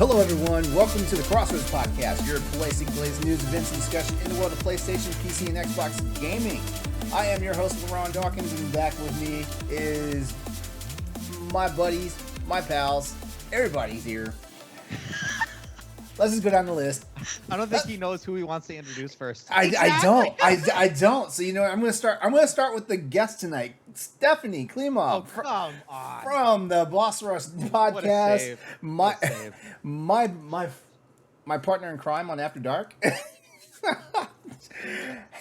Hello, everyone. Welcome to the Crossroads Podcast, your place to place news, events, and discussion in the world of PlayStation, PC, and Xbox gaming. I am your host, LeRon Dawkins, and back with me is my buddies, my pals, everybody's here. Let's just go down the list. I don't think he knows who he wants to introduce first. I don't. So you know, I'm gonna start with the guest tonight, Stephanie Klimov. Oh, come on. From the Boss Rush podcast. What a save. My partner in crime on After Dark.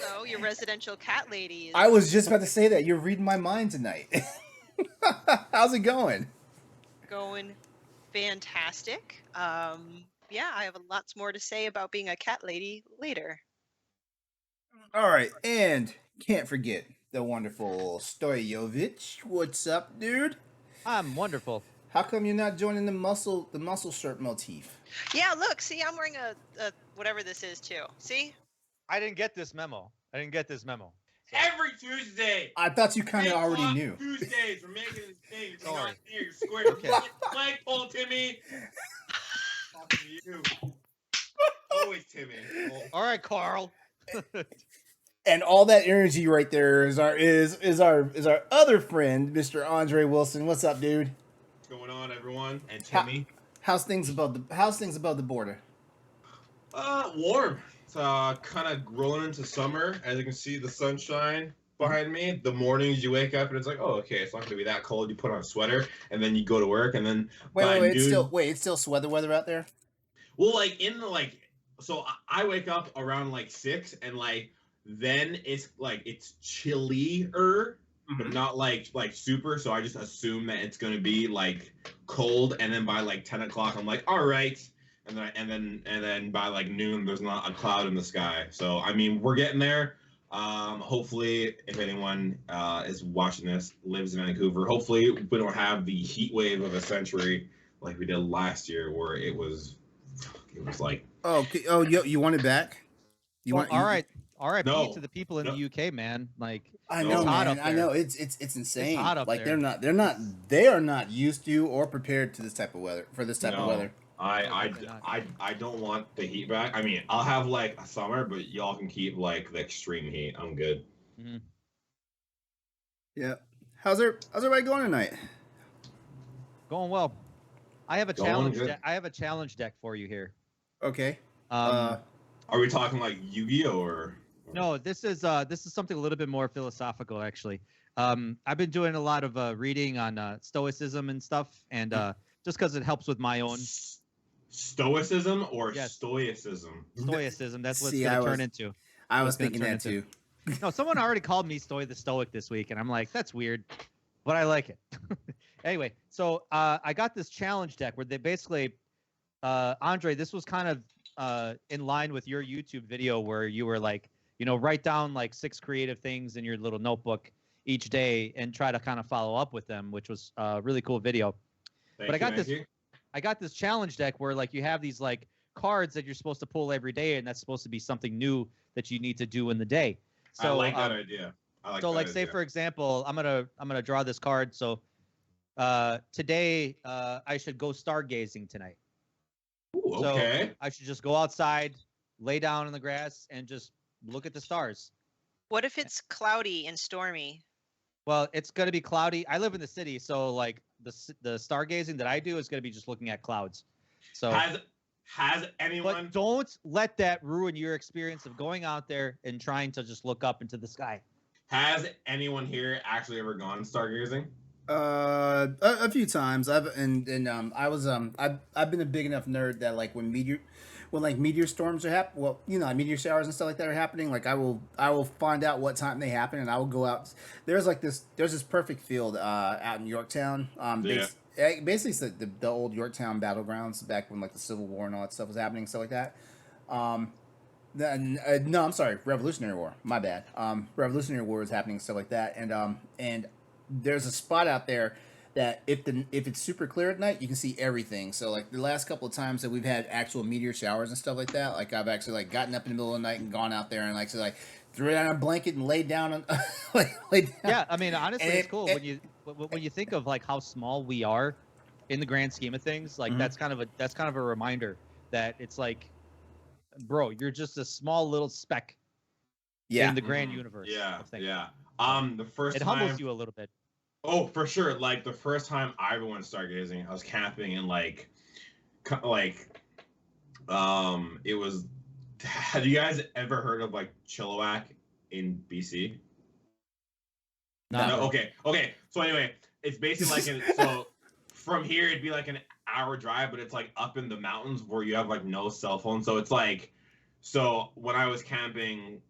So your residential cat lady. I was just about to say that. You're reading my mind tonight. How's it going? Going fantastic. Yeah, I have lots more to say about being a cat lady later. All right, and can't forget the wonderful Stoyovich. What's up, dude? I'm wonderful. How come you're not joining the muscle shirt motif? Yeah, look, see, I'm wearing a whatever this is too. See? I didn't get this memo. So. Every Tuesday. I thought you kind of already knew. Tuesdays, we're making this thing. Hang Sorry. on here, you're square. Okay. Flagpole, Timmy. Talking to you. Always Timmy. All right, Carl. And all that energy right there is our other friend, Mr. Andre Wilson. What's up, dude? What's going on, everyone? And Timmy. How's things above the border? Warm. It's kind of rolling into summer. As you can see, the sunshine behind me. The mornings you wake up and it's like, oh, okay, it's not gonna be that cold. You put on a sweater and then you go to work and then it's still sweater weather out there. Well, so I wake up around 6 and then it's chillier, but not like super. So I just assume that it's gonna be cold, and then by 10 o'clock I'm like, all right. And then by noon, there's not a cloud in the sky. So I mean, we're getting there. Hopefully, if anyone is watching this lives in Vancouver, hopefully we don't have the heat wave of a century like we did last year, where it was like. Oh, okay. Oh, you want it back? All right. No. to the people in the UK, man. I know, it's hot man. up there. I know it's insane. It's hot up there. They are not used to or prepared to this type of weather of weather. I don't want the heat back. I mean, I'll have a summer, but y'all can keep the extreme heat. I'm good. Mm-hmm. Yeah. How's everybody going tonight? Going well. I have a challenge deck for you here. Okay. Are we talking Yu-Gi-Oh or? No, this is something a little bit more philosophical, actually. I've been doing a lot of reading on Stoicism and stuff, and just because it helps with my own. Stoicism or Yes. Stoicism? Stoicism. That's what it's going to turn into. I was thinking that too. No, someone already called me Stoy the Stoic this week, and I'm like, that's weird, but I like it. Anyway, so I got this challenge deck where they basically, Andre, this was kind of in line with your YouTube video where you were write down 6 creative things in your little notebook each day and try to kind of follow up with them, which was a really cool video. Thank you. I got this challenge deck where you have these cards that you're supposed to pull every day, and that's supposed to be something new that you need to do in the day. So I like that idea. Say for example, I'm gonna draw this card. So today I should go stargazing tonight. Ooh, okay. So I should just go outside, lay down in the grass, and just look at the stars. What if it's cloudy and stormy? Well, it's gonna be cloudy. I live in the city, so the stargazing that I do is gonna be just looking at clouds. So has anyone? But don't let that ruin your experience of going out there and trying to just look up into the sky. Has anyone here actually ever gone stargazing? A few times. I've been a big enough nerd that when meteor storms are happening, meteor showers and stuff like that are happening, I will find out what time they happen and I will go out. There's this perfect field out in Yorktown. Basically it's the old Yorktown battlegrounds back when the Civil War and all that stuff was happening, stuff like that. No, I'm sorry, Revolutionary War. My bad. Revolutionary War is happening, stuff like that, and there's a spot out there that if it's super clear at night, you can see everything. So the last couple of times that we've had actual meteor showers and stuff like that, I've actually gotten up in the middle of the night and gone out there and threw down a blanket and laid down on Yeah, I mean honestly, it's cool when you think of how small we are in the grand scheme of things. Like Mhm. that's kind of a reminder that it's like, bro, you're just a small little speck in the grand universe. Yeah, of things. yeah. The first It time, humbles you a little bit. oh, for sure. Like the first time I ever went stargazing, I was camping in like, it was. Have you guys ever heard of like Chilliwack in BC? Nah, No. bro. Okay. So anyway, it's basically like so from here it'd be like an hour drive, but it's like up in the mountains where you have like no cell phone. So it's like, so when I was camping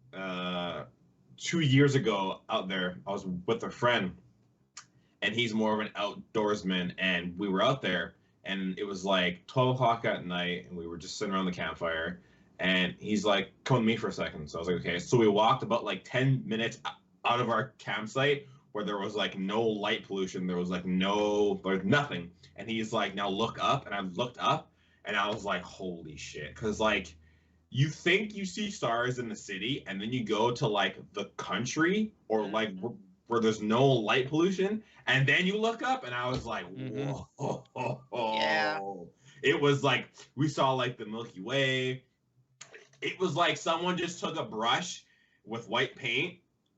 2 years ago out there, I was with a friend, and he's more of an outdoorsman, and we were out there, and it was like 12 o'clock at night, and we were just sitting around the campfire, and he's like, come with me for a second. So I was like, okay. So we walked about like 10 minutes out of our campsite where there was like no light pollution. There was like there's nothing. And he's like, now look up. And I looked up, and I was like, holy shit. Cause like, you think you see stars in the city, and then you go to like the country or like where there's no light pollution, and then you look up, and I was like, whoa. Yeah. It was like, we saw like the Milky Way. It was like someone just took a brush with white paint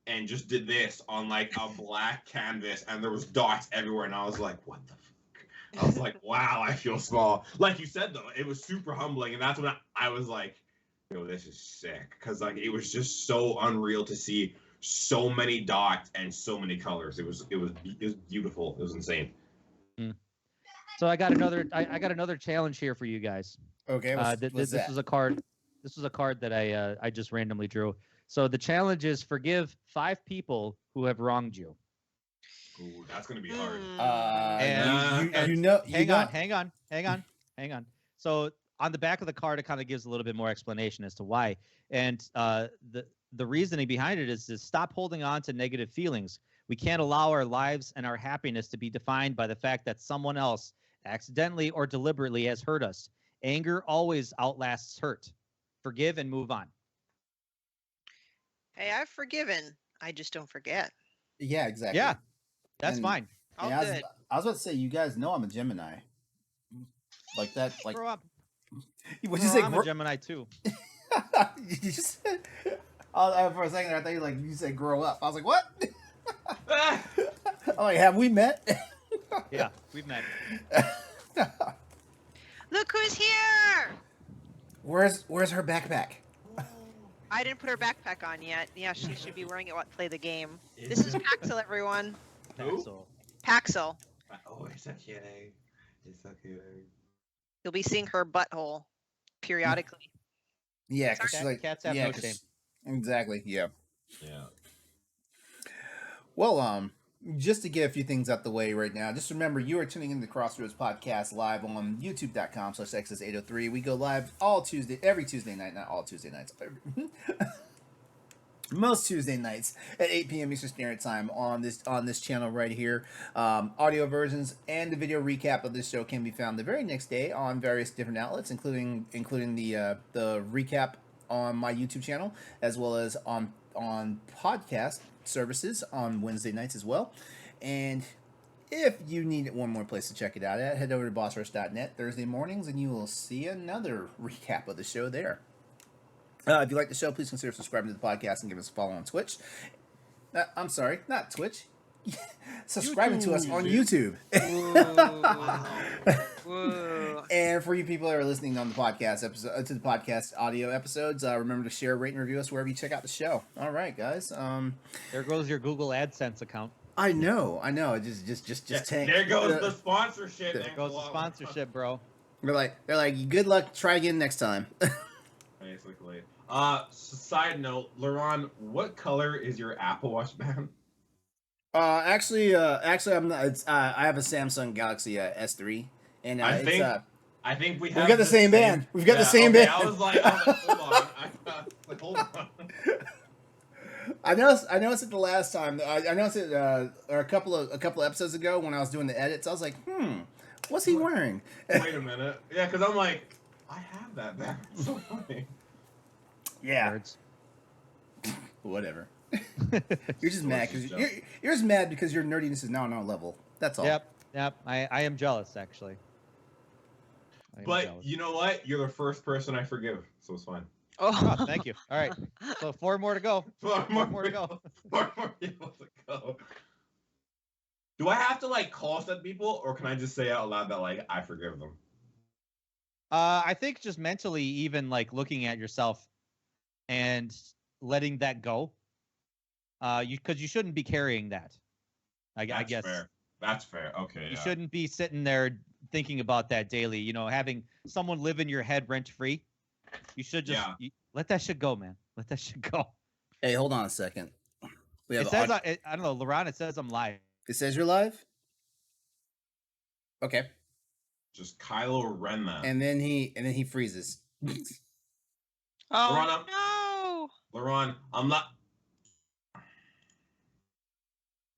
and just did this on like a black canvas, and there was dots everywhere, and I was like, what the fuck? I was like, wow, I feel small. Like you said though, it was super humbling, and that's when I was like, yo, this is sick. Cause like it was just so unreal to see so many dots and so many colors. It was beautiful. It was insane. So I got another challenge here for you guys. Okay. This was a card. This was a card that I just randomly drew. So the challenge is forgive 5 people who have wronged you. Ooh, that's gonna be hard. Hang on. So on the back of the card, it kind of gives a little bit more explanation as to why. And the reasoning behind it is to stop holding on to negative feelings. We can't allow our lives and our happiness to be defined by the fact that someone else accidentally or deliberately has hurt us. Anger always outlasts hurt. Forgive and move on. Hey, I've forgiven. I just don't forget. Yeah, exactly. Yeah, that's And- fine. All Yeah, good. I was about to say, you guys know I'm a Gemini. Like that, like Grow up. what'd you say? I'm a Gemini too. You just for a second I thought you said grow up. I was like, what? I'm like, have we met? Yeah, we've met. Look who's here! Where's her backpack? I didn't put her backpack on yet. Yeah, she should be wearing it while play the game. This is Paxel, everyone. Who? So, Paxel. Oh, it's so cute. It's so cute. You'll be seeing her butthole periodically. Yeah, because she's like, cats have yeah, no 'cause- shame. Exactly. Yeah. Yeah. Well, just to get a few things out the way right now, just remember you are tuning in to the Crossroads Podcast live on youtube.com/xs803. We go live every Tuesday night, not all Tuesday nights. Most Tuesday nights at 8 p.m. Eastern Standard Time on this channel right here. Audio versions and the video recap of this show can be found the very next day on various different outlets, including the recap on my YouTube channel, as well as on podcast services on Wednesday nights as well. And if you need one more place to check it out at, head over to bossrush.net Thursday mornings, and you will see another recap of the show there. If you like the show, please consider subscribing to the podcast and give us a follow on Twitch. I'm sorry, not Twitch. Subscribing to us on YouTube. Whoa. And for you people that are listening on the podcast episode to the podcast audio episodes, remember to share, rate, and review us wherever you check out the show. All right, guys. There goes your Google AdSense account. I know. Just tank. There goes the sponsorship. There goes the sponsorship, bro. They're like, good luck. Try again next time. Basically. Side note, LeRon, what color is your Apple Watch band? Actually, I'm not. It's I have a Samsung Galaxy S3, and I think we have. We've got the same band. We've got the same okay, band. I was like, hold on. I noticed it the last time. I noticed it or a couple episodes ago when I was doing the edits. I was like, what's he wearing? Wait a minute. Yeah, because I'm like, I have that band. It's so funny. Yeah. Words. Whatever. You're just mad because you're just mad because your nerdiness is now on our level. That's all. Yep. Yep, I am jealous actually. I am But jealous. you know what? You're the first person I forgive, so it's fine. Oh, thank you. All right, so 4 more to go. Four Four more to go. people- 4 more people to go. Do I have to like call some people, or can I just say out loud that like I forgive them? I think just mentally, even like looking at yourself and letting that go. Because you shouldn't be carrying that. I That's guess fair. That's fair. Okay. you Yeah. shouldn't be sitting there thinking about that daily. You know, having someone live in your head rent free. You should just let that shit go, man. Let that shit go. Hey, hold on a second. We have It says I don't know, LeRon. It says I'm live. it says you're live. Okay. Just Kylo Ren that. And then he freezes. Oh no! LeRon, I'm not.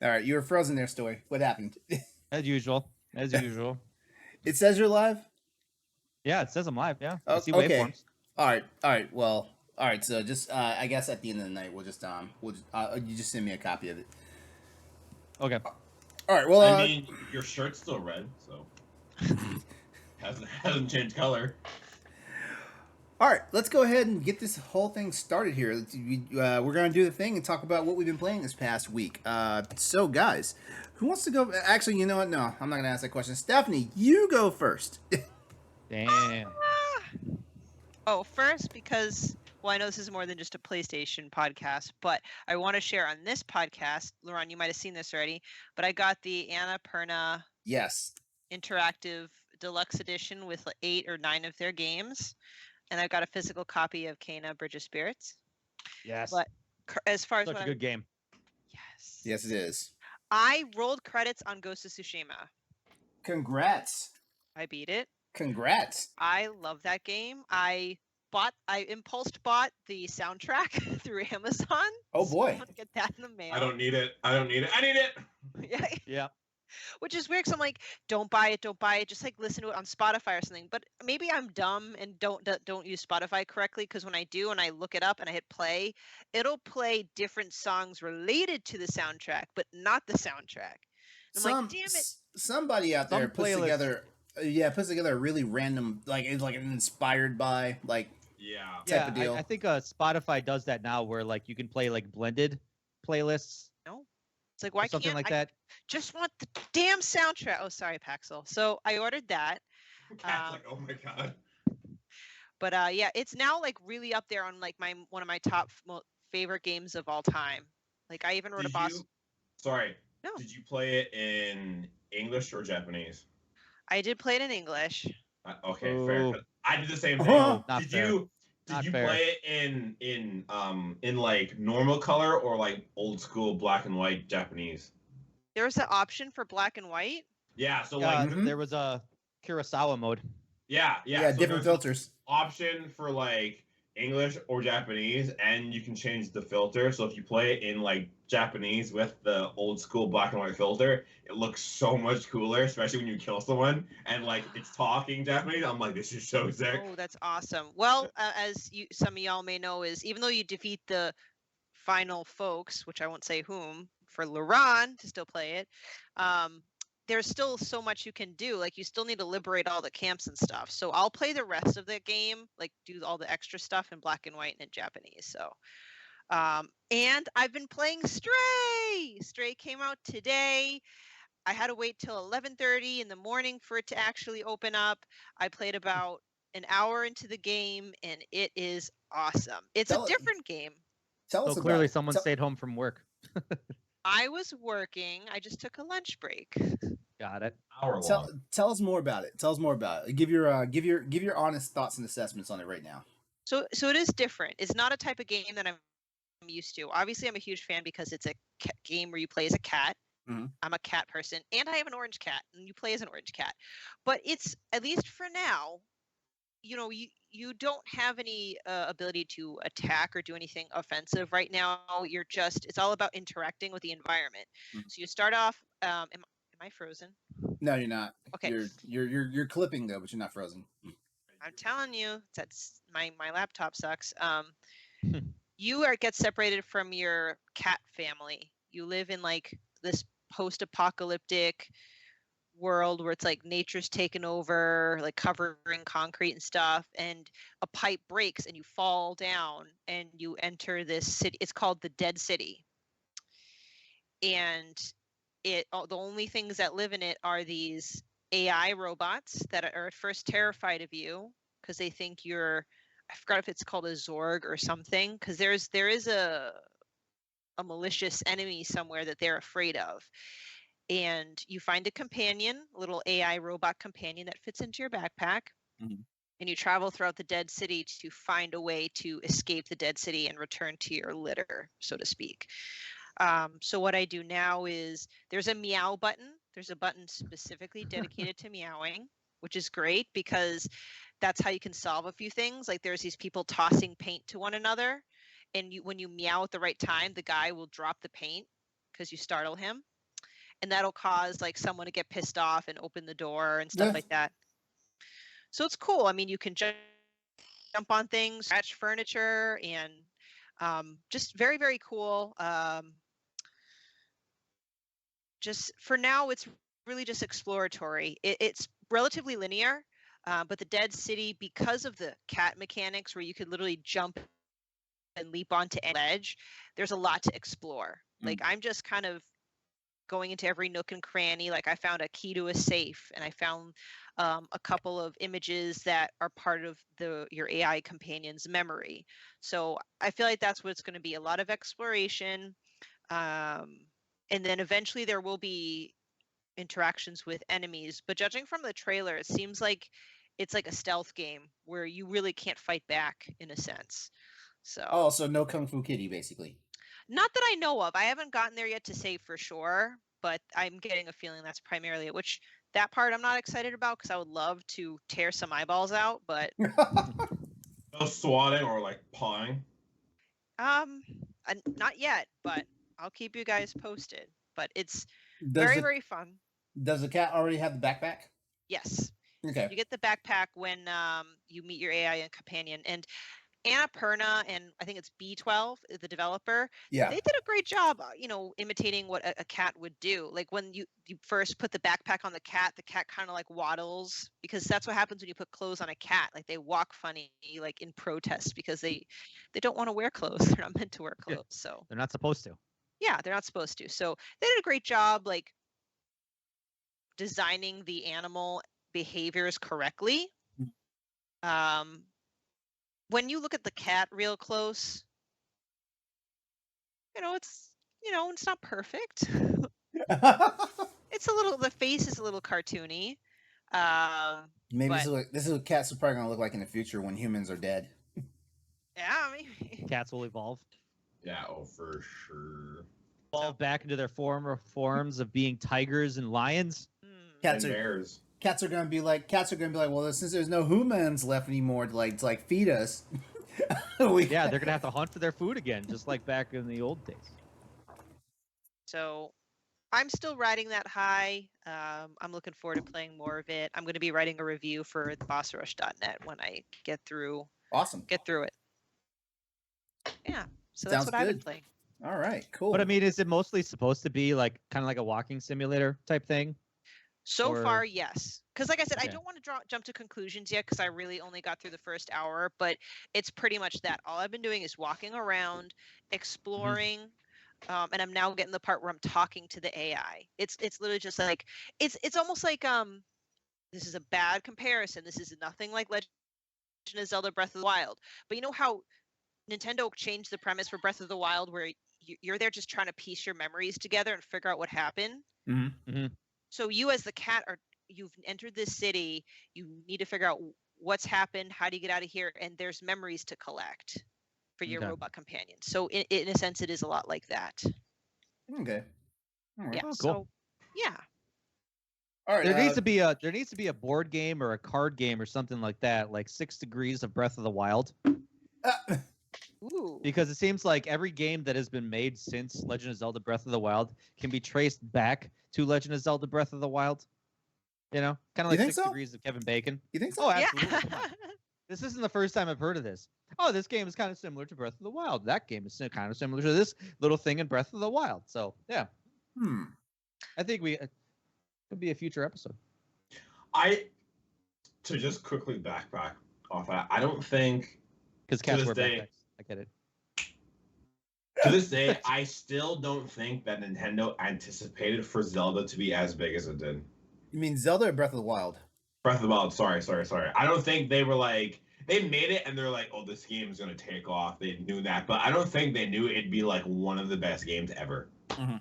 All right, you were frozen there, Stoy. What happened? As usual. As usual. It says you're live. Yeah, it says I'm live. Yeah, I Oh, see okay. waveforms. All right. Well, all right. So just I guess at the end of the night we'll just you just send me a copy of it. Okay. All right. Well, I mean, your shirt's still red, so hasn't changed color. all right. Let's go ahead and get this whole thing started here. We're gonna do the thing and talk about what we've been playing this past week. So guys, who wants to go? Actually, you know what? No, I'm not gonna ask that question. Stephanie, you go first. Damn. Oh, first, because, well, I know this is more than just a PlayStation podcast, but I want to share on this podcast, LeRon, you might have seen this already, but I got the Annapurna Yes. Interactive Deluxe Edition with 8 or 9 of their games, and I got a physical copy of Kena Bridge of Spirits. Yes. But as far as Such what a good game. Yes. Yes, it is. I rolled credits on Ghost of Tsushima. Congrats. I beat it. Congrats. I love that game. I impulse bought the soundtrack through Amazon. Oh So boy. I'm gonna get that in the mail. I don't need it. I need it. Yeah. Yeah. Which is weird because I'm like, don't buy it. Just like listen to it on Spotify or something. But maybe I'm dumb and don't use Spotify correctly, because when I do and I look it up and I hit play, it'll play different songs related to the soundtrack, but not the soundtrack. And I'm like, damn it. Somebody out there Some puts playlists- together a really random, like it's like an inspired by like Yeah. type of deal. I think Spotify does that now, where like you can play like blended playlists. No. It's like, why something can't like I that. just want the damn soundtrack? Oh, sorry, Paxel. So I ordered that. Cat's like, oh my god. But yeah, it's now like really up there on like one of my top favorite games of all time. Like I even wrote a boss. Sorry. No. Did you play it in English or Japanese? I did play it in English. Okay, Ooh. fair. 'Cause I did the same thing. Oh, not did fair. you Not did you fair. play it in like normal color or like old school black and white Japanese? There was an option for black and white. Yeah. So Yeah, like Mhm. there was a Kurosawa mode. yeah. Yeah, So different there's filters. option for like English or Japanese, and you can change the filter. So if you play it in like Japanese with the old school black and white filter, it looks so much cooler, especially when you kill someone and like it's talking Japanese. I'm like, this is so sick. Oh, that's awesome. Well, as some of y'all may know, is even though you defeat the final folks, which I won't say whom, for LeRon to still play it, there's still so much you can do. Like you still need to liberate all the camps and stuff. So I'll play the rest of the game, like do all the extra stuff in black and white and in Japanese. So, and I've been playing Stray. Stray came out today. I had to wait till 11:30 in the morning for it to actually open up. I played about an hour into the game, and it is awesome. It's a different game. Tell us So about clearly it. someone Tell- stayed home from work. I was working. I just took a lunch break. Got it. Hour Tell, long. tell us more about it. Tell us more about it. Give your honest thoughts and assessments on it right now. So it is different. It's not a type of game that I'm used to. Obviously, I'm a huge fan because it's a game where you play as a cat. Mhm. I'm a cat person, and I have an orange cat, and you play as an orange cat. But it's, at least for now, you don't have any ability to attack or do anything offensive right now. It's all about interacting with the environment. Mhm. So you start off. Am I frozen? No, you're not. Okay. You're clipping though, but you're not frozen. I'm telling you, that's my laptop sucks. You get separated from your cat family. You live in like this post-apocalyptic world where it's like nature's taken over, like covering concrete and stuff, and a pipe breaks and you fall down and you enter this city. It's called the Dead City. And the only things that live in it are these AI robots that are at first terrified of you because they think you're, I forgot if it's called a Zorg or something, because there is a malicious enemy somewhere that they're afraid of. And you find a companion, a little AI robot companion that fits into your backpack. Mhm. And you travel throughout the Dead City to find a way to escape the Dead City and return to your litter, so to speak. So what I do now is there's a meow button. There's a button specifically dedicated to meowing, which is great because that's how you can solve a few things. Like there's these people tossing paint to one another, and when you meow at the right time, the guy will drop the paint because you startle him, and that'll cause like someone to get pissed off and open the door and stuff Yeah. like that. So it's cool. I mean, you can jump on things, scratch furniture, and just very, very cool. Just for now, it's really just exploratory. It's relatively linear, but the Dead City, because of the cat mechanics where you could literally jump and leap onto any ledge, there's a lot to explore. Like I'm just kind of going into every nook and cranny. Like I found a key to a safe, and I found a couple of images that are part of your AI companion's memory. So I feel like that's what it's going to be, a lot of exploration. And then eventually there will be interactions with enemies. But judging from the trailer, it seems like it's like a stealth game where you really can't fight back in a sense. So Oh, so no Kung Fu Kitty, basically. not that I know of. I haven't gotten there yet to say for sure, but I'm getting a feeling that's primarily it, which that part I'm not excited about because I would love to tear some eyeballs out, but No swatting or like pawing. not yet, but I'll keep you guys posted. But it's Does very, the very fun. does the cat already have the backpack? Yes. Okay. You get the backpack when you meet your AI and companion. And Annapurna and I think it's B12, the developer, Yeah. they did a great job, imitating what a cat would do. Like when you first put the backpack on the cat kind of like waddles, because that's what happens when you put clothes on a cat. Like they walk funny, like in protest, because they don't want to wear clothes. They're not meant to wear clothes. So They're not supposed to. yeah, they're not supposed to. So they did a great job, like designing the animal behaviors correctly. When you look at the cat real close, it's not perfect. It's a little, the face is a little cartoony. Maybe but this is what cats are probably gonna look like in the future when humans are dead. yeah, maybe. Cats will evolve. Yeah, oh for sure. Evolve back into their former forms of being tigers and lions. Cats And are bears. cats are gonna be like well, since there's no humans left anymore to like feed us. Yeah, they're gonna have to hunt for their food again, just like back in the old days. So I'm still riding that high. I'm looking forward to playing more of it. I'm going to be writing a review for bossrush.net when I get through it. Yeah, so that's Sounds what I've been good. playing. All right, cool. But I mean, is it mostly supposed to be like kind of like a walking simulator type thing? So far, yes. Because like I said, I Okay. don't want to jump to conclusions yet because I really only got through the first hour, but it's pretty much that. All I've been doing is walking around, exploring, and I'm now getting the part where I'm talking to the AI. It's literally just like, it's almost like, this is a bad comparison. This is nothing like Legend of Zelda Breath of the Wild. But you know how Nintendo changed the premise for Breath of the Wild where you're there just trying to piece your memories together and figure out what happened? Mm-hmm. So you as the cat you've entered this city, you need to figure out what's happened, how do you get out of here, and there's memories to collect for your robot companion. So in a sense, it is a lot like that. Okay. All right. Yeah. Oh, cool. So yeah. All right. There needs to be a board game or a card game or something like that, like 6 Degrees of Breath of the Wild. Ooh. Because it seems like every game that has been made since Legend of Zelda Breath of the Wild can be traced back to Legend of Zelda Breath of the Wild. You know, kind of like 6 Degrees of Kevin Bacon. You think so? Oh, Yeah. absolutely. Come on. This isn't the first time I've heard of this. Oh, this game is kind of similar to Breath of the Wild. That game is kind of similar to this little thing in Breath of the Wild. So, yeah. Hmm. I think we could be a future episode. To just quickly backpack off that, I don't think Because cats wear backpacks. I get it. To this day, I still don't think that Nintendo anticipated for Zelda to be as big as it did. You mean Zelda or Breath of the Wild? Breath of the Wild. Sorry. I don't think they were like, they made it and they're like, oh, this game is going to take off. They knew that, but I don't think they knew it'd be like one of the best games ever. Mm-hmm.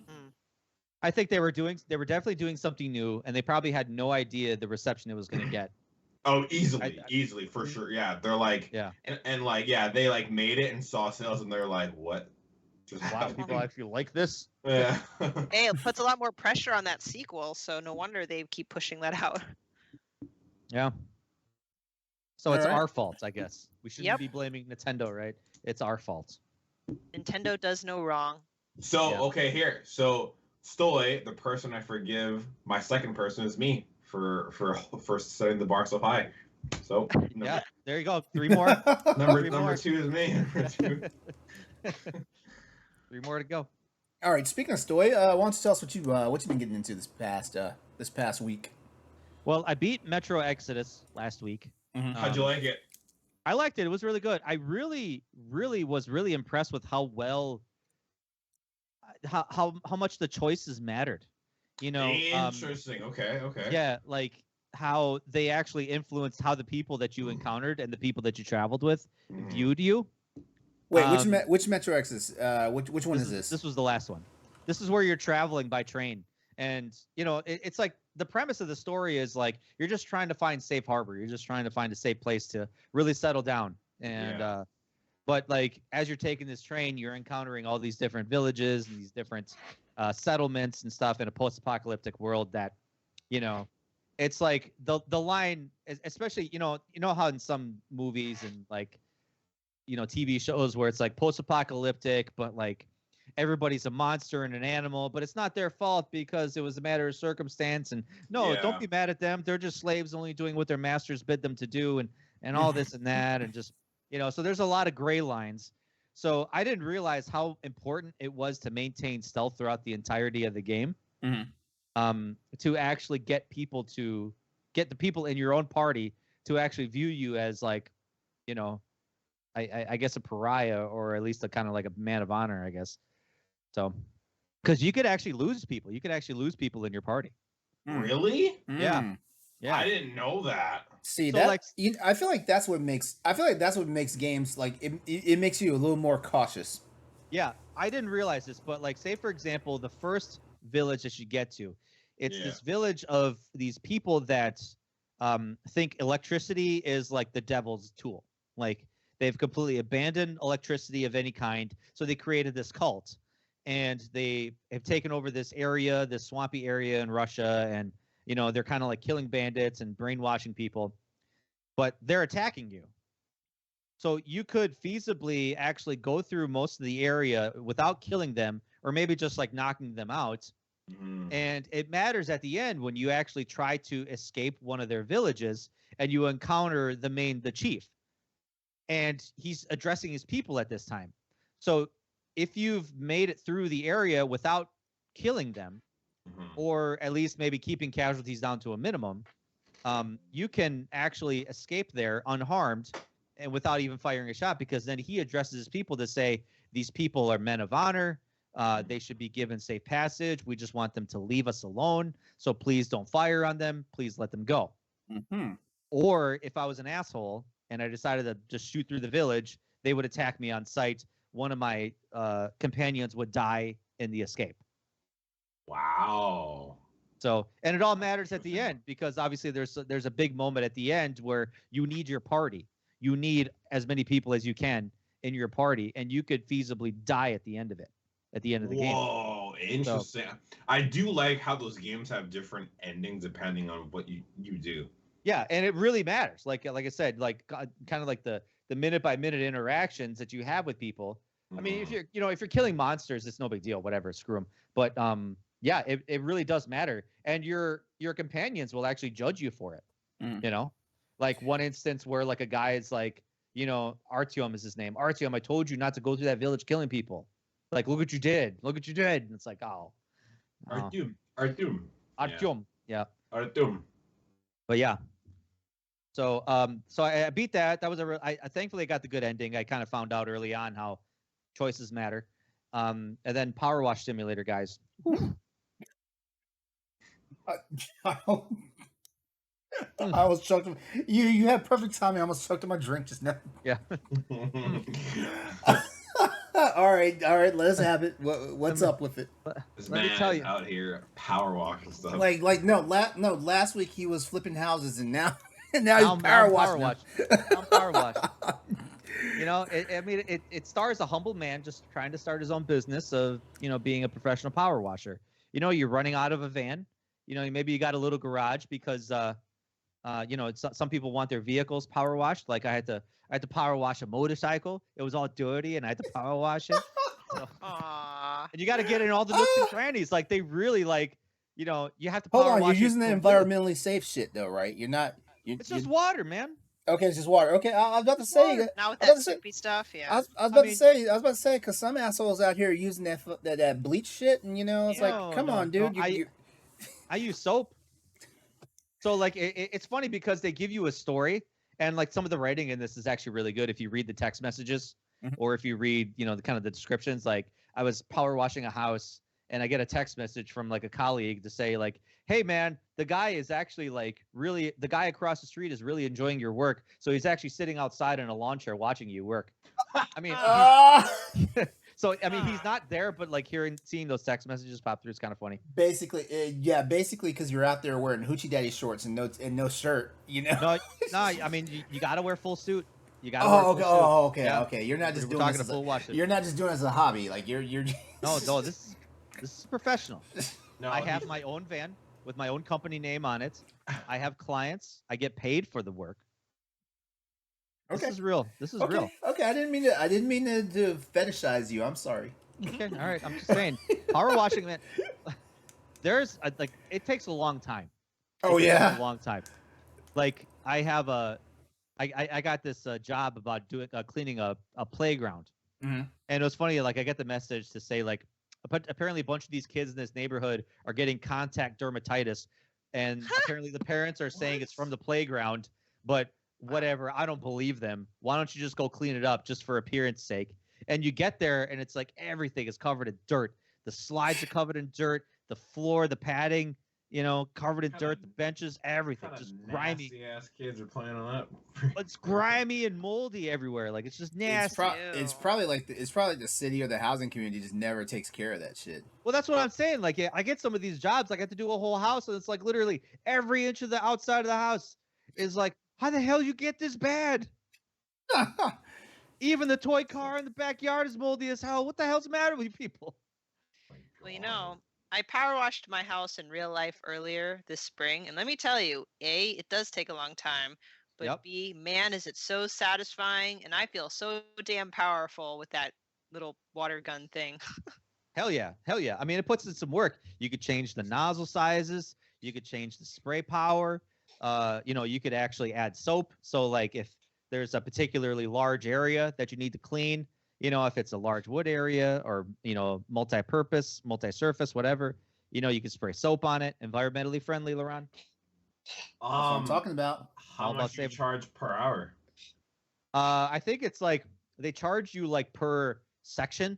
I think they were definitely doing something new, and they probably had no idea the reception it was going to get. Oh, easily, for sure. Yeah, they're like, yeah, and like, yeah, they like made it and saw sales, and they're like, what? A lot of people actually like this. Yeah. Hey, it puts a lot more pressure on that sequel, so no wonder they keep pushing that out. Yeah. So All it's right. our fault, I guess. We shouldn't Yep. be blaming Nintendo, right? It's our fault. Nintendo does no wrong. So Yeah. okay, here. So Stoy, the person I forgive, my second person is me for setting the bar so high. So Yeah, there you go. 3 more. number more. 2 is me. Number 2. 3 more to go. All right. Speaking of Stoy, why don't you tell us what you've been getting into this past week? Well, I beat Metro Exodus last week. How'd you like it? I liked it. It was really good. I really was really impressed with how well, how much the choices mattered. You know, Interesting. Okay. yeah, like how they actually influenced how the people that you encountered and the people that you traveled with viewed you. Wait, which Metro Exodus? Which one is this? This was the last one. This is where you're traveling by train, and you know it's like the premise of the story is like you're just trying to find safe harbor. You're just trying to find a safe place to really settle down. And but like as you're taking this train, you're encountering all these different villages and these different settlements and stuff in a post-apocalyptic world that, you know, it's like the line, especially you know how in some movies and like, you know, TV shows where it's like post-apocalyptic, but like everybody's a monster and an animal, but it's not their fault because it was a matter of circumstance. And no, don't be mad at them. They're just slaves only doing what their masters bid them to do, and all this and that, and just, you know, so there's a lot of gray lines. So I didn't realize how important it was to maintain stealth throughout the entirety of the game. To actually get the people in your own party to actually view you as like, you know, I guess a pariah, or at least a kind of like a man of honor, I guess. So, because you could actually lose people. You could actually lose people in your party. Really? Yeah. Yeah. I didn't know that. See So, that? like- I feel like that's what makes games like it makes you a little more cautious. Yeah, I didn't realize this, but like, say for example, the first village that you get to, it's this village of these people that think electricity is like the devil's tool. Like they've completely abandoned electricity of any kind, so they created this cult, and they have taken over this area, this swampy area in Russia, and you know they're kind of like killing bandits and brainwashing people, but they're attacking you. So you could feasibly actually go through most of the area without killing them, or maybe just like knocking them out. And it matters at the end when you actually try to escape one of their villages and you encounter the chief. And he's addressing his people at this time. So if you've made it through the area without killing them, or at least maybe keeping casualties down to a minimum, you can actually escape there unharmed and without even firing a shot, because then he addresses his people to say, these people are men of honor. They should be given safe passage. We just want them to leave us alone. So please don't fire on them. Please let them go. Or if I was an asshole and I decided to just shoot through the village, they would attack me on sight. One of my companions would die in the escape. Wow. So, and it all matters at the end, because obviously there's a big moment at the end where you need your party. You need as many people as you can in your party, and you could feasibly die at the end of it, at the end of the game. Whoa, interesting. So, I do like how those games have different endings depending on what you do. Yeah, and it really matters. Like I said, like kind of like the minute by minute interactions that you have with people. I mean, if you're killing monsters, it's no big deal. Whatever, screw them. But yeah, it really does matter, and your companions will actually judge you for it. You know, like one instance where like a guy is like, you know, Artyom is his name. Artyom, I told you not to go through that village killing people. Like, look what you did. Look what you did. And it's like, oh. Artyom. Artyom. Yeah. Artum. But yeah. So so I beat that. That was I thankfully got the good ending. I kind of found out early on how choices matter. And then Power Wash Simulator, guys. I almost choked him. You had perfect timing. I almost choked on my drink just now. Yeah. all right. Let us have it. What's up with it? This Let me man tell is you. out here power walking stuff. Last week he was flipping houses, and now he's I'm power Power washing. Wash. I'm Power Wash. You know, it stars a humble man just trying to start his own business of, being a professional power washer. You're running out of a van. Maybe you got a little garage because, some people want their vehicles power washed. Like I had to power wash a motorcycle. It was all dirty, and I had to power wash it. So, Aww. and you got to get in all the nooks and crannies. Like they really you have to power Hold on, wash. you're using the it environmentally safe shit though, right? You're not. It's just water, man. Okay, it's just water. Okay, I was about to say. Now with I that was about to say- soupy stuff, yeah. I was about to say, because some assholes out here using that bleach shit, and it's No, like, come no, on, dude. no, I use soap. So like it's funny because they give you a story, and like some of the writing in this is actually really good if you read the text messages, or if you read the kind of the descriptions. Like I was power washing a house, and I get a text message from like a colleague to say like, hey man, the guy is actually the guy across the street is really enjoying your work, so he's actually sitting outside in a lawn chair watching you work. I mean, so I mean he's not there, but like seeing those text messages pop through is kind of funny. Basically, because you're out there wearing hoochie daddy shorts and no shirt, No, I mean you got to wear full suit. You got to wear full suit. Okay, Yeah. okay. You're not just We're doing talking this. a full wash. You're not just doing it as a hobby. Like you're. No, this is professional. No, I have my own van with my own company name on it. I have clients. I get paid for the work. Okay. This is real. Real. Okay, I didn't mean to fetishize you. I'm sorry. Okay, all right. I'm just saying, power washing, man. There's it takes a long time. Oh yeah, a long time. Like I have I got this job about doing cleaning a playground, and it was funny. Like I get the message to say like, apparently a bunch of these kids in this neighborhood are getting contact dermatitis, and apparently the parents are saying it's from the playground, but whatever, I don't believe them. Why don't you just go clean it up just for appearance sake? And you get there and it's like everything is covered in dirt. The slides are covered in dirt, the floor, the padding, covered in dirt, the benches, everything just grimy. Nasty ass kids are playing on that. It's grimy and moldy everywhere. Like it's just nasty. It's probably like the city or the housing community just never takes care of that shit. Well, that's what I'm saying. Like I get some of these jobs, I get to do a whole house, and it's like literally every inch of the outside of the house is like, how the hell you get this bad? Even the toy car in the backyard is moldy as hell. What the hell's the matter with you people? Well, I power washed my house in real life earlier this spring, and let me tell you, A, it does take a long time, but Yep. B, man, is it so satisfying, and I feel so damn powerful with that little water gun thing. Hell yeah. I mean, it puts in some work. You could change the nozzle sizes. You could change the spray power. You could actually add soap. So like if there's a particularly large area that you need to clean, if it's a large wood area or, multi-purpose, multi-surface, whatever, you can spray soap on it. Environmentally friendly, LeRon. That's what I'm talking about. How much do you charge per hour? I think it's like they charge you like per section.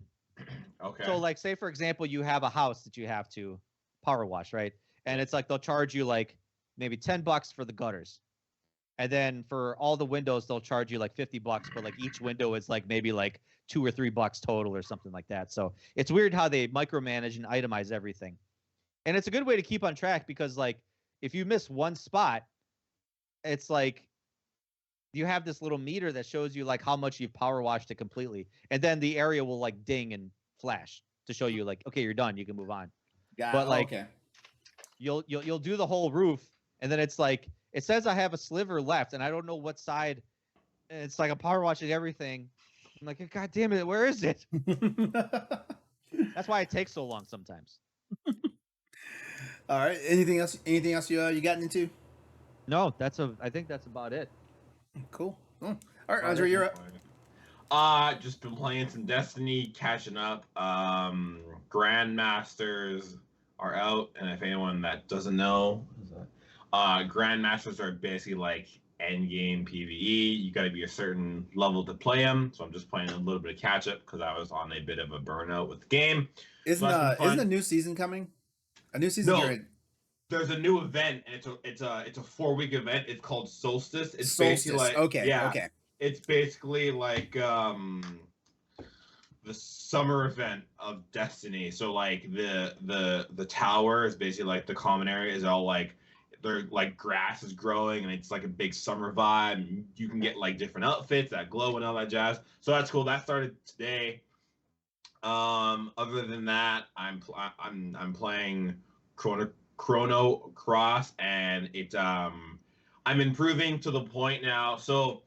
Okay. So like say for example, you have a house that you have to power wash, right? And it's like they'll charge you like maybe $10 for the gutters. And then for all the windows, they'll charge you like $50, but like each window is like maybe like $2 or $3 total or something like that. So it's weird how they micromanage and itemize everything. And it's a good way to keep on track because like if you miss one spot, it's like you have this little meter that shows you like how much you've power washed it completely. And then the area will like ding and flash to show you like, okay, you're done. You can move on. But like you'll do the whole roof and then it's like, it says I have a sliver left, and I don't know what side. And it's like I'm power washing everything. I'm like, God damn it, where is it? That's why it takes so long sometimes. All right. Anything else? Anything else you gotten into? No, I think that's about it. Cool. All right, Andre, you're up. Just been playing some Destiny, catching up. Grandmasters are out, and if anyone that doesn't know, Grandmasters are basically like end game PVE. You got to be a certain level to play them. So I'm just playing a little bit of catch up because I was on a bit of a burnout with the game. So that's been Isn't a fun. new season coming? A new season No, here. there's a new event, and it's a 4 week event. It's called Solstice. It's basically Solstice. like, Okay, yeah, okay. it's basically like the summer event of Destiny. So like the tower is basically like the common area is all like they're like grass is growing and it's like a big summer vibe. You can get like different outfits that glow and all that jazz. So that's cool. That started today. Other than that, I'm playing Chrono Cross, and it's I'm improving to the point now. So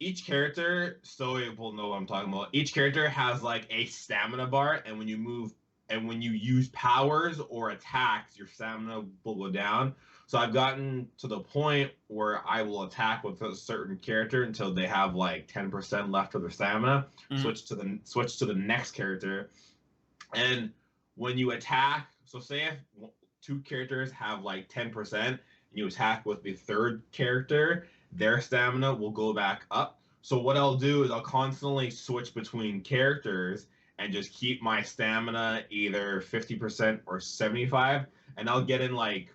each character, Stoy will know what I'm talking about. Each character has like a stamina bar, and when you move and when you use powers or attacks, your stamina will go down. So I've gotten to the point where I will attack with a certain character until they have like 10% left of their stamina. Mhm. Switch to the next character, and when you attack, so say if two characters have like 10%, and you attack with the third character, their stamina will go back up. So what I'll do is I'll constantly switch between characters and just keep my stamina either 50% or 75, and I'll get in like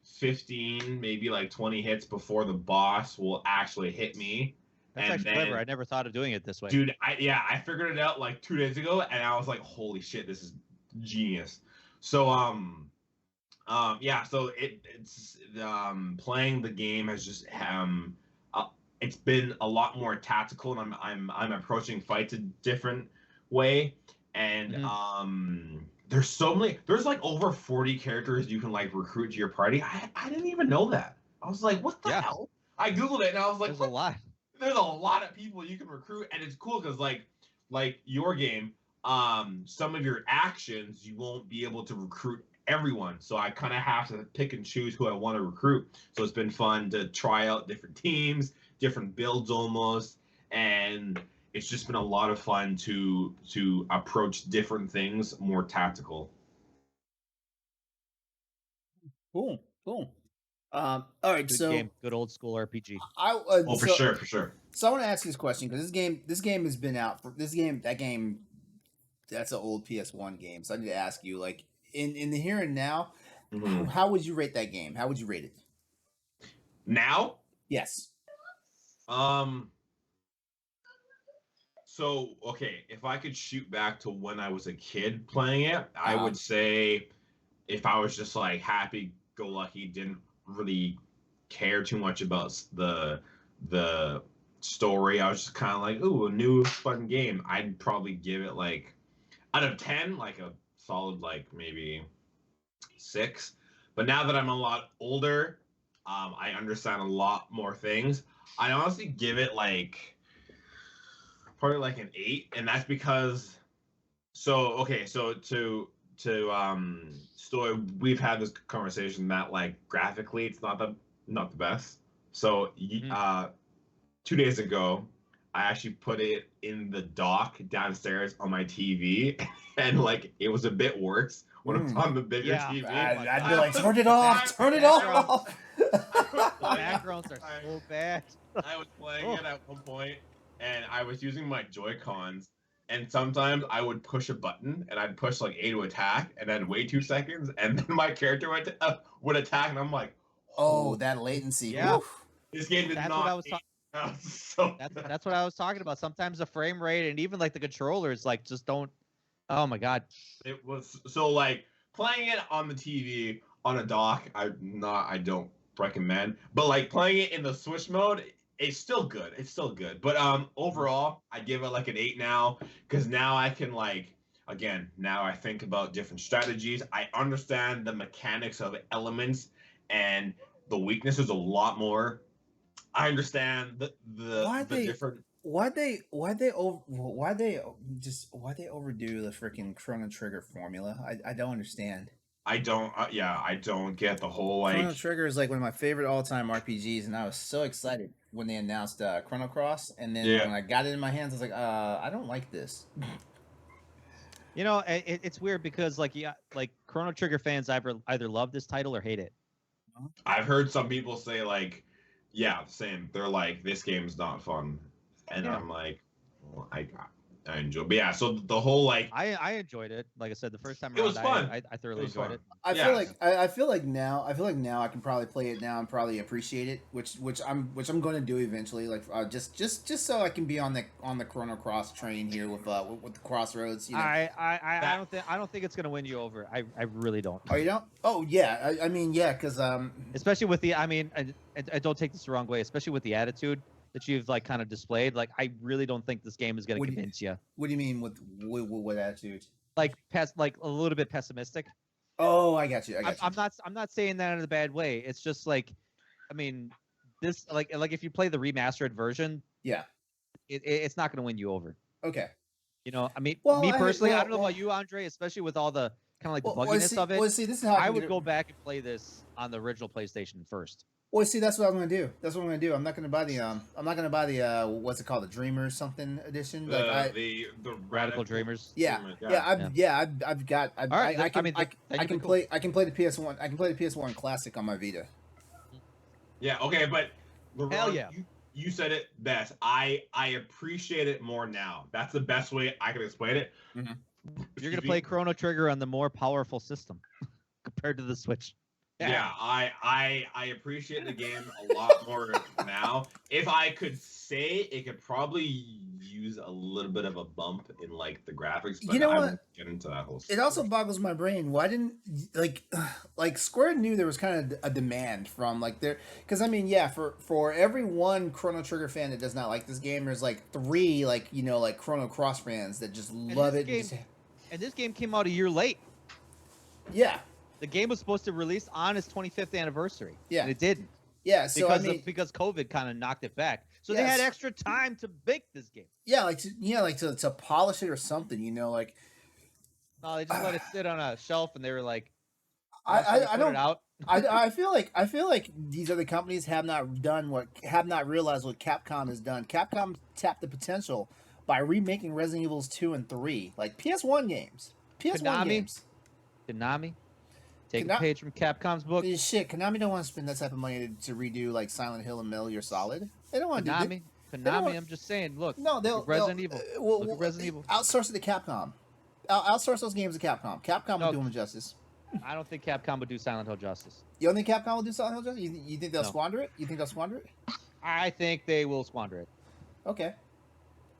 15, maybe like 20 hits before the boss will actually hit me. That's And actually then, clever. I never thought of doing it this way. dude, I figured it out like 2 days ago, and I was like, holy shit, this is genius. So yeah, so it's playing the game has just it's been a lot more tactical, and I'm approaching fights a different way, and there's like over 40 characters you can like recruit to your party. I didn't even know that. I was like, what the hell? I googled it and I was like, there's a lot. There's a lot of people you can recruit, and it's cool because like your game, some of your actions you won't be able to recruit everyone, so I kind of have to pick and choose who I want to recruit. So it's been fun to try out different teams, different builds almost, and it's just been a lot of fun to approach different things more tactical. Cool, cool. All right, Good so game, good old school RPG. Oh, for sure, for sure. So I want to ask you this question because this game has been out for that game. That's an old PS1 game. So I need to ask you, like, in the here and now, how would you rate that game? How would you rate it? Now? Yes. So okay, if I could shoot back to when I was a kid playing it, I would say if I was just like happy go lucky, didn't really care too much about the story. I was just kind of like, ooh, a new fun game. I'd probably give it like out of 10, like a solid like maybe 6. But now that I'm a lot older, I understand a lot more things. I honestly give it like probably like an 8, and that's because so Stoy, we've had this conversation that like graphically it's not the best. So 2 days ago, I actually put it in the dock downstairs on my TV, and like it was a bit worse when it was on the bigger TV. I'd be like, turn it off, turn it off. The backgrounds are so bad. I was playing it at one point, and I was using my Joy-Cons, and sometimes I would push a button, and I'd push like A to attack, and then wait 2 seconds, and then my character would attack, and I'm like, oh, that latency. Yeah. Oof. This game did That's not. what I was talking. So That's what I was talking about. Sometimes the frame rate and even like the controllers like just don't. Oh my god. it was so like playing it on the TV on a dock. I don't recommend, but like playing it in the Switch mode, it's still good. It's still good. But overall, I give it like an 8 now because now I can like again now I think about different strategies. I understand the mechanics of elements and the weaknesses a lot more. I understand the different. Why they overdo the freaking Chrono Trigger formula? I don't understand. I don't. I don't get the whole like. Chrono Trigger is like one of my favorite all-time RPGs, and I was so excited when they announced Chrono Cross, and then when I got it in my hands, I was like, I don't like this. You know, it's weird because like Chrono Trigger fans either love this title or hate it. I've heard some people say like, yeah, same. They're like, this game's not fun, and Yeah. I'm like, well, I enjoy. But yeah, so the whole like, I enjoyed it. Like I said, the first time it around, was fun. I thoroughly was enjoyed fun. it. I Yeah. feel like I feel like now I can probably play it now and probably appreciate it, which I'm going to do eventually. Like just so I can be on the Chrono Cross train here with the Crossroads. You know. I don't think it's gonna win you over. I really don't. Oh, you don't? Oh yeah. I mean yeah, because Especially with the, I mean, I don't take this the wrong way. Especially with the attitude that you've like kind of displayed. Like I really don't think this game is gonna convince you. What do you mean with what attitude? Like like a little bit pessimistic. Oh, I got you. I'm not saying that in a bad way. It's just like, I mean, this like if you play the remastered version, Yeah. It's not gonna win you over. Okay. You know, I mean, Well, me personally, I don't know well- about you, Andre, especially with all the kind of like the Well, bugginess of it. Well, see, this is how I can would get it- go back and play this on the original PlayStation first. Well, see, that's what I'm gonna do. That's what I'm gonna do. I'm not gonna buy the what's it called, the Dreamers something edition. Like the Radical Dreamers. yeah, I've got. All right, I can that I could be can cool. play. I can play the PS1. I can play the PS1 Classic on my Vita. Yeah, okay, but LeRon, Hell yeah. you said it best. I appreciate it more now. That's the best way I can explain it. Mhm. You're gonna play Chrono Trigger on the more powerful system compared to the Switch. Yeah, I appreciate the game a lot more now. If I could say, it could probably use a little bit of a bump in like the graphics, but You know I what? won't get into that whole It also boggles my brain. Why didn't like Square knew there was kind of a demand from like there, because I mean yeah, for every one Chrono Trigger fan that does not like this game, there's like 3 like like Chrono Cross fans that just love it. And this game came out a year late. Yeah. The game was supposed to release on its 25th anniversary. Yeah. And it didn't. Yeah, so Because COVID kind of knocked it back. So they Yes. had extra time to make this game. yeah, like to polish it or something, like No, they just let it sit on a shelf and they were like, I put don't it out. I feel like these other companies have not realized what Capcom has done. Capcom tapped the potential by remaking Resident Evils 2 and 3, like PS1 games. PS1 games. Konami. Take a page from Capcom's book. Shit, Konami don't want to spend that type of money to redo like Silent Hill and Metal Gear Solid. They don't want to do that. Konami, I'm just saying, look. No, look at Resident Evil. Look at Resident Evil. Outsource it to Capcom. Outsource those games to Capcom. Capcom will do them justice. I don't think Capcom would do Silent Hill justice. You don't think Capcom will do Silent Hill justice? You think they'll No. squander it? You think they'll squander it? I think they will squander it. Okay.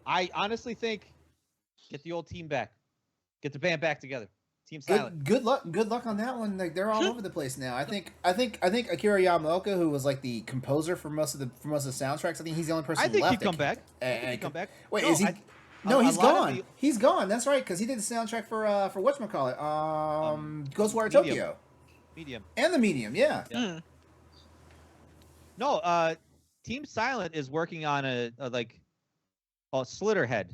I honestly think get the old team back. Get the band back together. Team Silent. Good luck on that one. Like they're all over the place now. I think Akira Yamaoka, who was like the composer for most of the soundtracks, I think he's the only person I think left. he'd come back. I think he'd come back. Wait, No, is he? I- No, a he's lot of gone. the- He's gone. That's right, because he did the soundtrack for whatchamacallit, Ghostwire Medium. Tokyo Medium. and the Medium. Yeah. Mm. No, Team Silent is working on a Slitterhead.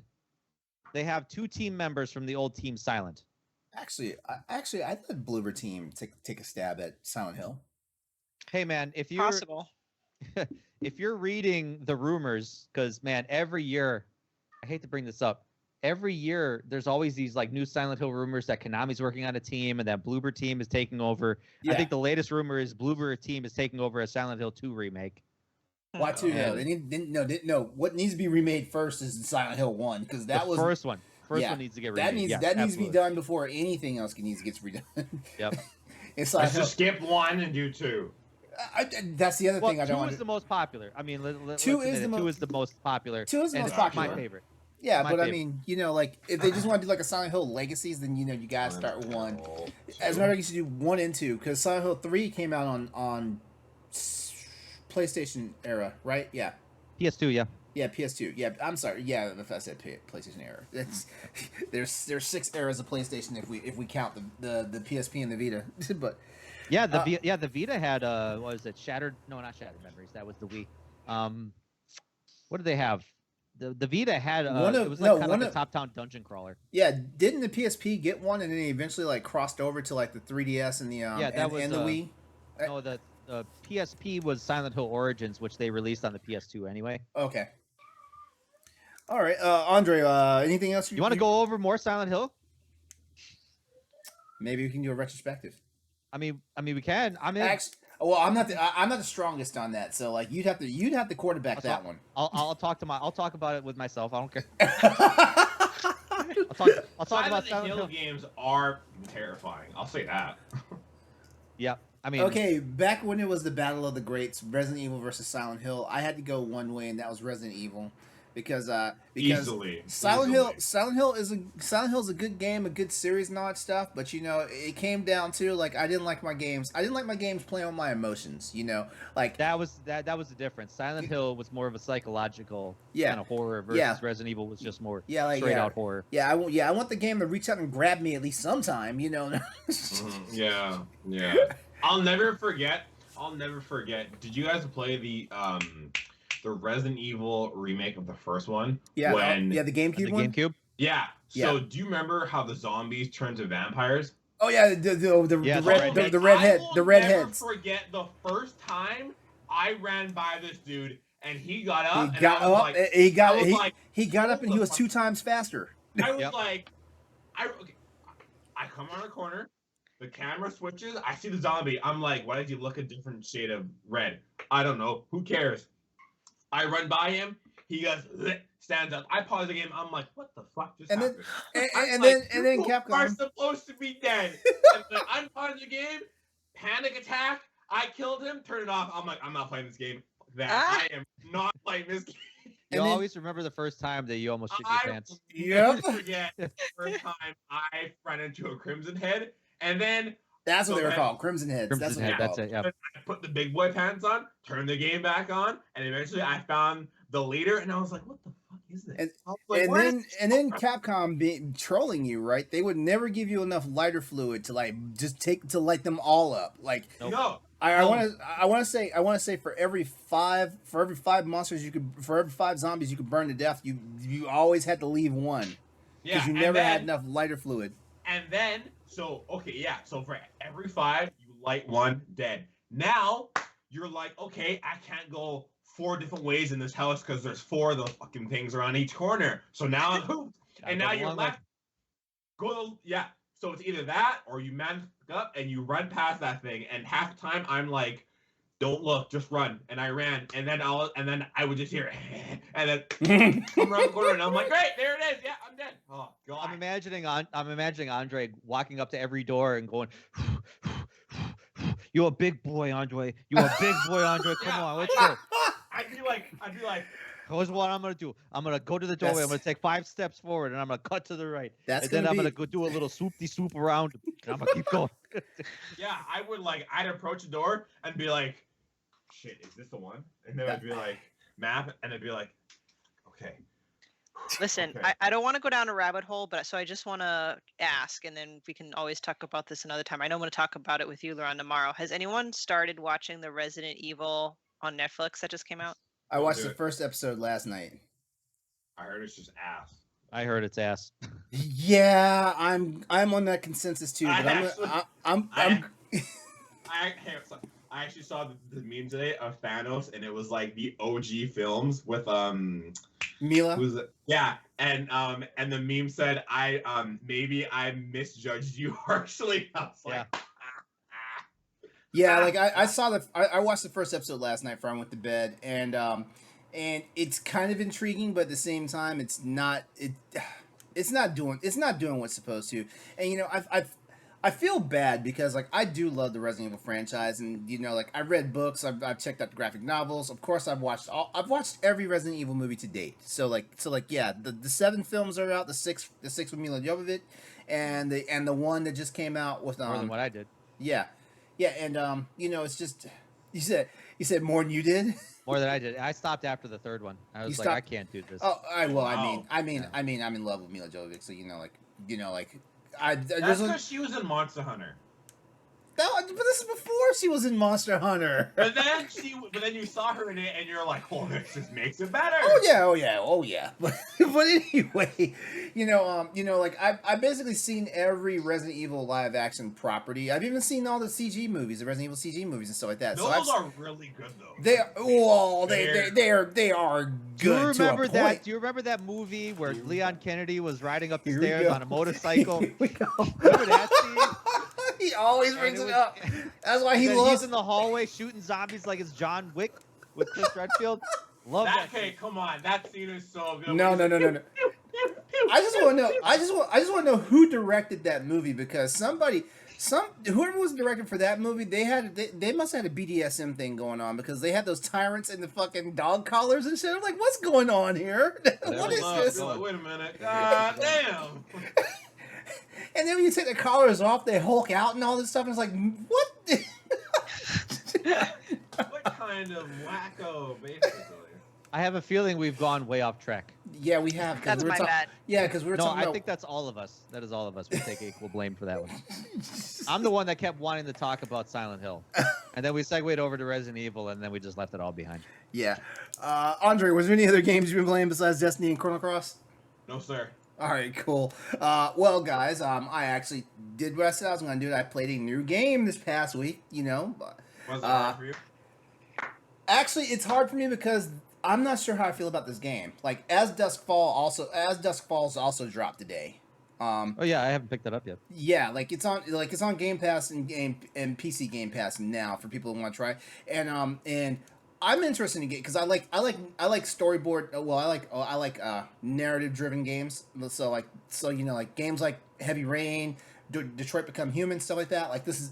They have 2 team members from the old Team Silent. Actually, I let Bloober Team take a stab at Silent Hill. Hey man, if you're Possible. if you're reading the rumors, because man, every year, I hate to bring this up, every year there's always these like new Silent Hill rumors that Konami's working on a team and that Bloober Team is taking over. Yeah. I think the latest rumor is Bloober Team is taking over a Silent Hill 2 remake. Why two? No, And- they need no. What needs to be remade first is Silent Hill 1, because that the was first one. First yeah, one needs to get that remade. needs Yes, needs to be absolutely. done before anything else needs to get redone. Yep. It's Let's Hill. just skip 1 and do 2. That's the other Well, thing I don't 2 want is to. the most popular. I mean, Two let's is admit the it, 2 mo- is the most popular. 2 is the and most it's popular. my favorite. Yeah, my but I favorite. mean, like if they just want to do like a Silent Hill Legacies, then you gotta start with 1. As a matter of fact, you should do 1 and 2, because Silent Hill 3 came out on PlayStation era, right? Yeah. PS2, yeah. Yeah, PS2. Yeah, I'm sorry. Yeah, if I said PlayStation era, it's there's 6 eras of PlayStation if we count the PSP and the Vita. But Yeah, the Vita had what was it? Not Shattered Memories. That was the Wii. What did they have? The Vita had it was like kind of like a top-down dungeon crawler. yeah, didn't the PSP get one, and then they eventually like crossed over to like the 3DS and the and the Wii? No, the PSP was Silent Hill Origins, which they released on the PS2 anyway. Okay. All right, Andre. Anything else You want to go over more Silent Hill? Maybe we can do a retrospective. I mean, we can. I mean, Well, I'm not the strongest on that. So like you'd have to quarterback that one. I'll talk about it with myself. I don't care. I'll talk about Silent Hill games are terrifying. I'll say that. Yeah. I mean, okay, back when it was the Battle of the Greats, Resident Evil versus Silent Hill, I had to go one way, and that was Resident Evil, because Easily. Silent Hill is a good game, a good series, and all that stuff. But it came down to like I didn't like my games playing on my emotions. Like that was the difference. Silent Hill was more of a psychological kind of horror versus Resident Evil was just more straight out horror. Yeah, I want the game to reach out and grab me at least sometime. Yeah. I'll never forget. Did you guys play the Resident Evil remake of the first one? Yeah. The GameCube one. GameCube. Yeah. So do you remember how the zombies turned to vampires? Oh yeah, the redhead. I will never forget the first time I ran by this dude and he got up. He got up and he was 2 times faster. I was like, I come around a corner. The camera switches. I see the zombie. I'm like, why did you look a different shade of red? I don't know. Who cares? I run by him. He goes, stands up. I pause the game. I'm like, what the fuck just happened? And then Capcom are supposed to be dead. And then I pause the game. Panic attack. I killed him. Turn it off. I'm like, I'm not playing this game. I am not playing this game. You always remember the first time that you almost shit your pants. Never forget the first time I ran into a Crimson Head. And then that's what they were called, Crimson Heads. That's it. Yeah. I put the big boy pants on, turned the game back on, and eventually I found the leader, and I was like, "What the fuck is this?" And then Capcom trolling you, right? They would never give you enough lighter fluid to light them all up. Like no. I want to say for every five monsters for every 5 zombies you could burn to death, you always had to leave one because you never had enough lighter fluid. And then, so for every 5, you light 1 dead. Now, you're like, okay, I can't go 4 different ways in this house because there's 4 of those fucking things around each corner. So now I'm hooped. And now you're left. So it's either that or you man up and you run past that thing. And half the time I'm like, don't look, just run. And I ran, and then I would just hear, and then come around the corner, and I'm like, great, there it is. Yeah, I'm dead. Oh God. I'm imagining Andre walking up to every door and going, "You're a big boy, Andre. You're a big boy, Andre. Come on, let's go." I'd be like. Here's what I'm gonna do. I'm gonna go to the doorway. I'm gonna take 5 steps forward, and I'm gonna cut to the right. I'm gonna go do a little swoop around, and I'm gonna keep going. Yeah, I'd approach the door and be like, shit, is this the one? And then I'd be like, map, and I'd be like, okay. Listen, okay. I don't want to go down a rabbit hole, but I just want to ask, and then we can always talk about this another time. I know I'm going to talk about it with you, LeRon, tomorrow. Has anyone started watching the Resident Evil on Netflix that just came out? I watched the first episode last night. I heard it's just ass. I heard it's ass. Yeah, I'm on that consensus too. But I actually saw the meme today of Thanos, and it was like the OG films with Mila. And the meme said, maybe I misjudged you harshly. I was like, Yeah, like I watched the first episode last night before I went to bed, and it's kind of intriguing, but at the same time, it's not doing what's supposed to. And I feel bad because like I do love the Resident Evil franchise, and like I read books, I've checked out the graphic novels. Of course, I've watched every Resident Evil movie to date. So yeah, the 7 films are out, the six with Mila Jovovich, and the one that just came out with More than what I did. Yeah, and it's just you said more than you did. More than I did. I stopped after the 3rd one. I was I can't do this. Oh, I mean, I'm in love with Mila Jovovich, so that's because she was in Monster Hunter. No, but this is before she was in Monster Hunter. But then you saw her in it, and you're like, "Oh, this just makes it better." Oh yeah. But anyway, like I've basically seen every Resident Evil live action property. I've even seen all the CG movies, the Resident Evil CG movies and stuff like that. Those are really good though. They are good. Do you remember to a point. Do you remember that movie where Leon Kennedy was riding up the stairs on a motorcycle? Here we go. Remember that scene? He always And brings it it was- up. That's why he Then loves. he's in the hallway shooting zombies like it's John Wick with Chris Redfield. Love that. Okay, come on, that scene is so good. No. I just want to know. I just want to know who directed that movie, because whoever was directing for that movie, they must have had a BDSM thing going on, because they had those tyrants in the fucking dog collars and shit. I'm like, what's going on here? What is this? Wait a minute. God damn. And then when you take the collars off, they Hulk out and all this stuff. And it's like, what? What kind of wacko, basically? I have a feeling we've gone way off track. Yeah, we have. 'Cause That's we were my talk- bad. Yeah, because we were No, talking I about. think that's all of us. That is all of us. We take equal blame for that one. I'm the one that kept wanting to talk about Silent Hill, and then we segued over to Resident Evil, and then we just left it all behind. Yeah. Andre, was there any other games you've been playing besides Destiny and Chrono Cross? No, sir. All right, cool. Well, guys, I actually did what I said I was going to do. I played a new game this past week, Was it Uh, hard for you? Actually, it's hard for me because I'm not sure how I feel about this game. Like, As Dusk Falls also dropped today. Oh yeah, I haven't picked that up yet. Yeah, it's on Game Pass and PC Game Pass now for people who want to try. And I'm interested in it because I like storyboard. Well, I like narrative driven games. So games like Heavy Rain, Detroit Become Human, stuff like that. Like this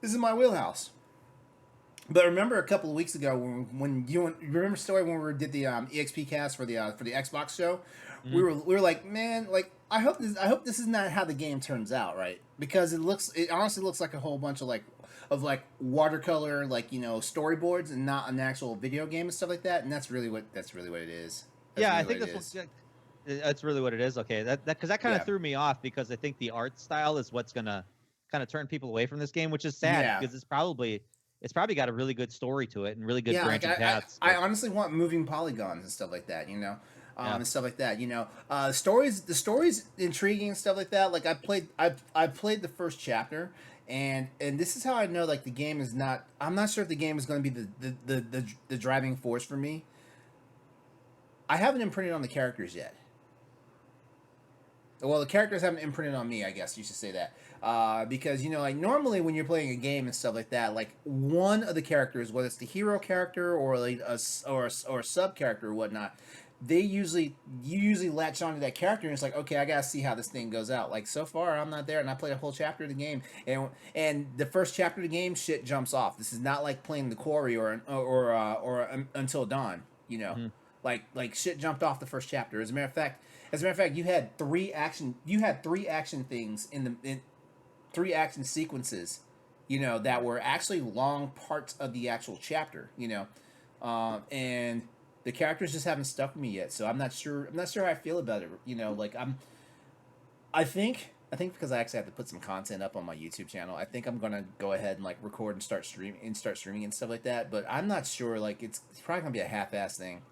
is my wheelhouse. But remember a couple of weeks ago when you remember Stoy when we did the EXP cast for the Xbox show, we were like, man, like I hope this is not how the game turns out, right? Because it honestly looks like a whole bunch of watercolor storyboards and not an actual video game and stuff like that, and that's really what it is. I think that's really what it is. Okay, that because that kind of Yeah. threw me off because I think the art style is what's gonna kind of turn people away from this game, which is sad Yeah. because it's probably got a really good story to it and really good branching paths. I honestly want moving polygons and stuff like that, and stuff like that, The story's intriguing and stuff like that. Like I played the first chapter, and this is how I know like the game is not. I'm not sure if the game is going to be the driving force for me. I haven't imprinted on the characters yet. Well, the characters haven't imprinted on me, I guess you should say that. Because normally when you're playing a game and stuff like that, like one of the characters, whether it's the hero character or like a sub character or whatnot, you usually latch onto that character and it's like, okay, I gotta see how this thing goes out. Like so far, I'm not there, and I played a whole chapter of the game, and the first chapter of the game, shit jumps off. This is not like playing the Quarry or Until Dawn. Like shit jumped off the first chapter. As a matter of fact, you had three action things in three action sequences, that were actually long parts of the actual chapter, and the characters just haven't stuck with me yet. So I'm not sure how I feel about it. I think because I actually have to put some content up on my YouTube channel, I think I'm gonna go ahead and record and start streaming and stuff like that. But I'm not sure. It's probably gonna be a half-ass thing.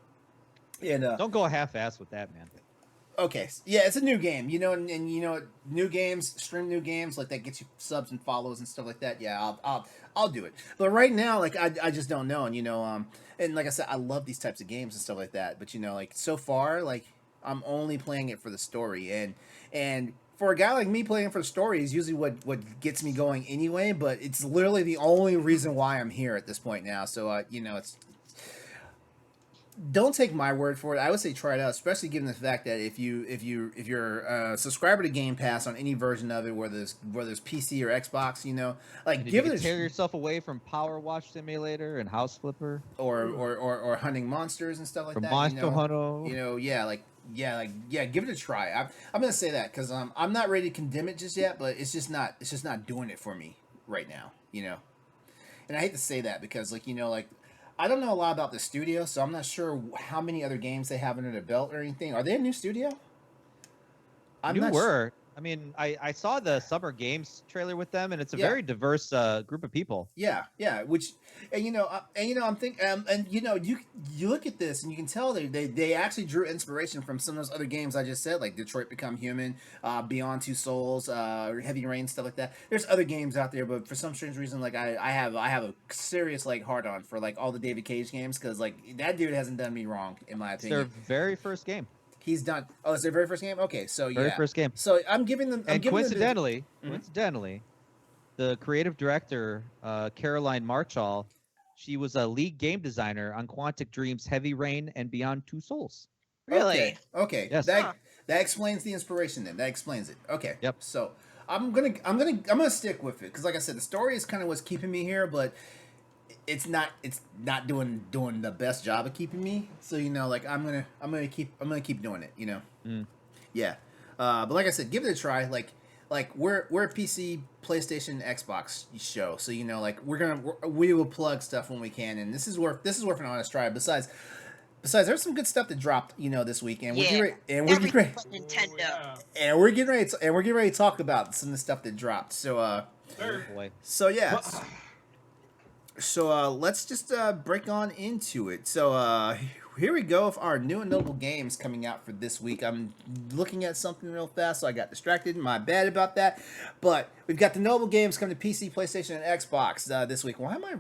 And Don't go half-ass with that, man. okay, yeah, it's a new game, and new games, stream new games, that gets you subs and follows and stuff like that. Yeah, I'll do it. But right now, I just don't know, and and like I said, I love these types of games and stuff like that. But so far, I'm only playing it for the story, and for a guy like me, playing for the story is usually what gets me going anyway. But it's literally the only reason why I'm here at this point now. So it's. Don't take my word for it. I would say try it out, especially given the fact that if you're a subscriber to Game Pass on any version of it, whether there's PC or Xbox, give it a tear yourself away from Power Wash Simulator and House Flipper or hunting monsters and stuff like from that. Monster Hunter. Give it a try. I'm gonna say that because I'm not ready to condemn it just yet, but it's just not doing it for me right now. And I hate to say that because I don't know a lot about the studio, so I'm not sure how many other games they have under their belt or anything. Are they a new studio? I mean, I saw the Summer Games trailer with them, and it's a very diverse group of people. Yeah. Which, I'm thinking, you look at this and you can tell they actually drew inspiration from some of those other games I just said, like Detroit Become Human, Beyond Two Souls, Heavy Rain, stuff like that. There's other games out there, but for some strange reason, I have a serious hard on for all the David Cage games because that dude hasn't done me wrong in my opinion. It's their very first game. He's done. Oh, it's their very first game. Okay, so Very first game. So I'm giving them. And coincidentally, the creative director, Caroline Marchall, she was a lead game designer on Quantic Dream's Heavy Rain and Beyond Two Souls. Really? Okay. Yes. That Huh. that explains the inspiration. Then that explains it. Okay. Yep. So I'm gonna stick with it because, like I said, the story is kind of what's keeping me here, but it's not doing the best job of keeping me. So like I'm gonna keep doing it. Mm. Yeah. But like I said, give it a try. Like we're a PC, PlayStation, Xbox show, so like we will plug stuff when we can, and this is worth an honest try. Besides, there's some good stuff that dropped this week, and we're Yeah. getting ready, and we're getting ready, Everything but Nintendo. and we're getting ready to talk about some of the stuff that dropped. So Sure. Boy. so yeah. So let's just break on into it. So here we go with our new and notable games coming out for this week. I'm looking at something real fast, so I got distracted. My bad about that. But we've got the notable games coming to PC, PlayStation, and Xbox this week. Why am I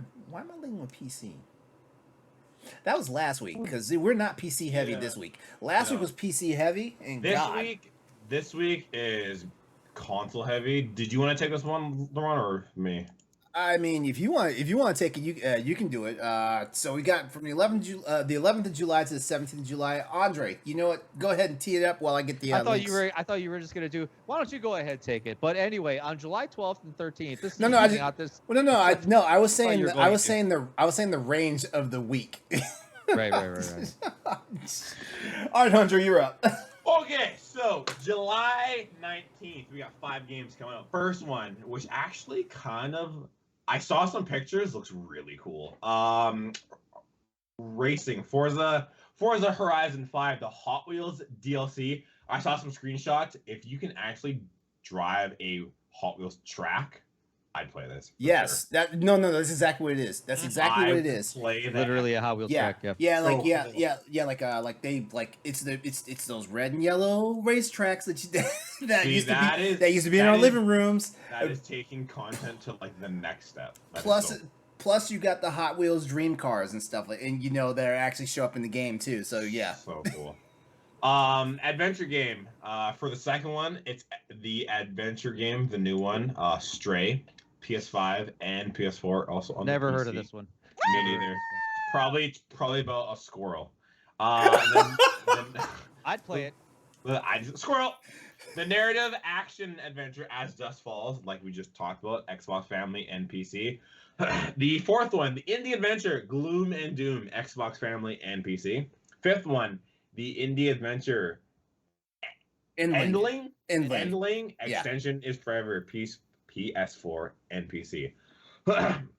leaning with PC? That was last week because we're not PC heavy this week. Last week was PC heavy, and This week is console heavy. Did you want to take this one, LeRon, or me? I mean, if you want to take it, you can do it. So we got from the 11th of July to the 17th of July. Andre, you know what? Go ahead and tee it up while I get the. I thought links. you were just gonna do. Why don't you go ahead and take it? But anyway, on July 12th and 13th, this is I was saying the range of the week. Right. All right, Andre, you're up. Okay, so July 19th, we got 5 games coming up. First one, which actually I saw some pictures, looks really cool. Racing, Forza Horizon 5, the Hot Wheels DLC. I saw some screenshots. If you can actually drive a Hot Wheels track, I'd play this. Yes, sure. that's exactly what it is. That's exactly what it is. Play that. Literally a Hot Wheels track. Yeah. It's those red and yellow race tracks that used to be in our living rooms. That is taking content to like the next step. Plus you got the Hot Wheels dream cars and stuff and that actually show up in the game too. So yeah. So cool. Adventure game. For the second one, it's the adventure game, the new one, Stray, PS5 and PS4. Also on Never the heard of PC. this one. Me neither. Probably about a squirrel. Then I'd play it. Squirrel. The narrative action adventure As Dusk Falls, like we just talked about, Xbox Family and PC. The fourth one, the indie adventure Gloom and Doom, Xbox Family and PC. Fifth one, the indie adventure Endling. Extension is forever. PS4 and PC.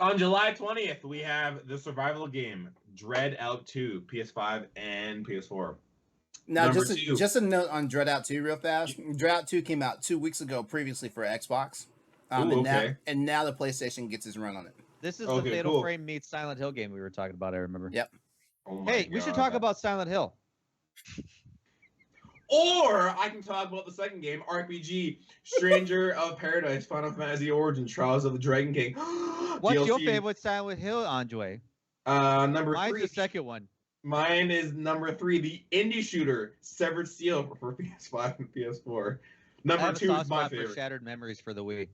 On July 20th, we have the survival game Dread Out 2, PS5 and PS4. Now, just a note on Dread Out 2 real fast. Dread Out 2 came out 2 weeks ago previously for Xbox. And now the PlayStation gets its run on it. This is the Fatal Frame meets Silent Hill game we were talking about, I remember. Yep. Hey, we should talk about Silent Hill. Or I can talk about the second game, RPG, Stranger of Paradise, Final Fantasy Origin, Trials of the Dragon King. What's DLC. your favorite Silent Hill, Andre? Number Mine's 3. the second one. Mine is number 3, the indie shooter, Severed Steel for PS5 and PS4. Number 2 is my favorite. For Shattered Memories for the Wii.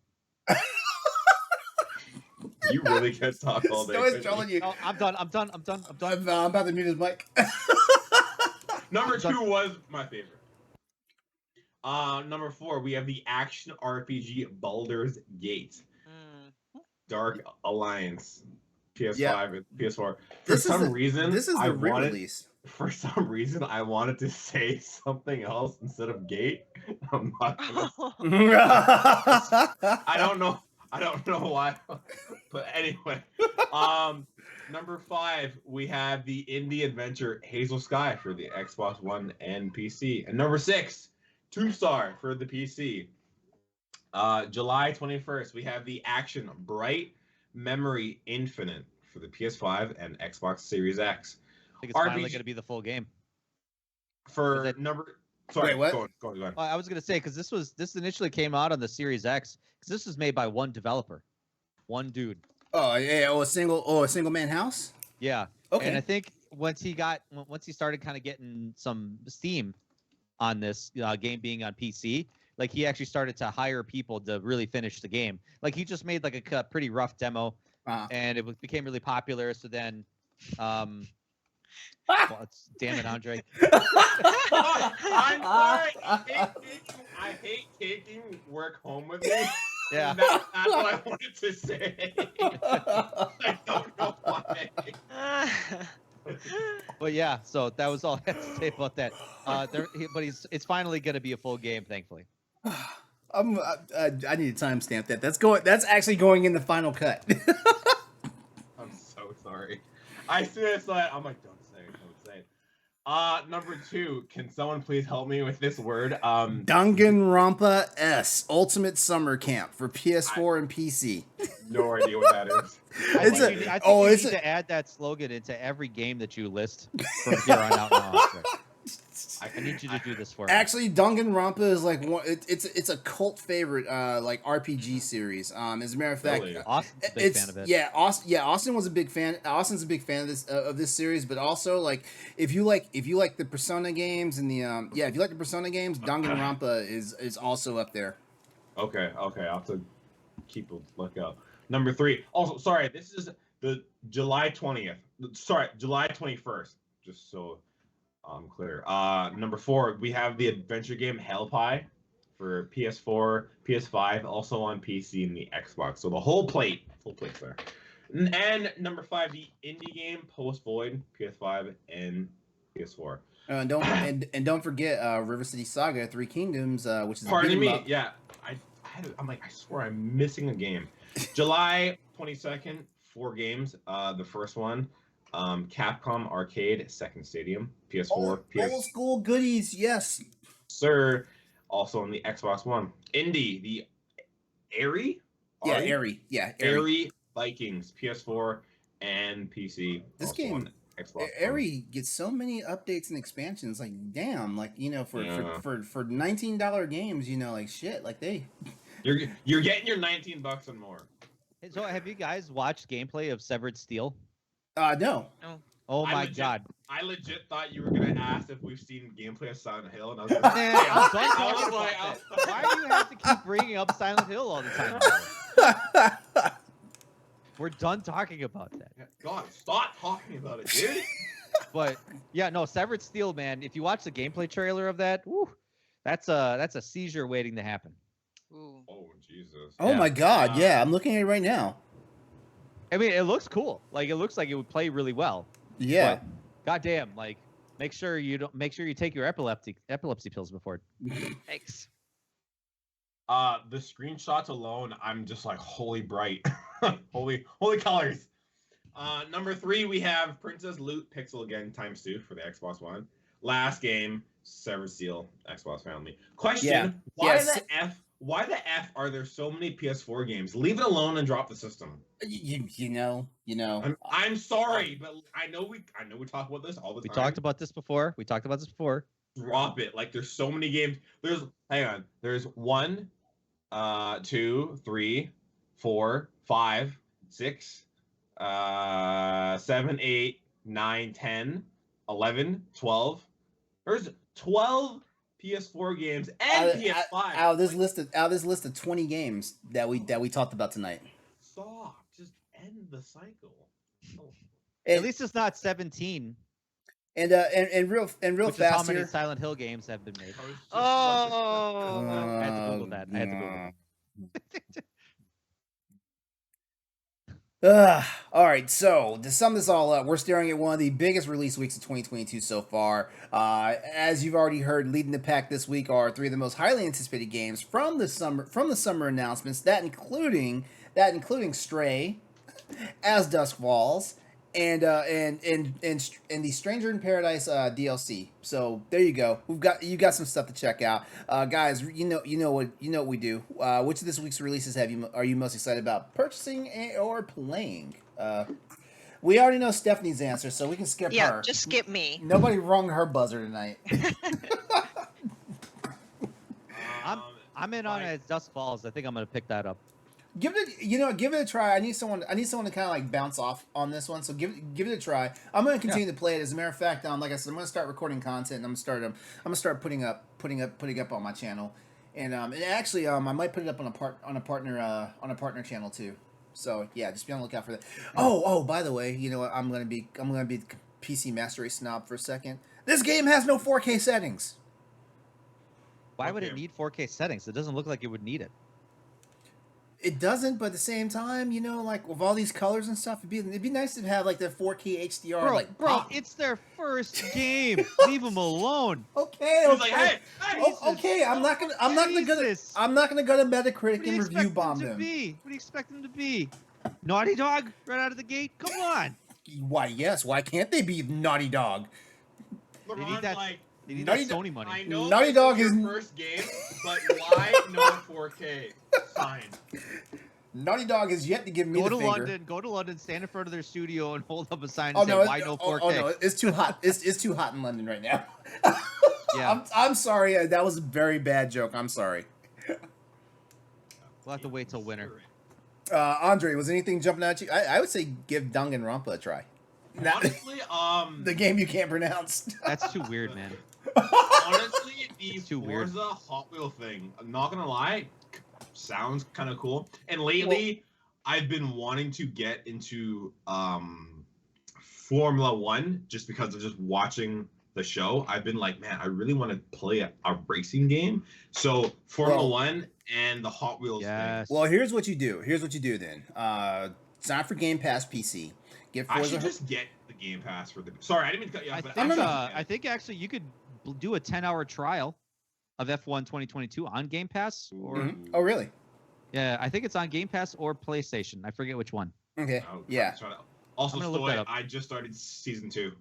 You really can't talk all day. Stoy's trolling you. Oh, I'm done. I'm about to mute his mic. Number 2 was my favorite. Number 4, we have the action RPG Baldur's Gate. Dark Alliance. PS5 and PS4. For some reason, this is the re-release. For some reason, I wanted to say something else instead of Gate. I'm not gonna... I don't know why. But anyway. Number 5, we have the indie adventure Hazel Sky for the Xbox One and PC. And number 6, Two-Star for the PC. July 21st, we have the action Bright Memory Infinite for the PS5 and Xbox Series X. I think it's finally going to be the full game. For number... Sorry, wait, what? Go on. I was going to say, because this initially came out on the Series X, because this was made by one developer. One dude. Oh, yeah. A single man house? Yeah. Okay. And I think once he started kind of getting some steam on this game being on PC, like he actually started to hire people to really finish the game. Like he just made like a pretty rough demo, and it became really popular. So then, well, damn it, Andre. I'm sorry. I hate taking work home with me. Yeah. That's what I wanted to say. I don't know why. But yeah, so that was all I had to say about that. But it's finally going to be a full game, thankfully. I need to timestamp that. That's actually going in the final cut. I'm so sorry. I saw that. I'm like, don't say it. Don't say it. Number 2. Can someone please help me with this word? Danganronpa S Ultimate Summer Camp for PS4 and PC. No idea what that is. I think you need to add that slogan into every game that you list from here on out. Now, I need you to do this for me. Actually, Danganronpa is like it's a cult favorite like RPG series. As a matter of fact, Really? Austin's a big fan of it. Yeah, Austin was a big fan. Austin's a big fan of this series, but also like if you like the Persona games and if you like the Persona games, Danganronpa is also up there. Okay. I'll have to keep a lookout. Number 3. Also, sorry, this is the July 20th. Sorry, July 21st. Just so I'm clear. Number 4, we have the adventure game Hell Pie for PS4, PS5, also on PC and the Xbox. So the full plate there. And number 5, the indie game Post Void, PS5 and PS4. And don't forget River City Saga: Three Kingdoms, which is Pardon me. Yeah, I'm like, I swear I'm missing a game. July 22nd, 4 games. The first one, Capcom Arcade Second Stadium, PS4, old school goodies, yes. Sir, also on the Xbox One. Indie, the Airy? Airy Vikings, PS4 and PC. This also game, on Xbox Airy gets so many updates and expansions. Like, damn, like for $19 games, like shit, like they. You're getting your $19 and more. So, have you guys watched gameplay of Severed Steel? No. Oh my god! I legit thought you were gonna ask if we've seen gameplay of Silent Hill, and I was like, I'm done talking about that. Why do you have to keep bringing up Silent Hill all the time? We're done talking about that. God, stop talking about it, dude. But yeah, no, Severed Steel, man. If you watch the gameplay trailer of that, woo, that's a seizure waiting to happen. Ooh. Oh Jesus! Oh my god! Yeah, I'm looking at it right now. I mean, it looks cool. Like, it looks like it would play really well. Yeah. But, goddamn, like, make sure you take your epilepsy pills before. Thanks. The screenshots alone, I'm just like, holy bright, holy colors. Number 3, we have Princess Loot Pixel Gang ×2 for the Xbox One. Last game, Severed Steel, Xbox Family. Question: Why the F are there so many PS4 games? Leave it alone and drop the system. You know. I'm sorry, but I know we talk about this all the time. We talked about this before. Drop it. Like, there's so many games. There's 1, 2, 3, 4, 5, 6, 7, 8, 9, 10, 11, 12. There's 12 PS4 games and PS5. Out of this list of 20 games that we talked about tonight. Stop. Just end the cycle. Oh. At least it's not 17. And real Which fast is how many here. Silent Hill games have been made. Oh. I had to Google that. All right, so to sum this all up, we're staring at one of the biggest release weeks of 2022 so far. As you've already heard, leading the pack this week are 3 of the most highly anticipated games from the summer announcements. That including Stray, As Dusk Falls, and the Stranger in Paradise DLC. So there you go. You got some stuff to check out, guys. You know what we do. Which of this week's releases are you most excited about purchasing or playing? We already know Stephanie's answer, so we can skip her. Yeah, just skip me. Nobody rung her buzzer tonight. I'm in on As Dusk Falls. I think I'm gonna pick that up. Give it a try. I need someone to kind of like bounce off on this one. So give it a try. I'm going to continue to play it. As a matter of fact, like I said, I'm going to start recording content. And I'm going to start putting up on my channel. And actually, I might put it up on a partner channel too. So yeah, just be on the lookout for that. Oh, by the way, you know what? I'm gonna be the PC Master Race snob for a second. This game has no 4K settings. Why would it need 4K settings? It doesn't look like it would need it. It doesn't, but at the same time, you know, like with all these colors and stuff, it'd be nice to have like the 4K HDR. Bro, it's their first game. Leave them alone. Okay. Like, hey, okay. I'm not gonna go to Metacritic and review bomb them. What do you expect them to be? Naughty Dog right out of the gate? Come on. Why? Yes. Why can't they be Naughty Dog? LeRon, they need that Sony money. I know Naughty Dog is your first game, but why no 4K? Fine. Naughty Dog has yet to give me the finger. Go to London, stand in front of their studio, and hold up a sign and say, "Why no 4K?" Oh no, it's too hot. It's too hot in London right now. Yeah. I'm sorry. That was a very bad joke. I'm sorry. We'll have to wait till winter. Andre, was anything jumping out at you? I would say give Danganronpa a try. Honestly, the game you can't pronounce. That's too weird, man. Honestly, the too weird. Forza Hot Wheel thing, I'm not gonna lie, sounds kind of cool. And lately, I've been wanting to get into Formula One just because of just watching the show. I've been like, man, I really want to play a racing game. So Formula One and the Hot Wheels thing. Well, here's what you do. Then. Sign up for Game Pass PC. I should just get the Game Pass for the. Sorry, I didn't mean to cut you off. I think actually you could do a 10-hour trial of F1 2022 on Game Pass. Or Oh, really? Yeah, I think it's on Game Pass or PlayStation. I forget which one. Okay. Yeah. Also, Stoy, I just started season 2.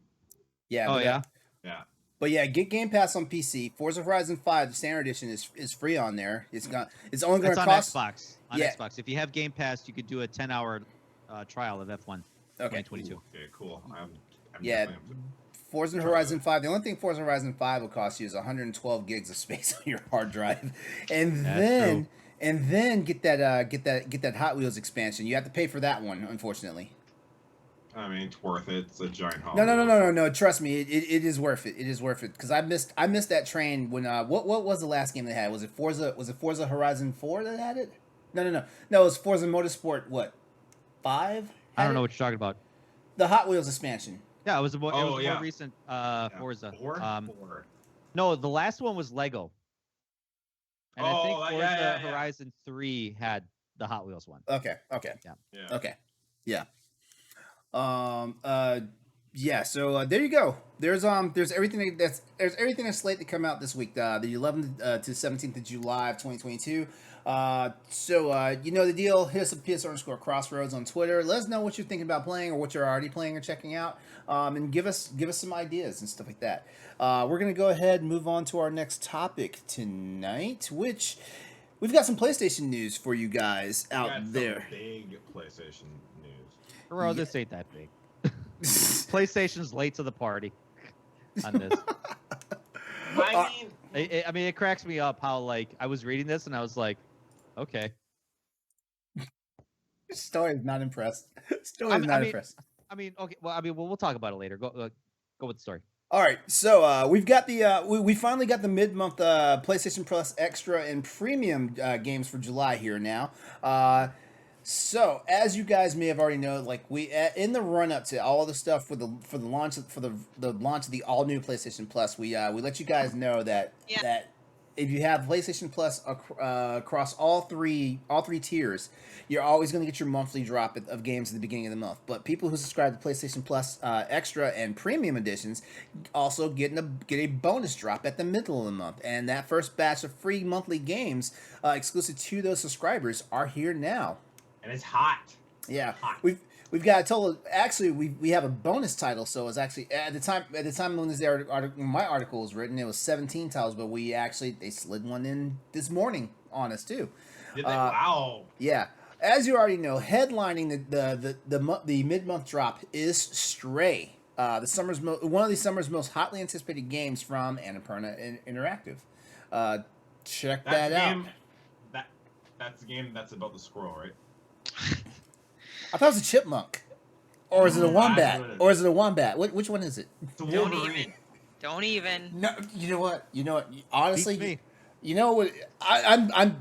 Yeah. Oh yeah. Yeah. But yeah, get Game Pass on PC. Forza Horizon 5, the standard edition, is free on there. It's only going to cost. On Xbox. On Xbox. If you have Game Pass, you could do a 10-hour trial of F1 2022. Okay, cool. I'm Forza Horizon 5. The only thing Forza Horizon 5 will cost you is 112 gigs of space on your hard drive, and then get that Hot Wheels expansion. You have to pay for that one, unfortunately. I mean, it's worth it. It's a giant Hot No. Trust me, it is worth it. It is worth it because I missed that train when what was the last game they had? Was it Forza Horizon 4 that had it? No. It was Forza Motorsport 5? I don't know what you're talking about. The Hot Wheels expansion. Yeah, it was a more recent Forza. No, the last one was Lego. And I think Forza Horizon 3 had the Hot Wheels one. Okay. So there you go. There's everything that's slated to come out this week. The 11th to 17th of July of 2022. You know the deal. Hit us up PS_Crossroads on Twitter. Let us know what you're thinking about playing or what you're already playing or checking out. And give us some ideas and stuff like that. We're gonna go ahead and move on to our next topic tonight, which we've got some PlayStation news for you guys out there. Big PlayStation news. Bro, this ain't that big. PlayStation's late to the party on this. I mean, it cracks me up how I was reading this and I was like, okay. Stoy is not impressed. Impressed. I mean, okay. Well, we'll talk about it later. Go with the story. All right, so we've got we finally got the mid-month PlayStation Plus Extra and Premium games for July here now. So as you guys may have already known, we in the run-up to all of the stuff for the launch of the all new PlayStation Plus, we let you guys know that if you have PlayStation Plus across all three tiers, you're always going to get your monthly drop of games at the beginning of the month. But people who subscribe to PlayStation Plus Extra and Premium editions also get a bonus drop at the middle of the month. And that first batch of free monthly games exclusive to those subscribers are here now. And it's hot. Yeah, hot. We've got a total. Actually, we have a bonus title. So it's actually at the time when my article was written, it was 17 titles, but they slid one in this morning on us too. Did they? Wow. Yeah, as you already know, headlining the mid-month drop is Stray, one of the summer's most hotly anticipated games from Annapurna Interactive. Check that out. That's the game that's about the squirrel, right? I thought it was a chipmunk. Or is it a wombat? Which one is it? It's a Wolverine. Don't even. No, you know what? Honestly, You know what? I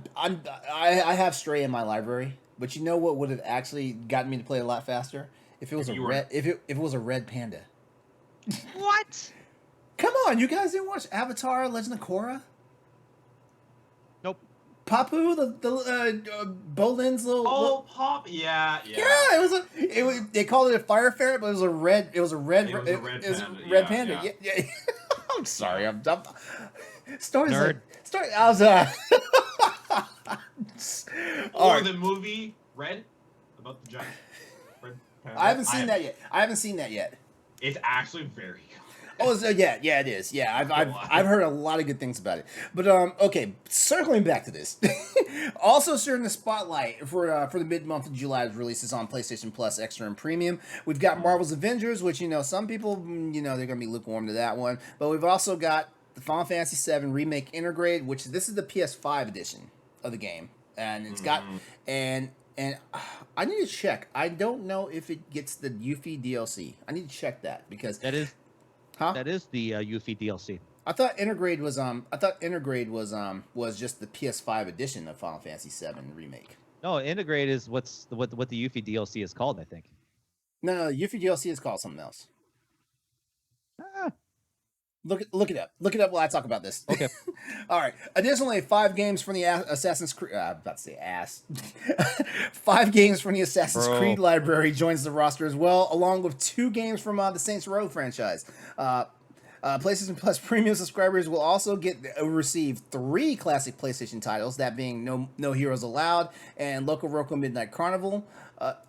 have Stray in my library, but you know what would have actually gotten me to play a lot faster if it was If a you were- red if it was a red panda. What? Come on, you guys didn't watch Avatar: Legend of Korra? Nope. Papu, the Bolin's little. Oh, Pop. Yeah. Yeah, it was. They called it a fire ferret, but it was a red. It was a red. It was a red panda. red Yeah, panda. yeah. Yeah. I'm sorry. I'm dumb. Story's Nerd. like story. I was All Or right. the movie Red about the giant red panda. I haven't seen that yet. I haven't seen that yet. It's actually very good. Oh, yeah, it is. Yeah, I've heard a lot of good things about it. But okay, circling back to this. Also sharing the spotlight for the mid month of July's releases on PlayStation Plus Extra and Premium. We've got Marvel's Avengers, which some people they're gonna be lukewarm to that one. But we've also got the Final Fantasy VII Remake Intergrade, which this is the PS5 edition of the game, and it's got and I need to check. I don't know if it gets the Yuffie DLC. I need to check that because That is huh? that is the Yuffie DLC. I thought Intergrade was just the PS5 edition of Final Fantasy VII Remake. No, Integrate is what the Yuffie DLC is called, I think. No, Yuffie DLC is called something else. Ah, Look it up. Look it up while I talk about this. okay. All right. Additionally, 5 games from the Assassin's Creed. I'm about to say ass. 5 games from the Assassin's Bro. Creed library joins the roster as well, along with 2 games from the Saints Row franchise. PlayStation Plus Premium subscribers will also receive 3 classic PlayStation titles, that being No Heroes Allowed and Loco Roco Midnight Carnival,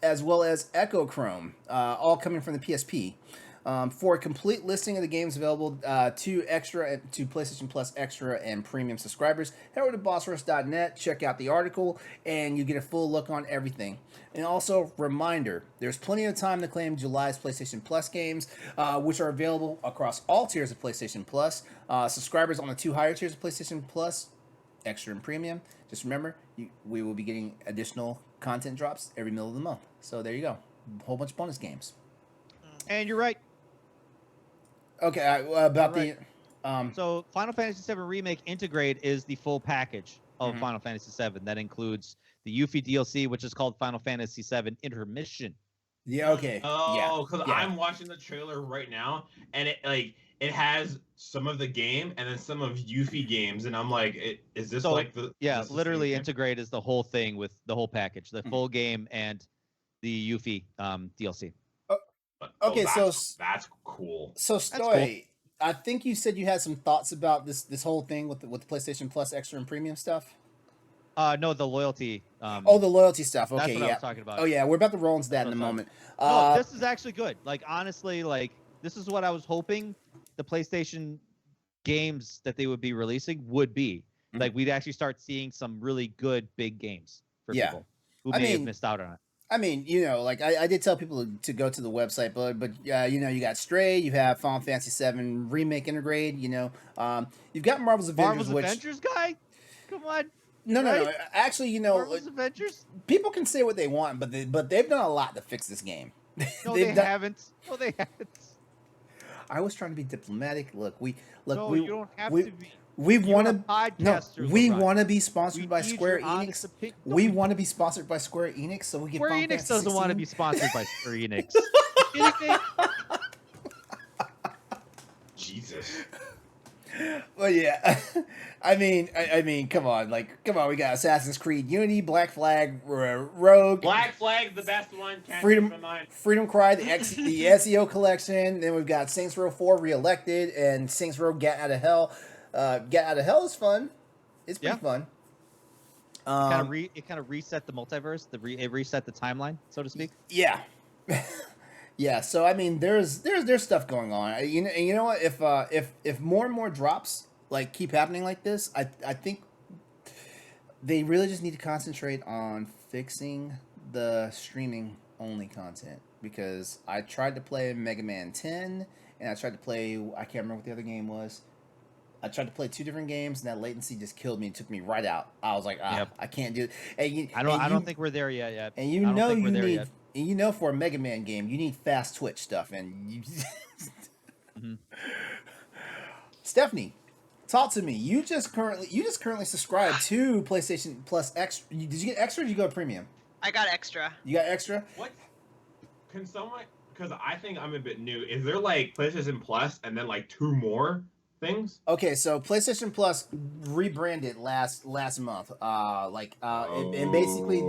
as well as Echo Chrome, all coming from the PSP. For a complete listing of the games available to PlayStation Plus Extra and Premium subscribers, head over to bossrush.net, check out the article, and you get a full look on everything. And also, reminder, there's plenty of time to claim July's PlayStation Plus games, which are available across all tiers of PlayStation Plus. Subscribers on the 2 higher tiers of PlayStation Plus, Extra and Premium, just remember, we will be getting additional content drops every middle of the month. So there you go. A whole bunch of bonus games. And you're right. Okay, about Right. the So Final Fantasy VII Remake Integrate is the full package of Mhm. Final Fantasy VII. That includes the Yuffie DLC, which is called Final Fantasy VII Intermission. yeah, okay, Oh, because yeah. I'm watching the trailer right now, and it has some of the game and then some of Yuffie games, and I'm like, is this So, like the Yeah, this the literally same game? Integrate is the whole thing with the whole package, the Mhm. full game and the Yuffie DLC. Okay, that's cool. So cool. Stoy, I think you said you had some thoughts about this whole thing with the PlayStation Plus Extra and Premium stuff. No, the loyalty. The loyalty stuff. That's Okay, what I yeah. was talking about. Oh yeah, we're about to roll into that That's in a what I moment. No, this is actually good. Like honestly, this is what I was hoping the PlayStation games that they would be releasing would be. Mhm. Like we'd actually start seeing some really good big games for Yeah. people who I may have mean, missed out on it. I mean, like I did tell people to go to the website, but you got Stray, you have Final Fantasy VII Remake Integrate, you've got Marvel's Avengers, Marvel's Avengers guy? Come on. No. right? Actually, Marvel's Avengers? people can say what they want, but they've done a lot to fix this game. No, they haven't. No, they haven't. I was trying to be diplomatic. Look, you don't have to be. We You're want a to podcaster, we LeRon. want to be sponsored We by need Square your honest Enix. opinion. We want to be sponsored by Square Enix, so we get Square Final Enix Fantasy doesn't want to 16. be sponsored by Square Enix. You kidding me? Jesus. Well, yeah. I mean, come on, we got Assassin's Creed Unity, Black Flag, Rogue, Black Flag, the best one. Can't Freedom- change my mind. Freedom Cry, the SEO collection. Then we've got Saints Row 4 Reelected and Saints Row Get Out of Hell. Get Out of Hell is fun. It's pretty fun. It kind of reset the multiverse. It reset the timeline, so to speak. Yeah. Yeah, so I mean, there's stuff going on. You know what? If more and more drops keep happening like this, I think they really just need to concentrate on fixing the streaming only content, because I tried to play Mega Man 10 and I tried to play, I can't remember what the other game was. I tried to play 2 different games and that latency just killed me and took me right out. I was like, I can't do it. I don't think we're there yet. And I don't think we're there need. yet. And for a Mega Man game, you need fast twitch stuff. And Mhm. Stephanie, talk to me. You just currently subscribed to PlayStation Plus Extra. Did you get extra? Or did you go premium? I got extra. You got extra. What? Can someone? Because I think I'm a bit new. Is there like PlayStation Plus and then like 2 more things? Okay, so PlayStation Plus rebranded last month. And basically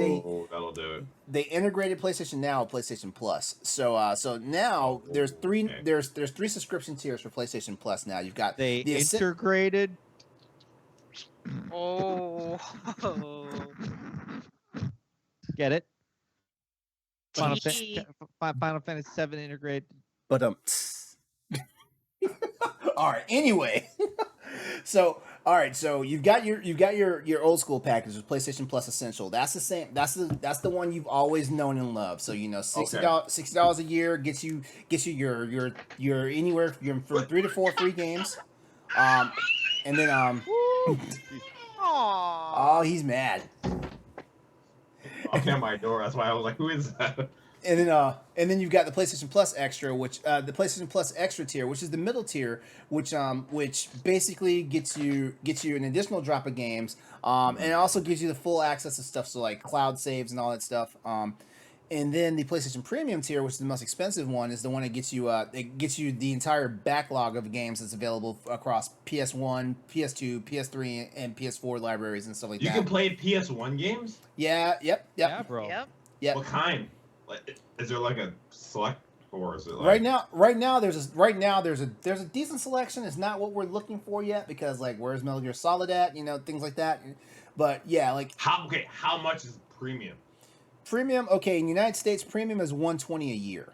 that'll do it. they integrated PlayStation Now with PlayStation Plus. So now there's three Okay. there's 3 subscription tiers for PlayStation Plus now. You've got They the integrated. Oh. Get it? Final, Gee. Final Fantasy 7 integrated. but all right. Anyway, so all right. So you've got your old school package with PlayStation Plus Essential. That's the same. That's the one you've always known and loved. So $60 a year gets you your anywhere from 3 to 4 free games. And then Aww. oh, he's mad. Knocked on my door. That's why I was like, "Who is that?" And then you've got the PlayStation Plus Extra, which the PlayStation Plus Extra tier, which is the middle tier, which basically gets you an additional drop of games, and it also gives you the full access to stuff, so like cloud saves and all that stuff. And then the PlayStation Premium tier, which is the most expensive one, is the one that gets you the entire backlog of games that's available across PS1, PS2, PS3, and PS4 libraries and stuff like that. You can play PS1 games. Yeah. Yep. Yeah, bro. Yep. Yep. What kind? Like, is there like a select, or is it like Right now there's a decent selection. It's not what we're looking for yet because like where's Metal Gear Solid at, things like that. But yeah, like how much is premium? Premium, okay, in the United States, premium is $120 a year.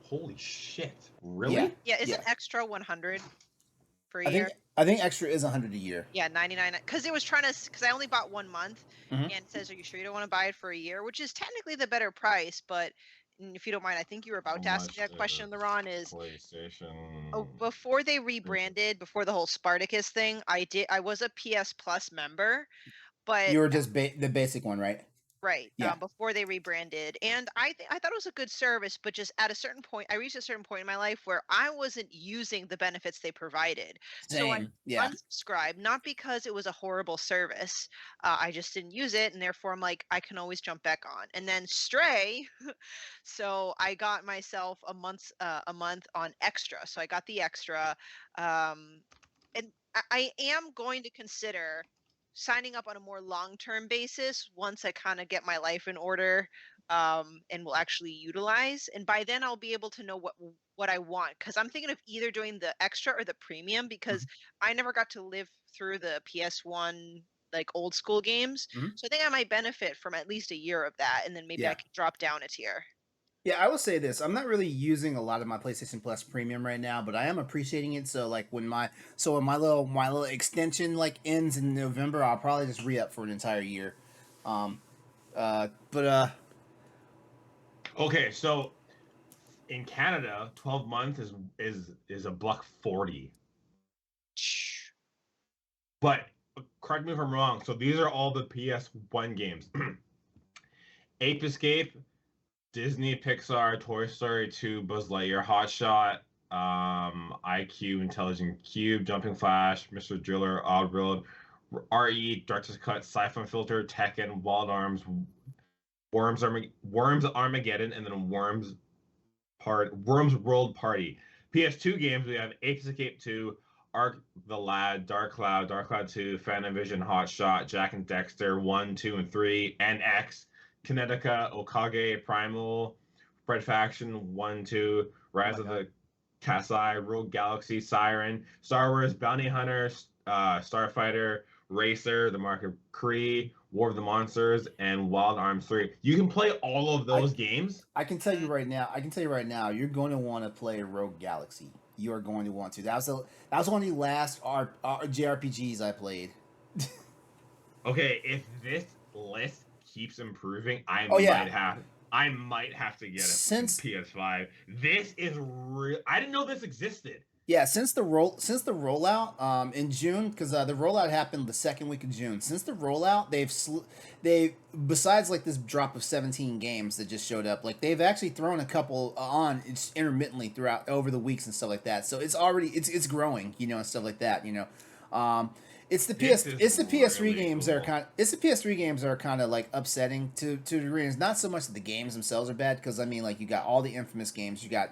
Holy shit! Really? Yeah. Yeah, isn't Yeah. extra 100 for a year? I think extra is $100 a year. Yeah, 99. Because it was because I only bought 1 month, Mhm. and it says, "Are you sure you don't want to buy it for a year?" Which is technically the better price, but if you don't mind, I think you were about to ask me that question, LeRon. Is PlayStation? before they rebranded, before the whole Spartacus thing, I was a PS Plus member, but You were just the basic one, right? right Yeah. before they rebranded, and I thought it was a good service, but just at a certain point, I reached a certain point in my life where I wasn't using the benefits they provided. So I Same. Yeah. unsubscribed, not because it was a horrible service. I just didn't use it, and therefore I'm like, I can always jump back on. And then Stray, so I got myself a month on extra. So I got the extra, and I am going to consider signing up on a more long-term basis once I kind of get my life in order, and will actually utilize. And by then I'll be able to know what I want, because I'm thinking of either doing the extra or the premium, because I never got to live through the PS1 like old school games. Mhm. So I think I might benefit from at least a year of that, and then maybe Yeah. I could drop down a tier. Yeah, I will say this. I'm not really using a lot of my PlayStation Plus Premium right now, but I am appreciating it. So like when my little extension like ends in November, I'll probably just re-up for an entire year. Okay, so in Canada, 12 months is $140. But correct me if I'm wrong. So these are all the PS1 games: Ape Escape, Disney, Pixar, Toy Story 2, Buzz Lightyear, Hot Shot, IQ, Intelligent Cube, Jumping Flash, Mr. Driller, Oddworld, RE, Director's Cut, Sci-Fi Filter, Tekken, Wild Arms, Worms Armageddon, and then Worms World Party. PS2 games, we have Ape Escape 2, Ark the Lad, Dark Cloud 2, Phantom Vision, Hot Shot, Jack and Dexter 1, 2, and 3, NX, Kinetica, Okage, Primal, Fred Faction 1, 2, Rise of the Kasai, Rogue Galaxy, Siren, Star Wars, Bounty Hunter, Starfighter, Racer, The Mark of Kree, War of the Monsters, and Wild Arms 3. You can play all of those games. I can tell you right now, you're going to want to play Rogue Galaxy. You are going to want to. That was one of the last JRPGs I played. Okay, if this list keeps improving, I might have to get a PS5. This is real. I didn't know this existed. Yeah, since the rollout in June, because the rollout happened the second week of June. Since the rollout, they besides like this drop of 17 games that just showed up, like they've actually thrown a couple on intermittently throughout over the weeks and stuff like that. So it's already it's growing, and stuff like that, It's the This PS. is It's the PS3 really games that are cool. kind. It's the PS3 games that are kind of like upsetting to a degree. It's not so much that the games themselves are bad, because I mean, like, you got all the infamous games. You got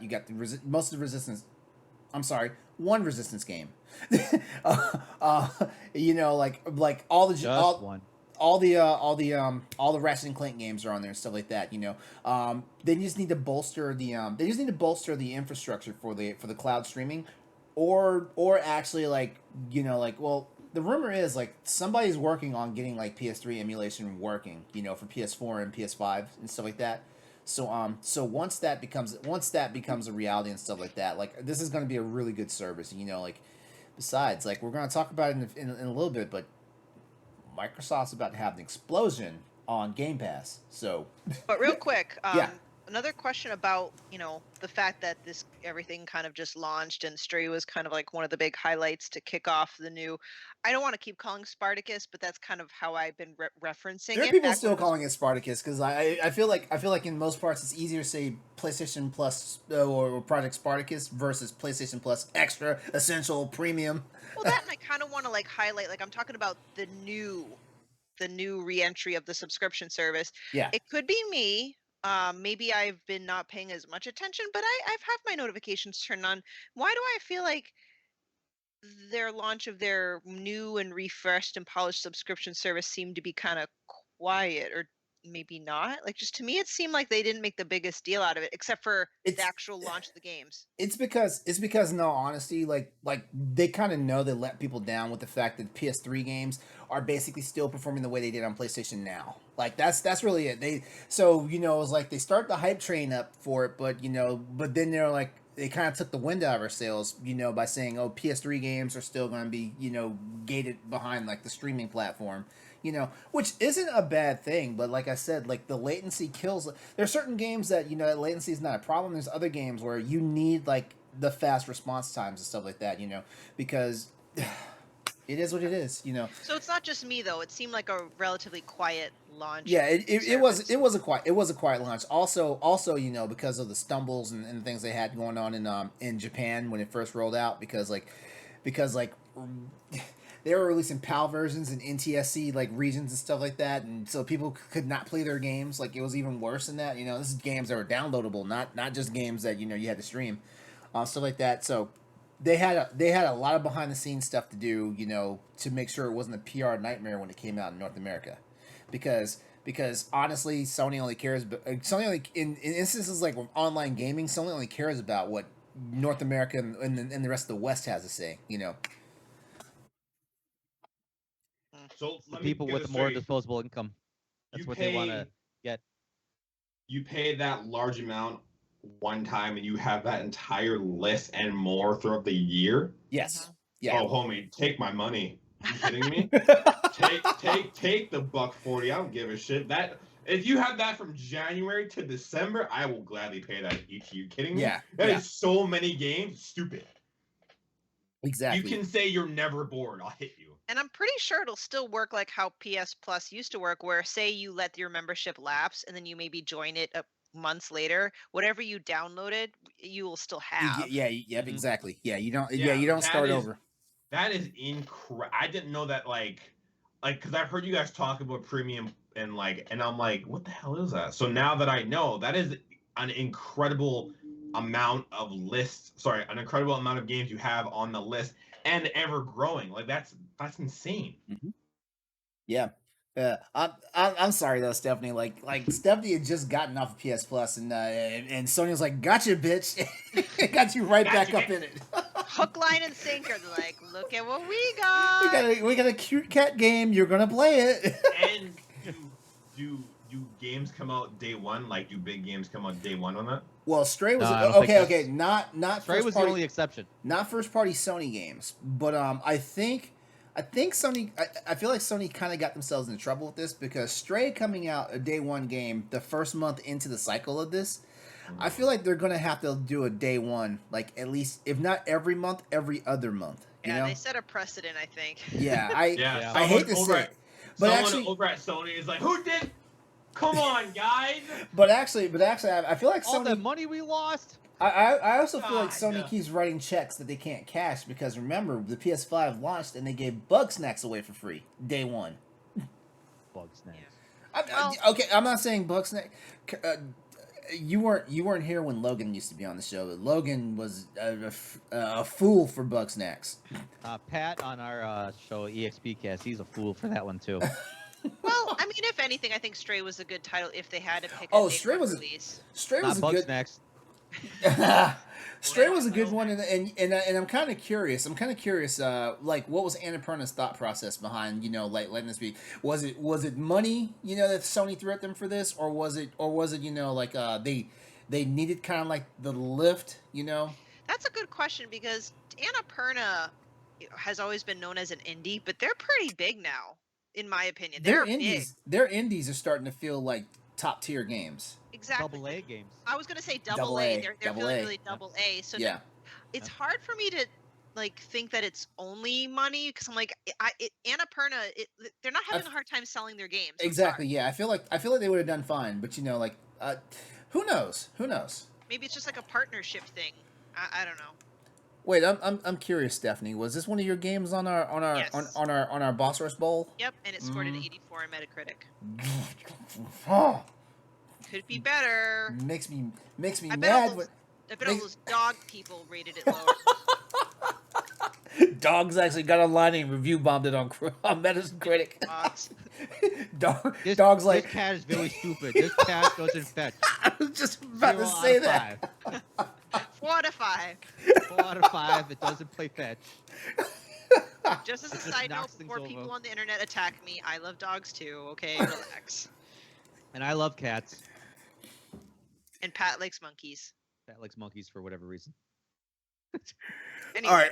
most of the Resistance. I'm sorry, one Resistance game. uh, like all the Just one. all the Ratchet and Clank games are on there and stuff like that. They just need to bolster the infrastructure for the cloud streaming, or actually, like, well, the rumor is, like, somebody's working on getting, like, PS3 emulation working, for PS4 and PS5 and stuff like that. So once that becomes a reality and stuff like that, like, this is going to be a really good service. Like, besides, like, we're going to talk about it in a little bit, but Microsoft's about to have an explosion on Game Pass. So, But real quick, Yeah. another question about, the fact that everything kind of just launched and Stray was kind of like one of the big highlights to kick off the new. I don't want to keep calling Spartacus, but that's kind of how I've been referencing there are it. people back still when it was- calling it Spartacus, because I feel like in most parts it's easier to say PlayStation Plus or Project Spartacus versus PlayStation Plus Extra, Essential, Premium. Well, that and I kind of want to like highlight, like I'm talking about the new re-entry of the subscription service. Yeah. It could be me. Maybe I've been not paying as much attention, but I've had my notifications turned on. Why do I feel like their launch of their new and refreshed and polished subscription service seemed to be kind of quiet, or maybe not? Like, just to me, it seemed like they didn't make the biggest deal out of it, except for It's- the actual launch of the games. It's because in all honesty, like they kind of know they let people down with the fact that PS3 games are basically still performing the way they did on PlayStation now. Like, that's really it. It was like they start the hype train up for it, but then they're like, they kind of took the wind out of our sails, by saying, oh, PS3 games are still going to be, gated behind, like, the streaming platform, which isn't a bad thing. But like I said, like, the latency kills. There are certain games that, latency is not a problem. There's other games where you need, like, the fast response times and stuff like that, because it is what it is, So it's not just me though. It seemed like a relatively quiet launch. Yeah, it was service. a quiet launch. Also, because of the stumbles and things they had going on in Japan when it first rolled out, because they were releasing PAL versions and NTSC, like, regions and stuff like that, and so people could not play their games. Like, it was even worse than that. This is games that were downloadable, not just games that you had to stream, stuff like that. So they had a lot of behind the scenes stuff to do, to make sure it wasn't a PR nightmare when it came out in North America, because honestly, Sony only cares. But Sony only in instances like with online gaming, Sony only cares about what North America and the rest of the West has to say. So The let me people get with this more straight. disposable income. That's You what they want to pay- get. You pay that large amount one time, and you have that entire list and more throughout the year. Yes. Mhm. Yeah. Oh, homie, take my money. You kidding me? take the $140. I don't give a shit. That if you have that from January to December, I will gladly pay that each year. You kidding me? Yeah, That yeah. is so many games. Stupid. Exactly. You can say you're never bored. I'll hit you. And I'm pretty sure it'll still work like how PS Plus used to work, where say you let your membership lapse and then you maybe join it months later, whatever you downloaded, you will still have. Yeah. Yep. Mhm. Exactly. Yeah. You don't. Yeah, You don't that start is- over. That is incredible. I didn't know that, like, because I've heard you guys talk about premium and I'm like, what the hell is that? So now that I know, that is an incredible amount of an incredible amount of games you have on the list and ever growing. Like, that's insane. Yeah. I'm sorry though, Stephanie. Like Stephanie had just gotten off of PS Plus, and Sony was like, "Gotcha, bitch," got you right back Gotcha, up in it. Hook, line, and sinker. They're like, look at what we got. we got a cute cat game. You're gonna play it. And do games come out day one? Like, do big games come out day one on that? Well, Stray was No, I don't think okay. Not Stray first was party, the only exception. not first party Sony games, but I think Sony. I feel like Sony kind of got themselves into trouble with this, because Stray coming out a day one game the first month into the cycle of this. I feel like they're gonna have to do a day one, like, at least, if not every month, every other month. You Yeah, know? they set a precedent, I think. Yeah, Yeah. I hate to Someone say it, but Someone actually, over at Sony is like, who did? Come on, guys. but actually, I feel like All Sony. that money we lost. I also feel like God, Sony no. keeps writing checks that they can't cash because remember the PS5 launched and they gave Bug Snacks away for free day one. Bug snacks. Well- Okay, I'm not saying Bug Snack. You weren't here when Logan used to be on the show. Logan was a fool for Bug Snacks. Pat on our show EXP Cast, he's a fool for that one too. Well, I mean, if anything, I think Stray was a good title if they had to pick a Oh, day Stray one was release. Stray was Not a Bug good. snacks. Stray was a good one, and I'm kind of curious. Like what was Annapurna's thought process behind like letting this be? Was it money that Sony threw at them for this, or was it like they needed kind of like the lift That's a good question because Annapurna has always been known as an indie, but they're pretty big now, in my opinion. Their They're indies, their indies are starting to feel like top tier games. Exactly. AA games. I was gonna say double Double A. A, They're double feeling A. really double A. So Yeah. it's hard for me to like think that it's only money because I'm like Annapurna. They're not having a hard time selling their games. So Exactly. Yeah. I feel like they would have done fine, but who knows? Who knows? maybe it's just like a partnership thing. I don't know. Wait, I'm curious, Stephanie. Was this one of your games on our Yes. on our Boss Rush Bowl? Yep, and it scored an 84 on Metacritic. Oh, Could be better. makes me I bet mad. all those, I bet all makes- those dog people rated it lower. Dogs actually got online and review bombed it on Metacritic. Dogs. Dogs like this cat is very stupid. This cat doesn't fetch. I was just about to 0 say out of that. 4 out of 5. 4 out of 5. It doesn't play fetch. Just as a It just side note, knocks things before over. people on the internet attack me, I love dogs too. Okay, relax. And I love cats. And Pat likes monkeys. Pat likes monkeys for whatever reason. Anyway, All right,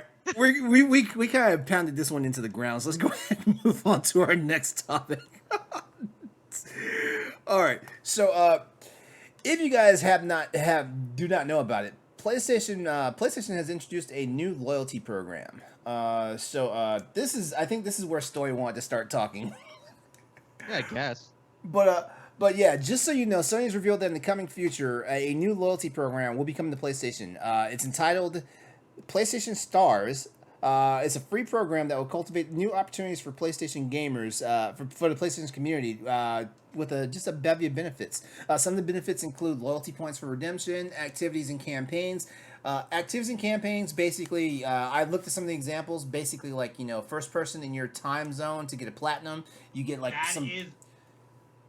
we kind of pounded this one into the ground. So let's go ahead and move on to our next topic. All right, so if you guys do not know about it, PlayStation has introduced a new loyalty program. I think this is where Stoy wanted to start talking. Yeah, I guess. But yeah, just so you know, Sony's revealed that in the coming future, a new loyalty program will be coming to PlayStation. It's entitled PlayStation Stars. It's a free program that will cultivate new opportunities for PlayStation gamers, for the PlayStation community, with just a bevy of benefits. Some of the benefits include loyalty points for redemption, activities and campaigns. Activities and campaigns, basically, I looked at some of the examples. Basically, like first person in your time zone to get a platinum, you get like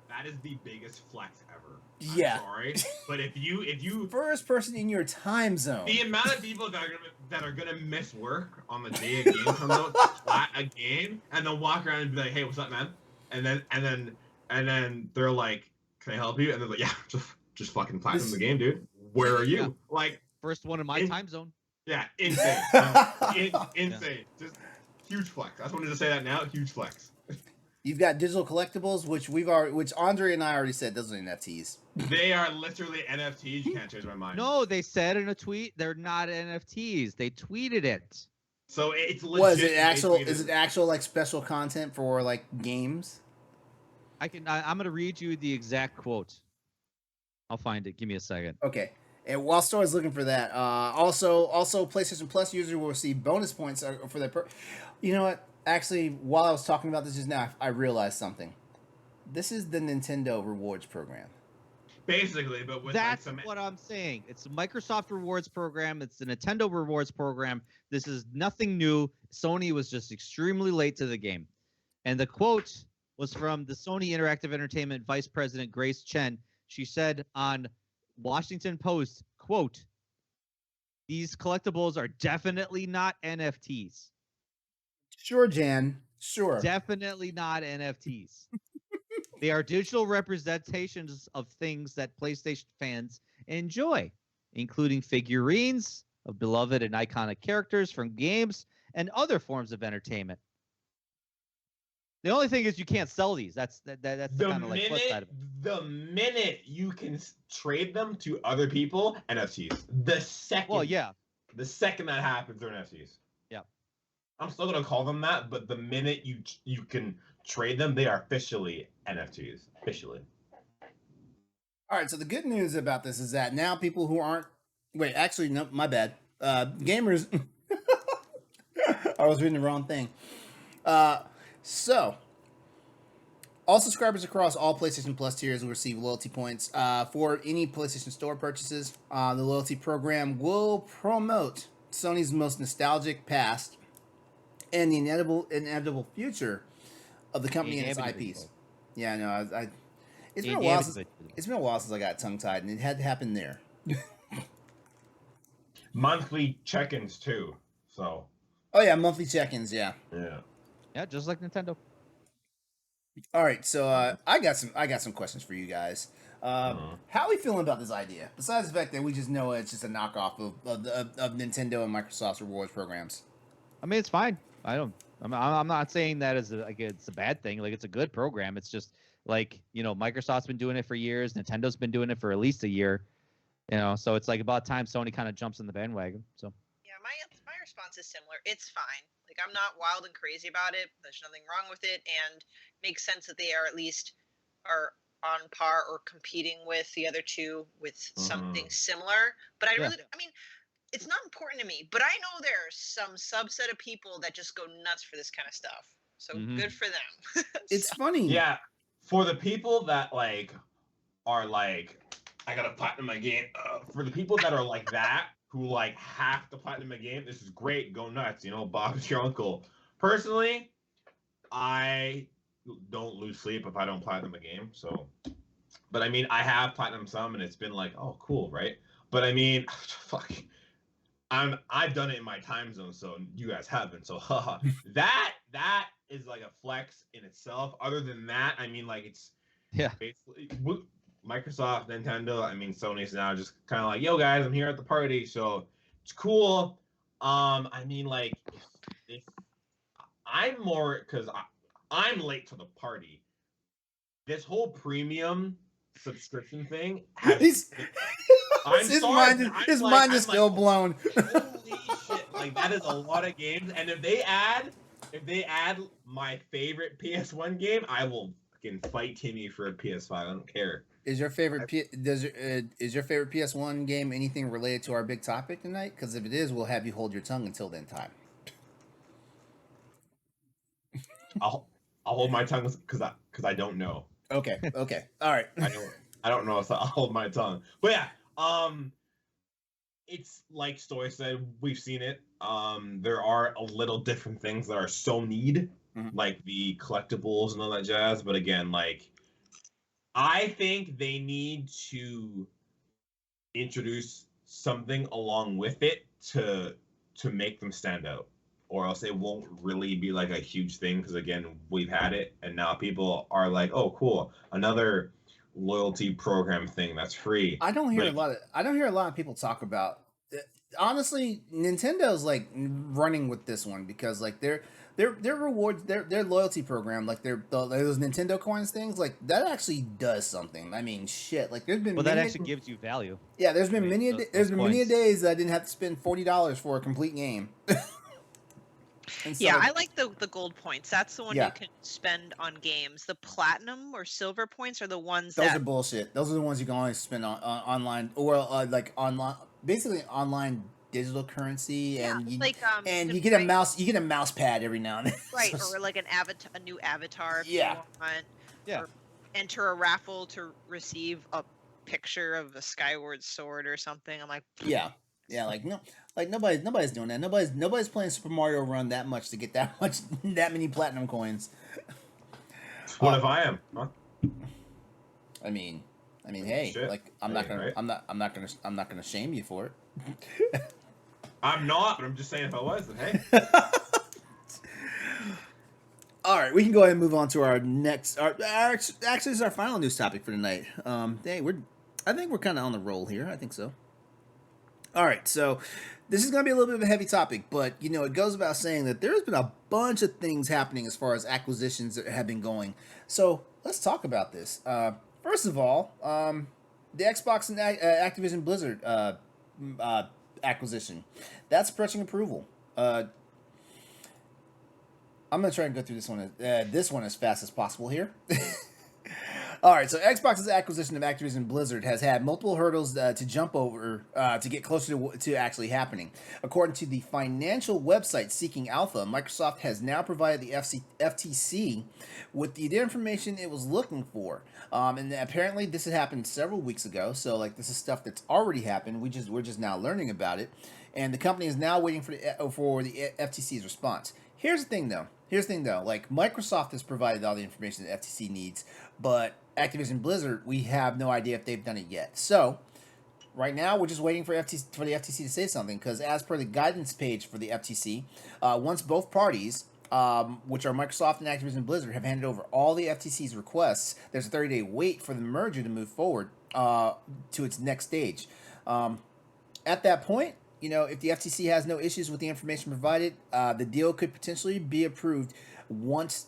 that is the biggest flex ever. Yeah. I'm sorry, but if you first person in your time zone. the amount of people that are gonna miss work on the day a game comes out, flat a game, and then walk around and be like, "Hey, what's up, man?" And then they're like, "Can I help you?" And they're like, "Yeah, just fucking platinum the game, dude. Where are you?" Yeah. Like, First one in my time zone. yeah, insane, insane, just huge flex. I just wanted to say that now, huge flex. You've got digital collectibles, which Andre and I already said those are NFTs. They are literally NFTs. You can't change my mind. No, they said in a tweet they're not NFTs. They tweeted it. So it's legit. Was it actual? basically Is it actual like special content for like games? I'm gonna read you the exact quote. I'll find it. Give me a second. Okay. And while Story's looking for that, also PlayStation Plus users will receive bonus points for their. You know what? Actually, while I was talking about this just now, I realized something. This is the Nintendo Rewards program. basically, but with That's like some what I'm saying. It's a Microsoft Rewards program. It's the Nintendo Rewards program. This is nothing new. Sony was just extremely late to the game. And the quote was from the Sony Interactive Entertainment Vice President Grace Chen. She said on Washington Post, quote, "These collectibles are definitely not NFTs. Sure, Jan. Sure. Definitely not NFTs. They are digital representations of things that PlayStation fans enjoy, including figurines of beloved and iconic characters from games and other forms of entertainment. The only thing is you can't sell these. That's the kind of like flip side of it. The minute you can trade them to other people, NFTs. The second, Well, yeah. the second that happens, they're NFTs. Yeah. I'm still gonna call them that, but the minute you can trade them, they are officially NFTs. Officially. All right. So the good news about this is that now people who aren't Wait, actually, no, my bad. Gamers. I was reading the wrong thing. So, all subscribers across all PlayStation Plus tiers will receive loyalty points for any PlayStation Store purchases. The loyalty program will promote Sony's most nostalgic past and the inevitable future of the company and its IPs. Yeah, no, it's been a while since I got tongue tied, and it had to happen there. Monthly check-ins too. So. Oh yeah, monthly check-ins. Yeah. Yeah, just like Nintendo. All right, so I got some questions for you guys. How are we feeling about this idea? Besides the fact that we just know it's just a knockoff of Nintendo and Microsoft's rewards programs. I mean, it's fine. I'm not saying that as it's a bad thing. Like, it's a good program. It's just like, Microsoft's been doing it for years. Nintendo's been doing it for at least a year. So it's like about time Sony kind of jumps in the bandwagon. So yeah, my response is similar. It's fine. Like, I'm not wild and crazy about it. There's nothing wrong with it, and makes sense that they are at least are on par or competing with the other two with something similar. But I mean, it's not important to me, but I know there's some subset of people that just go nuts for this kind of stuff. So good for them. It's funny. Yeah, for the people that are like, I gotta platinum my game. For the people that are like that, who have to platinum a game, this is great. Go nuts. Bob's your uncle. Personally, I don't lose sleep if I don't platinum a game. So, but I mean, I have platinum some, and it's been like, oh, cool, right? But I mean, fuck. I've done it in my time zone, so you guys haven't. So, haha. that is like a flex in itself. Other than that, I mean, it's basically Microsoft, Nintendo, I mean, Sony's now just kind of like, yo, guys, I'm here at the party, so it's cool. I mean, if I'm more, because I'm late to the party. This whole premium subscription thing has... His mind is still blown. Holy shit, that is a lot of games, and if they add my favorite PS1 game, I will fucking fight Timmy for a PS5. I don't care. Is your favorite is your favorite PS1 game anything related to our big topic tonight? Because if it is, we'll have you hold your tongue until then time. I'll hold my tongue because I don't know. Okay. All right. I don't know if I'll hold my tongue. But yeah, it's like Stoy said, we've seen it. There are a little different things that are so need, like the collectibles and all that jazz. But again, I think they need to introduce something along with it to make them stand out, or else it won't really be a huge thing. Because again, we've had it, and now people are like, "Oh, cool, another loyalty program thing that's free." I don't hear a lot of people talk about. Honestly, Nintendo's running with this one because their rewards, their loyalty program, those Nintendo coins things, that actually does something. I mean, shit. There's been that actually gives you value. Yeah, there's been many days that I didn't have to spend $40 for a complete game. Yeah, I like the gold points. That's the one you can spend on games. The platinum or silver points are the ones those are bullshit. Those are the ones you can only spend on online or online, basically online digital currency, and you get a mouse. You get a mouse pad every now and then. Right, or a new avatar. If you want, or enter a raffle to receive a picture of a Skyward Sword or something. I'm like, yeah, nobody's doing that. Nobody's playing Super Mario Run that much to get that many platinum coins. What if I am? Huh? I mean, hey, shit. I'm not gonna shame you for it. I'm not, but I'm just saying if I was, then hey. All right, we can go ahead and move on to our next. Actually, this is our final news topic for tonight. I think we're kind of on the roll here. I think so. All right, so this is going to be a little bit of a heavy topic, but it goes without saying that there's been a bunch of things happening as far as acquisitions that have been going. So let's talk about this. First of all, the Xbox and Activision Blizzard acquisition. That's approaching approval. I'm going to try and go through this one as fast as possible here. All right, so Xbox's acquisition of Activision Blizzard has had multiple hurdles to jump over to get closer to actually happening. According to the financial website Seeking Alpha, Microsoft has now provided the FTC with the information it was looking for. And apparently this had happened several weeks ago, so like this is stuff that's already happened. We're just now learning about it, and the company is now waiting for the FTC's response. Here's the thing, though. Like Microsoft has provided all the information the FTC needs, but Activision Blizzard, we have no idea if they've done it yet. So right now, we're just waiting for the FTC to say something, because as per the guidance page for the FTC, once both parties, which are Microsoft and Activision Blizzard, have handed over all the FTC's requests, there's a 30-day wait for the merger to move forward to its next stage. At that point, you know, if the FTC has no issues with the information provided, the deal could potentially be approved once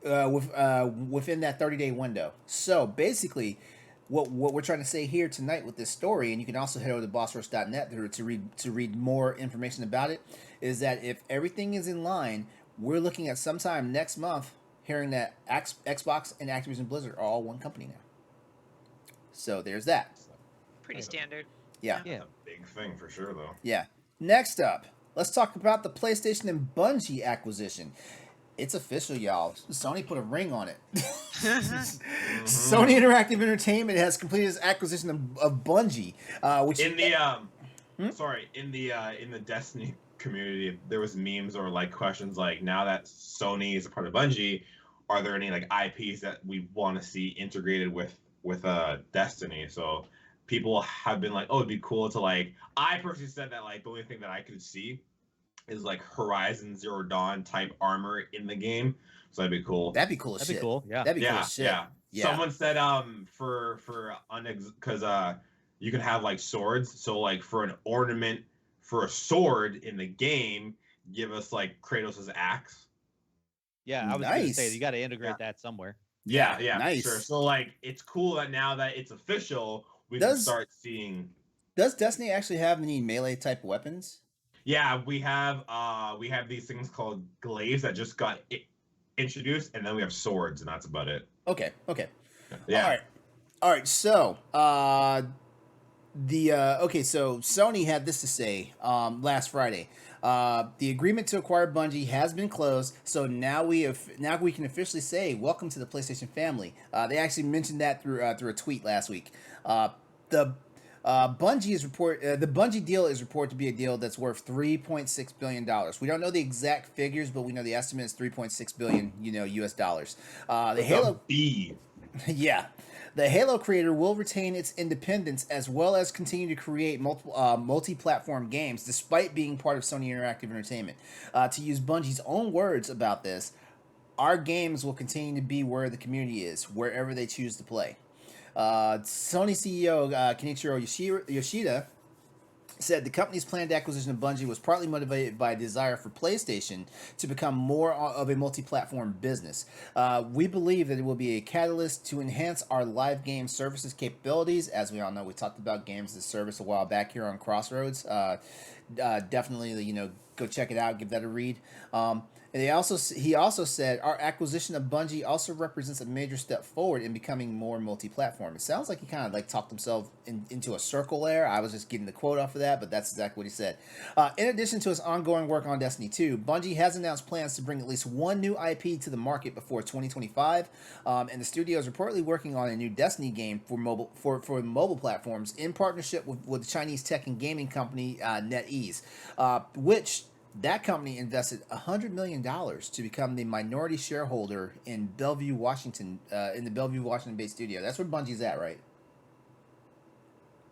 within that 30-day window. So basically, what we're trying to say here tonight with this story, and you can also head over to bossrush.net to read more information about it, is that if everything is in line, we're looking at sometime next month hearing that Xbox and Activision Blizzard are all one company now. So there's that. Pretty standard. Yeah. Yeah. A big thing for sure, though. Yeah. Next up, let's talk about the PlayStation and Bungie acquisition. It's official, y'all. Sony put a ring on it. Sony Interactive Entertainment has completed its acquisition of Bungie, which in the Destiny community, there was memes or like questions like, now that Sony is a part of Bungie, are there any like IPs that we want to see integrated with Destiny? So people have been like, oh, it'd be cool to like. I personally said that like the only thing that I could see is like Horizon Zero Dawn type armor in the game, so that'd be cool. That'd be cool as shit. That'd be cool. Yeah. That'd be cool as shit. Yeah. Someone said because you can have like swords, so like for an ornament for a sword in the game, give us like Kratos' axe. Yeah, I was gonna say you got to integrate that somewhere. Yeah, nice. Sure. So like, it's cool that now that it's official, we can start seeing. Does Destiny actually have any melee type weapons? Yeah, we have these things called glaives that just got introduced, and then we have swords, and that's about it. Okay. Yeah. All right. So, so Sony had this to say last Friday. The agreement to acquire Bungie has been closed, so now we can officially say welcome to the PlayStation family. They actually mentioned that through a tweet last week. The Bungie deal is reported to be a deal that's worth $3.6 billion. We don't know the exact figures, but we know the estimate is $3.6 billion, US dollars. The Halo B. Yeah. The Halo creator will retain its independence as well as continue to create multi-platform games despite being part of Sony Interactive Entertainment. To use Bungie's own words about this, our games will continue to be where the community is, wherever they choose to play. Sony CEO Kenichiro Yoshida said the company's planned acquisition of Bungie was partly motivated by a desire for PlayStation to become more of a multi-platform business. We believe that it will be a catalyst to enhance our live game services capabilities. As we all know, we talked about games as a service a while back here on Crossroads. Definitely, go check it out, give that a read. And he also said our acquisition of Bungie also represents a major step forward in becoming more multi-platform. It sounds like he kind of like talked himself into a circle there. I was just getting the quote off of that, but that's exactly what he said. In addition to his ongoing work on Destiny 2, Bungie has announced plans to bring at least one new IP to the market before 2025, and the studio is reportedly working on a new Destiny game for mobile platforms in partnership with Chinese tech and gaming company NetEase, which that company invested $100 million to become the minority shareholder in Bellevue, Washington, in the Bellevue, Washington-based studio. That's where Bungie's at, right?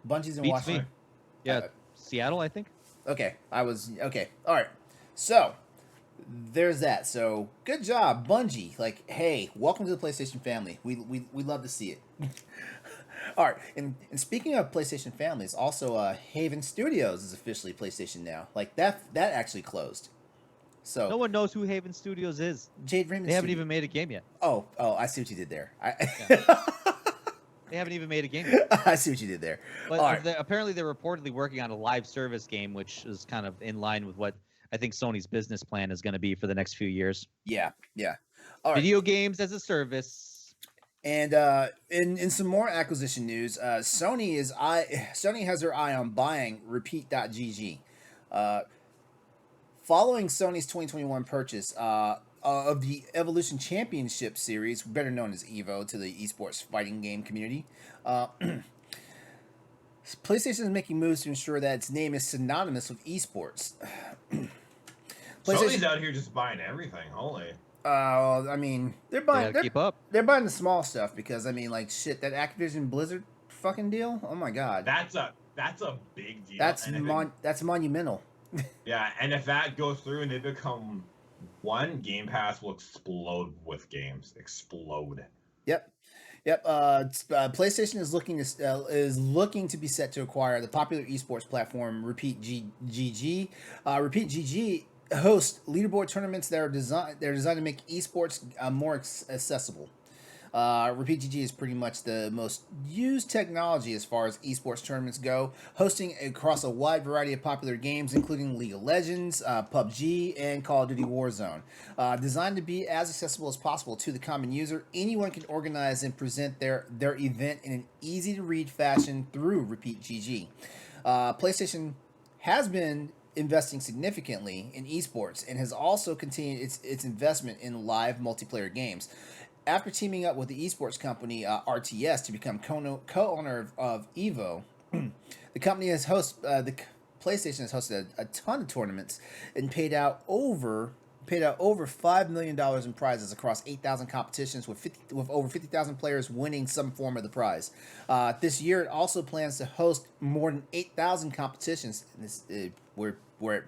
Bungie's in Beats Washington. me. Yeah, Seattle, I think. Okay, all right. So there's that. So good job, Bungie. Like, hey, welcome to the PlayStation family. We love to see it. All right, and speaking of PlayStation families, also Haven Studios is officially PlayStation now. Like that actually closed. So no one knows who Haven Studios is. Jade Raymond. They haven't even made a game yet. Oh, I see what you did there. They haven't even made a game yet. I see what you did there. But apparently they're reportedly working on a live service game, which is kind of in line with what I think Sony's business plan is going to be for the next few years. Yeah. All right. Video games as a service. And in some more acquisition news, Sony has their eye on buying Repeat.gg. Following Sony's 2021 purchase of the Evolution Championship Series, better known as EVO to the esports fighting game community, PlayStation is making moves to ensure that its name is synonymous with esports. Sony's out here just buying everything. Holy. I mean, they're buying. Keep up. They're buying the small stuff because I mean, like shit, that Activision Blizzard fucking deal. Oh my god. That's a big deal. That's monumental. Yeah, and if that goes through and they become one, Game Pass will explode with games. Explode. Yep. PlayStation is looking to be set to acquire the popular esports platform Repeat GG. Repeat GG hosts leaderboard tournaments that are designed to make esports more accessible. Repeat GG is pretty much the most used technology as far as esports tournaments go, hosting across a wide variety of popular games, including League of Legends, PUBG, and Call of Duty Warzone. Designed to be as accessible as possible to the common user, anyone can organize and present their event in an easy-to-read fashion through Repeat GG. PlayStation has been investing significantly in esports and has also continued its investment in live multiplayer games. After teaming up with the esports company RTS to become co-owner of Evo, the company has PlayStation has hosted a ton of tournaments and paid out over $5 million in prizes across 8,000 competitions, with over 50,000 players winning some form of the prize. This year, it also plans to host more than 8,000 competitions. We're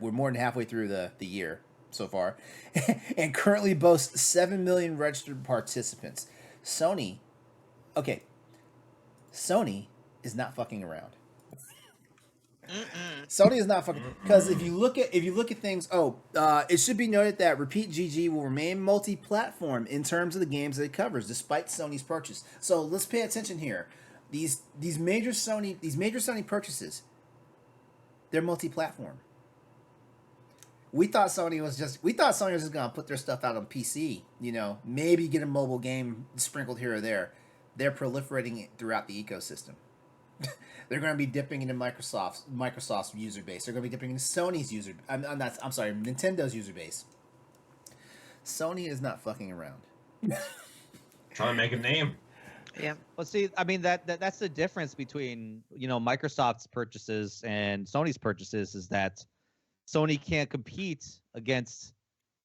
more than halfway through the year so far, and currently boasts 7 million registered participants. Sony is not fucking around. Sony is not fucking, because if you look at things, it should be noted that Repeat GG will remain multi-platform in terms of the games that it covers, despite Sony's purchase. So let's pay attention here. These major Sony purchases, they're multi-platform. We thought Sony was just gonna put their stuff out on PC, maybe get a mobile game sprinkled here or there. They're proliferating it throughout the ecosystem. They're going to be dipping into Microsoft's user base. They're going to be dipping into Sony's Nintendo's user base. Sony is not fucking around. Trying to make a name. Yeah. Well, see, I mean that's the difference between Microsoft's purchases and Sony's purchases is that Sony can't compete against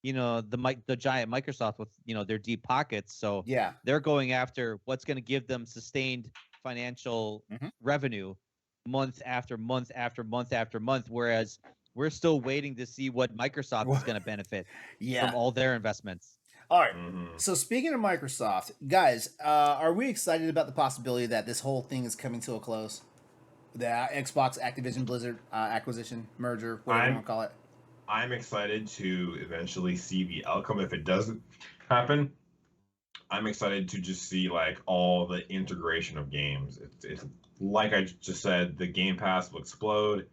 the giant Microsoft with their deep pockets. So yeah, they're going after what's going to give them sustained financial revenue month after month after month after month, whereas we're still waiting to see what Microsoft is going to benefit from all their investments. All right. So speaking of Microsoft, guys, are we excited about the possibility that this whole thing is coming to a close? The Xbox Activision Blizzard acquisition merger, whatever you want to call it. I'm excited to eventually see the outcome if it doesn't happen. I'm excited to just see all the integration of games. It's like I just said, the Game Pass will explode.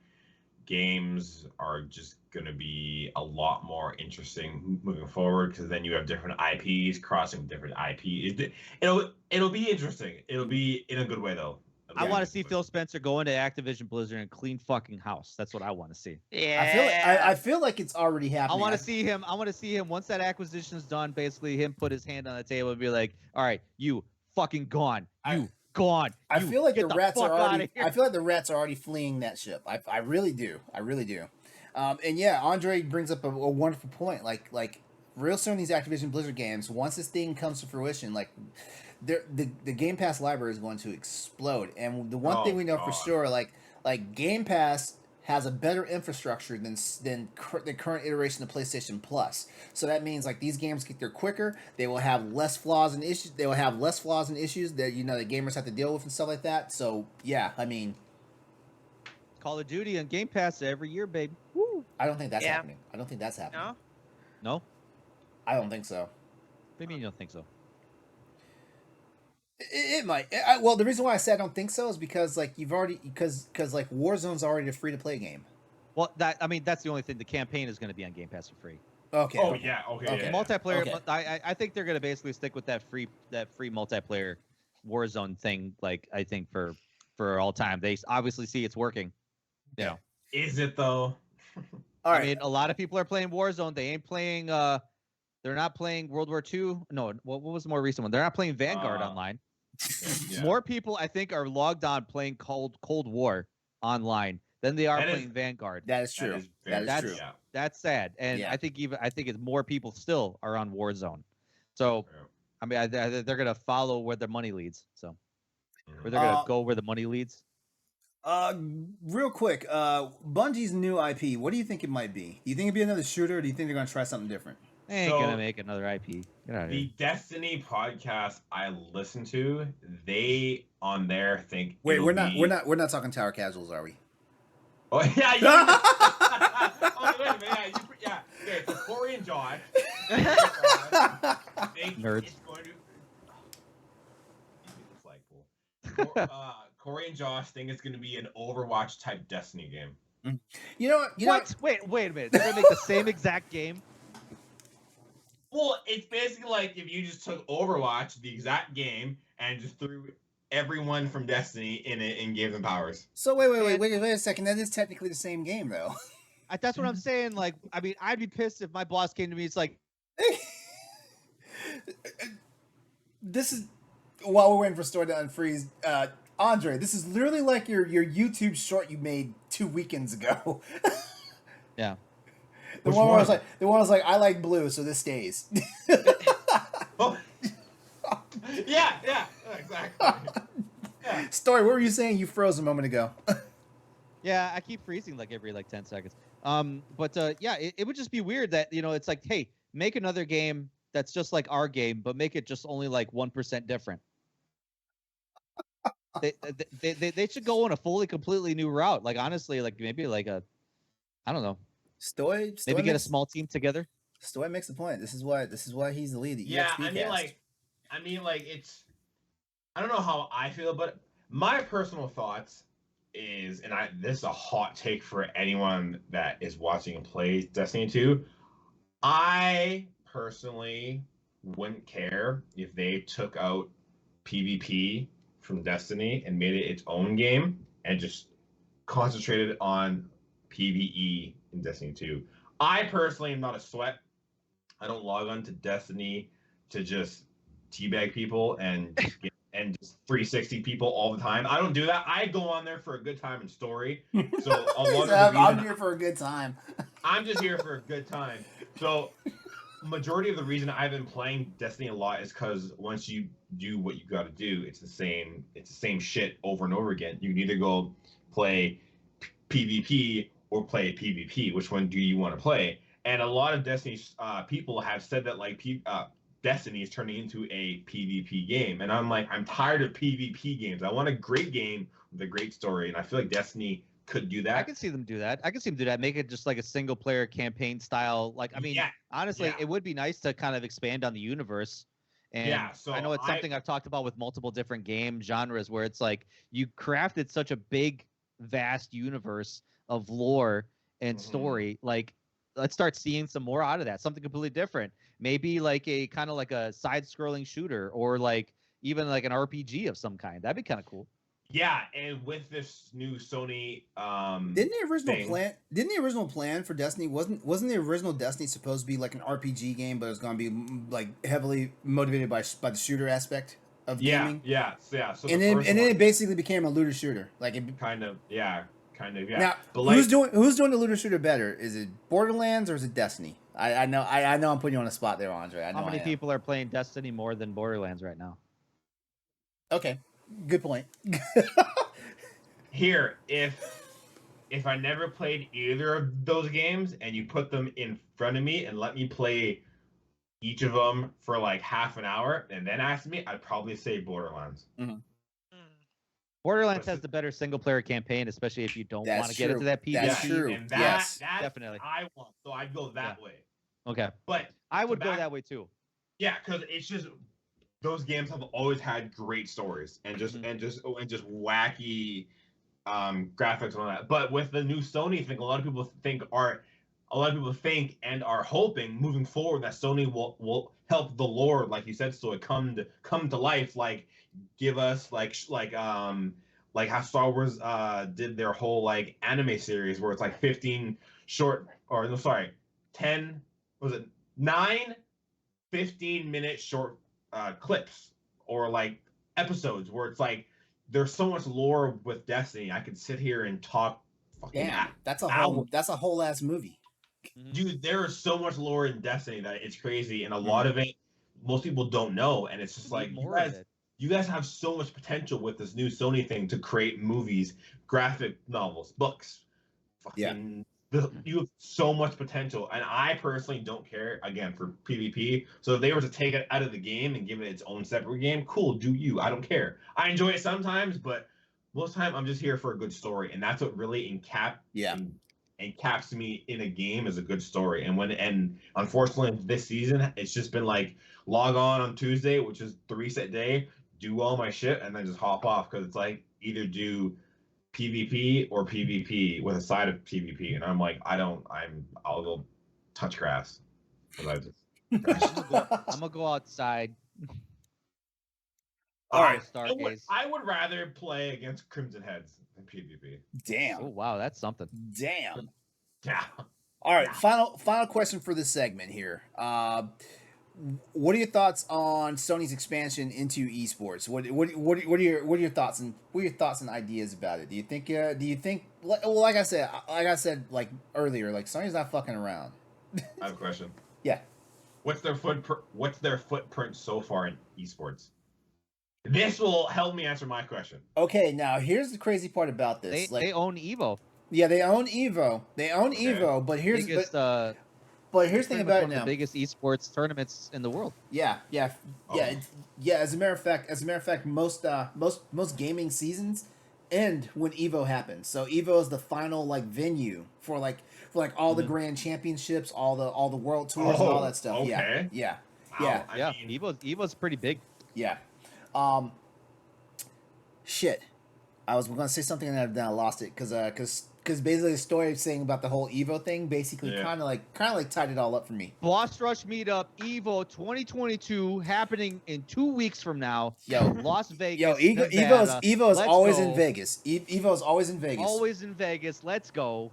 Games are just going to be a lot more interesting moving forward because then you have different IPs crossing different IPs. It'll be interesting. It'll be in a good way though. I want to see Phil Spencer go into Activision Blizzard and clean fucking house. That's what I want to see. Yeah. I feel like it's already happening. I want to see him once that acquisition is done. Basically, him put his hand on the table and be like, "All right, you fucking gone. Gone. I feel like the rats are already. Here. I feel like the rats are already fleeing that ship. I really do. And yeah, Andre brings up a wonderful point. Like real Sony's Activision Blizzard games. Once this thing comes to fruition, the Game Pass library is going to explode. And the one thing we know for sure, like Game Pass has a better infrastructure than the current iteration of PlayStation Plus. So that means these games get there quicker. They will have less flaws and issues. They will have less flaws and issues that the gamers have to deal with and stuff like that. So yeah, I mean, Call of Duty and Game Pass every year, baby. Woo. I don't think that's happening. I don't think that's happening. No. I don't think so. What do you mean you don't think so? It might. Well, the reason why I said I don't think so is because you've already because Warzone's already a free to play game. Well, that's the only thing. The campaign is going to be on Game Pass for free. Okay. Oh yeah. Okay. Yeah. Multiplayer. Okay. I think they're going to basically stick with that free multiplayer Warzone thing, like I think for all time. They obviously see it's working. You know. Is it though? All right. I mean, a lot of people are playing Warzone. They ain't playing. They're not playing World War II. No, what was the more recent one? They're not playing Vanguard online. Yeah. More people, I think, are logged on playing Cold War online than they are That is- playing Vanguard. That is true. That That is is true. true. Yeah. That's sad, and Yeah. I think it's more people still are on Warzone. So, Yeah. I mean, they're gonna follow where their money leads. So, Mhm. or they're gonna go where the money leads. Real quick, Bungie's new IP. What do you think it might be? Do you think it'd be another shooter, or do you think they're gonna try something different? They ain't So- gonna make another IP. Get out of here. The Destiny podcast I listen to, they on there think. Wait, it'll we're not be- we're not talking tower casuals, are we? Oh yeah, oh, wait a minute, yeah. Okay, so Corey and Josh. Think Nerds. It's going to. The flagpole. Corey and Josh think it's going to be an Overwatch type Destiny game. You know what? What? Wait a minute. They're gonna make the same exact game. Well, it's basically like if you just took Overwatch, the exact game, and just threw everyone from Destiny in it and gave them powers. So wait a second. That is technically the same game, though. That's what I'm saying. Like, I mean, I'd be pissed if my boss came to me. It's like, This is while we're waiting for Stoy to unfreeze. Andre, this is literally like your YouTube short you made 2 weekends ago. yeah. The Which one where I was one? like, I like blue, so this stays. Oh. yeah, exactly. Yeah. Story, what were you saying? You froze a moment ago. Yeah, I keep freezing like every 10 seconds. But yeah, it would just be weird that, you know, it's like, hey, make another game that's just like our game, but make it just only like 1% different. They should go on a completely new route. Like, honestly, like maybe like I don't know, Stoy maybe get a makes, small team together. Stoy makes a point. This is why he's the lead. At Yeah, EXP I mean, like it's. I don't know how I feel, but my personal thoughts is, and this is a hot take for anyone that is watching and plays Destiny 2. I personally wouldn't care if they took out PvP from Destiny and made it its own game and just concentrated on PvE in Destiny 2. I personally am not a sweat. I don't log on to Destiny to just teabag people and just 360 people all the time. I don't do that. I go on there for a good time and story. So a lot of the I'm reason- here for a good time. I'm just here for a good time. So majority of the reason I've been playing Destiny a lot is because once you do what you got to do, it's the same shit over and over again. You can either go play PvP or play PvP. Which one do you want to play? And a lot of Destiny's people have said that like Destiny is turning into a PvP game, and I'm like, I'm tired of PvP games. I want a great game with a great story, and I feel like Destiny could do that. I can see them do that. Make it just like a single player campaign style. Like, I mean, Yeah, honestly, yeah. it would be nice to kind of expand on the universe. And Yeah, so I know it's something I've talked about with multiple different game genres where it's like you crafted such a big, vast universe of lore and Mhm. story. Like, let's start seeing some more out of that. Something completely different. Maybe like a kind of like a side-scrolling shooter or like even like an RPG of some kind. That'd be kind of cool. Yeah, and with this new Sony Didn't the original thing. plan for Destiny wasn't the original Destiny supposed to be like an RPG game, but it was going to be like heavily motivated by the shooter aspect of gaming? So And then it basically became a looter shooter. Like it, kind of. Now, But like, who's doing the looter shooter better? Is it Borderlands or is it Destiny? I know I'm putting you on the spot there, Andre. I know How many I am. people are playing Destiny more than Borderlands right now? Okay, good point. here, if I never played either of those games and you put them in front of me and let me play each of them for like half an hour and then ask me, I'd probably say Borderlands. Borderlands has the better single player campaign, especially if you don't That's want to get true. into that PvP. That's true. And that, Yes, that definitely. I want, so I'd go that way. Okay. But I would So go back- that way too. yeah, because it's just those games have always had great stories and just wacky graphics and all that. But with the new Sony thing, a lot of people think and are hoping moving forward that Sony will help the lore, like you said, so it come to life. Like give us like how Star Wars did their whole like anime series where it's like 15 short or no sorry 10 was it 9 15-minute short clips or like episodes where it's like there's so much lore with Destiny. I could sit here and talk fucking Damn, that's a hours. whole ass movie. Dude, there is so much lore in Destiny that it's crazy, and a lot of it most people don't know, and it's just like you guys have so much potential with this new Sony thing to create movies, graphic novels, books, fucking. You have so much potential, and I personally don't care again for PvP. So if they were to take it out of the game and give it its own separate game, cool, do you? I don't care. I enjoy it sometimes, but most of the time I'm just here for a good story, and that's what really encaps me in a game as a good story. And unfortunately this season it's just been like log on Tuesday, which is the reset day, do all my shit, and then just hop off because it's like either do PvP or PvP with a side of PvP, and I'm like, I'll go touch grass. I'm gonna go outside. All right, Stargaze. I would rather play against Crimson Heads than PvP. Damn. Oh wow, that's something. Damn. Yeah. All right, final question for this segment here. What are your thoughts on Sony's expansion into esports? What are your thoughts and ideas about it? Do you think like I said like earlier, like Sony's not fucking around. I have a question. Yeah. What's their footprint so far in esports? This will help me answer my question. Okay, now here's the crazy part about this. They own Evo. Yeah, they own Evo. Evo, but here's but here's the thing about it now. The biggest esports tournaments in the world. Yeah. As a matter of fact, most gaming seasons end when Evo happens. So Evo is the final like venue for all the grand championships, all the world tours, and all that stuff. Okay. Yeah. Evo's pretty big. Yeah. Shit. I was gonna say something and then I lost it because basically the story saying about the whole Evo thing basically kind of like tied it all up for me. Boss Rush Meetup Evo 2022 happening in 2 weeks from now. Yo, Las Vegas. Yo, Evo is always in Vegas. Evo is always in Vegas. Always in Vegas. Let's go.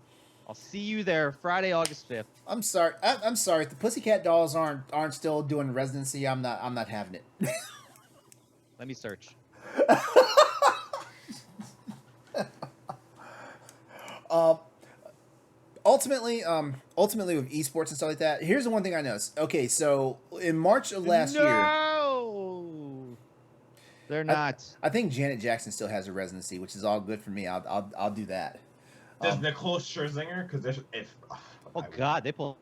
I'll see you there Friday, August 5th. I'm sorry. I'm sorry. If the Pussycat Dolls aren't still doing residency, I'm not having it. Let me search. Ultimately with esports and stuff like that, here's the one thing I noticed. Okay, so in March of last year, they're not. I think Janet Jackson still has a residency, which is all good for me. I'll do that. Does Nicole Scherzinger? Because if oh god, they pull.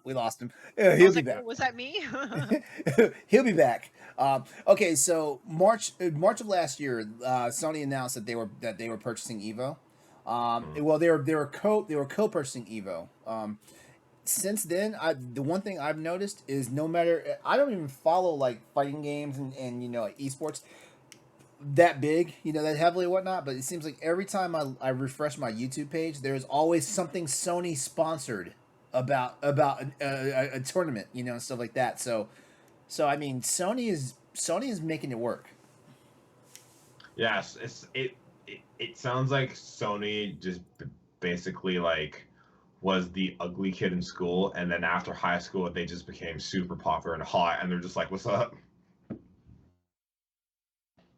We lost him. He'll be back. Was that me? He'll be back. Okay, so March of last year, Sony announced that they were purchasing Evo. Well, they were co-purchasing Evo. Since then, the one thing I've noticed is no matter I don't even follow like fighting games and like esports that big, that heavily or whatnot, but it seems like every time I refresh my YouTube page, there's always something Sony sponsored about a tournament, and stuff like that. So I mean, Sony is making it work. Yes, it sounds like Sony just basically like was the ugly kid in school, and then after high school they just became super popular and hot, and they're just like, what's up?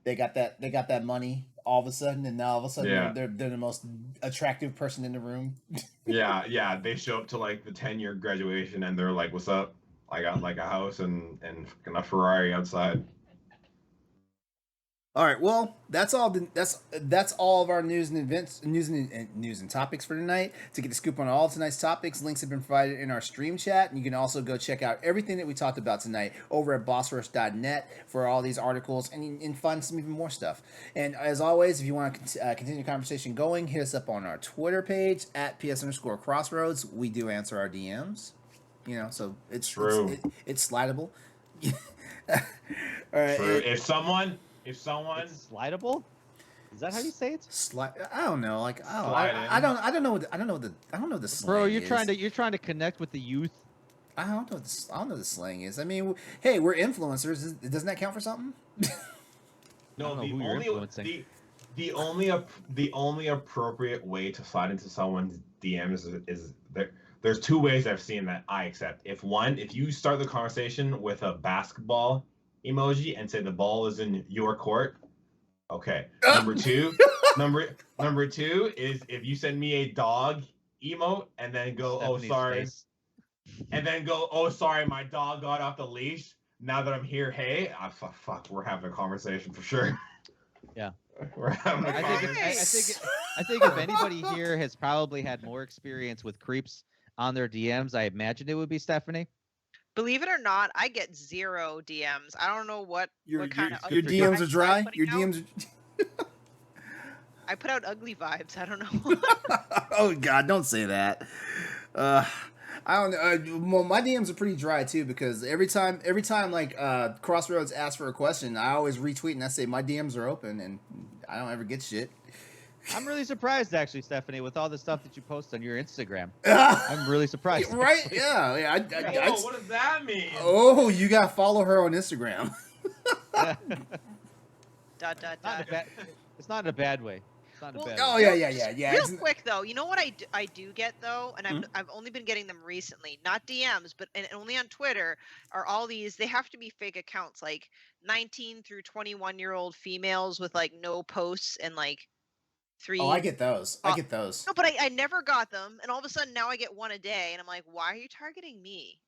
They got that money all of a sudden, and now all of a sudden they're the most attractive person in the room. yeah. They show up to like the 10-year graduation, and they're like, "What's up? I got like a house and a Ferrari outside." All right, well, that's all. That's all of our news and topics for tonight. To get the scoop on all of tonight's topics, links have been provided in our stream chat, and you can also go check out everything that we talked about tonight over at bossrush.net for all these articles and find some even more stuff. And as always, if you want to continue the conversation going, hit us up on our Twitter page at @PS_Crossroads. We do answer our DMs, so it's true. It's slidable. All right. True. If someone it's slidable, is that how you say it? I don't know. Like I don't know the Bro, slang you're trying to connect with the youth. I don't know. I don't know what the slang is. I mean, hey, we're influencers. Doesn't that count for something? I don't know who you're influencing. The only appropriate way to slide into someone's DMs is there. There's two ways I've seen that I accept. If you start the conversation with a basketball emoji and say the ball is in your court, okay. Number two is if you send me a dog emote and then go, Stephanie's oh sorry, face. and then go, oh sorry, my dog got off the leash. Now that I'm here, hey, fuck, we're having a conversation for sure. Yeah. We're having a I conversation. think if anybody here has probably had more experience with creeps on their DMs, I imagine it would be Stephanie. Believe it or not, I get 0 DMs. I don't know what kind of your DMs are dry. Your out. DMs. I put out ugly vibes. I don't know. Oh God, don't say that. I don't know. Well, my DMs are pretty dry too because every time like Crossroads asks for a question, I always retweet and I say my DMs are open, and I don't ever get shit. I'm really surprised, actually, Stephanie, with all the stuff that you post on your Instagram. I'm really surprised. Right? Actually. Yeah. Whoa, what does that mean? Oh, you gotta follow her on Instagram. It's not in a bad way. It's not in a bad Oh way. yeah. Real quick though, you know what I do get though, and I've only been getting them recently, not DMs, but and only on Twitter, are all these. They have to be fake accounts, like 19 through 21-year-old females with like no posts and like 3. Oh, I get those. I get those. No, but I never got them, and all of a sudden now I get one a day, and I'm like, why are you targeting me?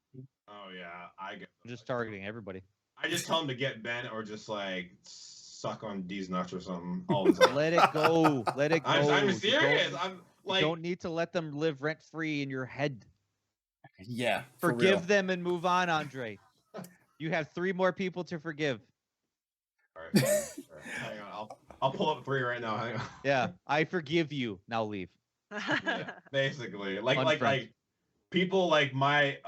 Oh yeah, I get. I'm just targeting everybody. I just tell them to get bent or just like suck on D's nuts or something all the time. Let it go. Let it go. I'm serious. I'm like, you don't need to let them live rent free in your head. Yeah. Forgive them and move on, Andre. You have 3 more people to forgive. All right. Hang on. I'll pull up 3 right now. Hang on. Yeah, I forgive you. Now leave. Yeah, basically, like people like my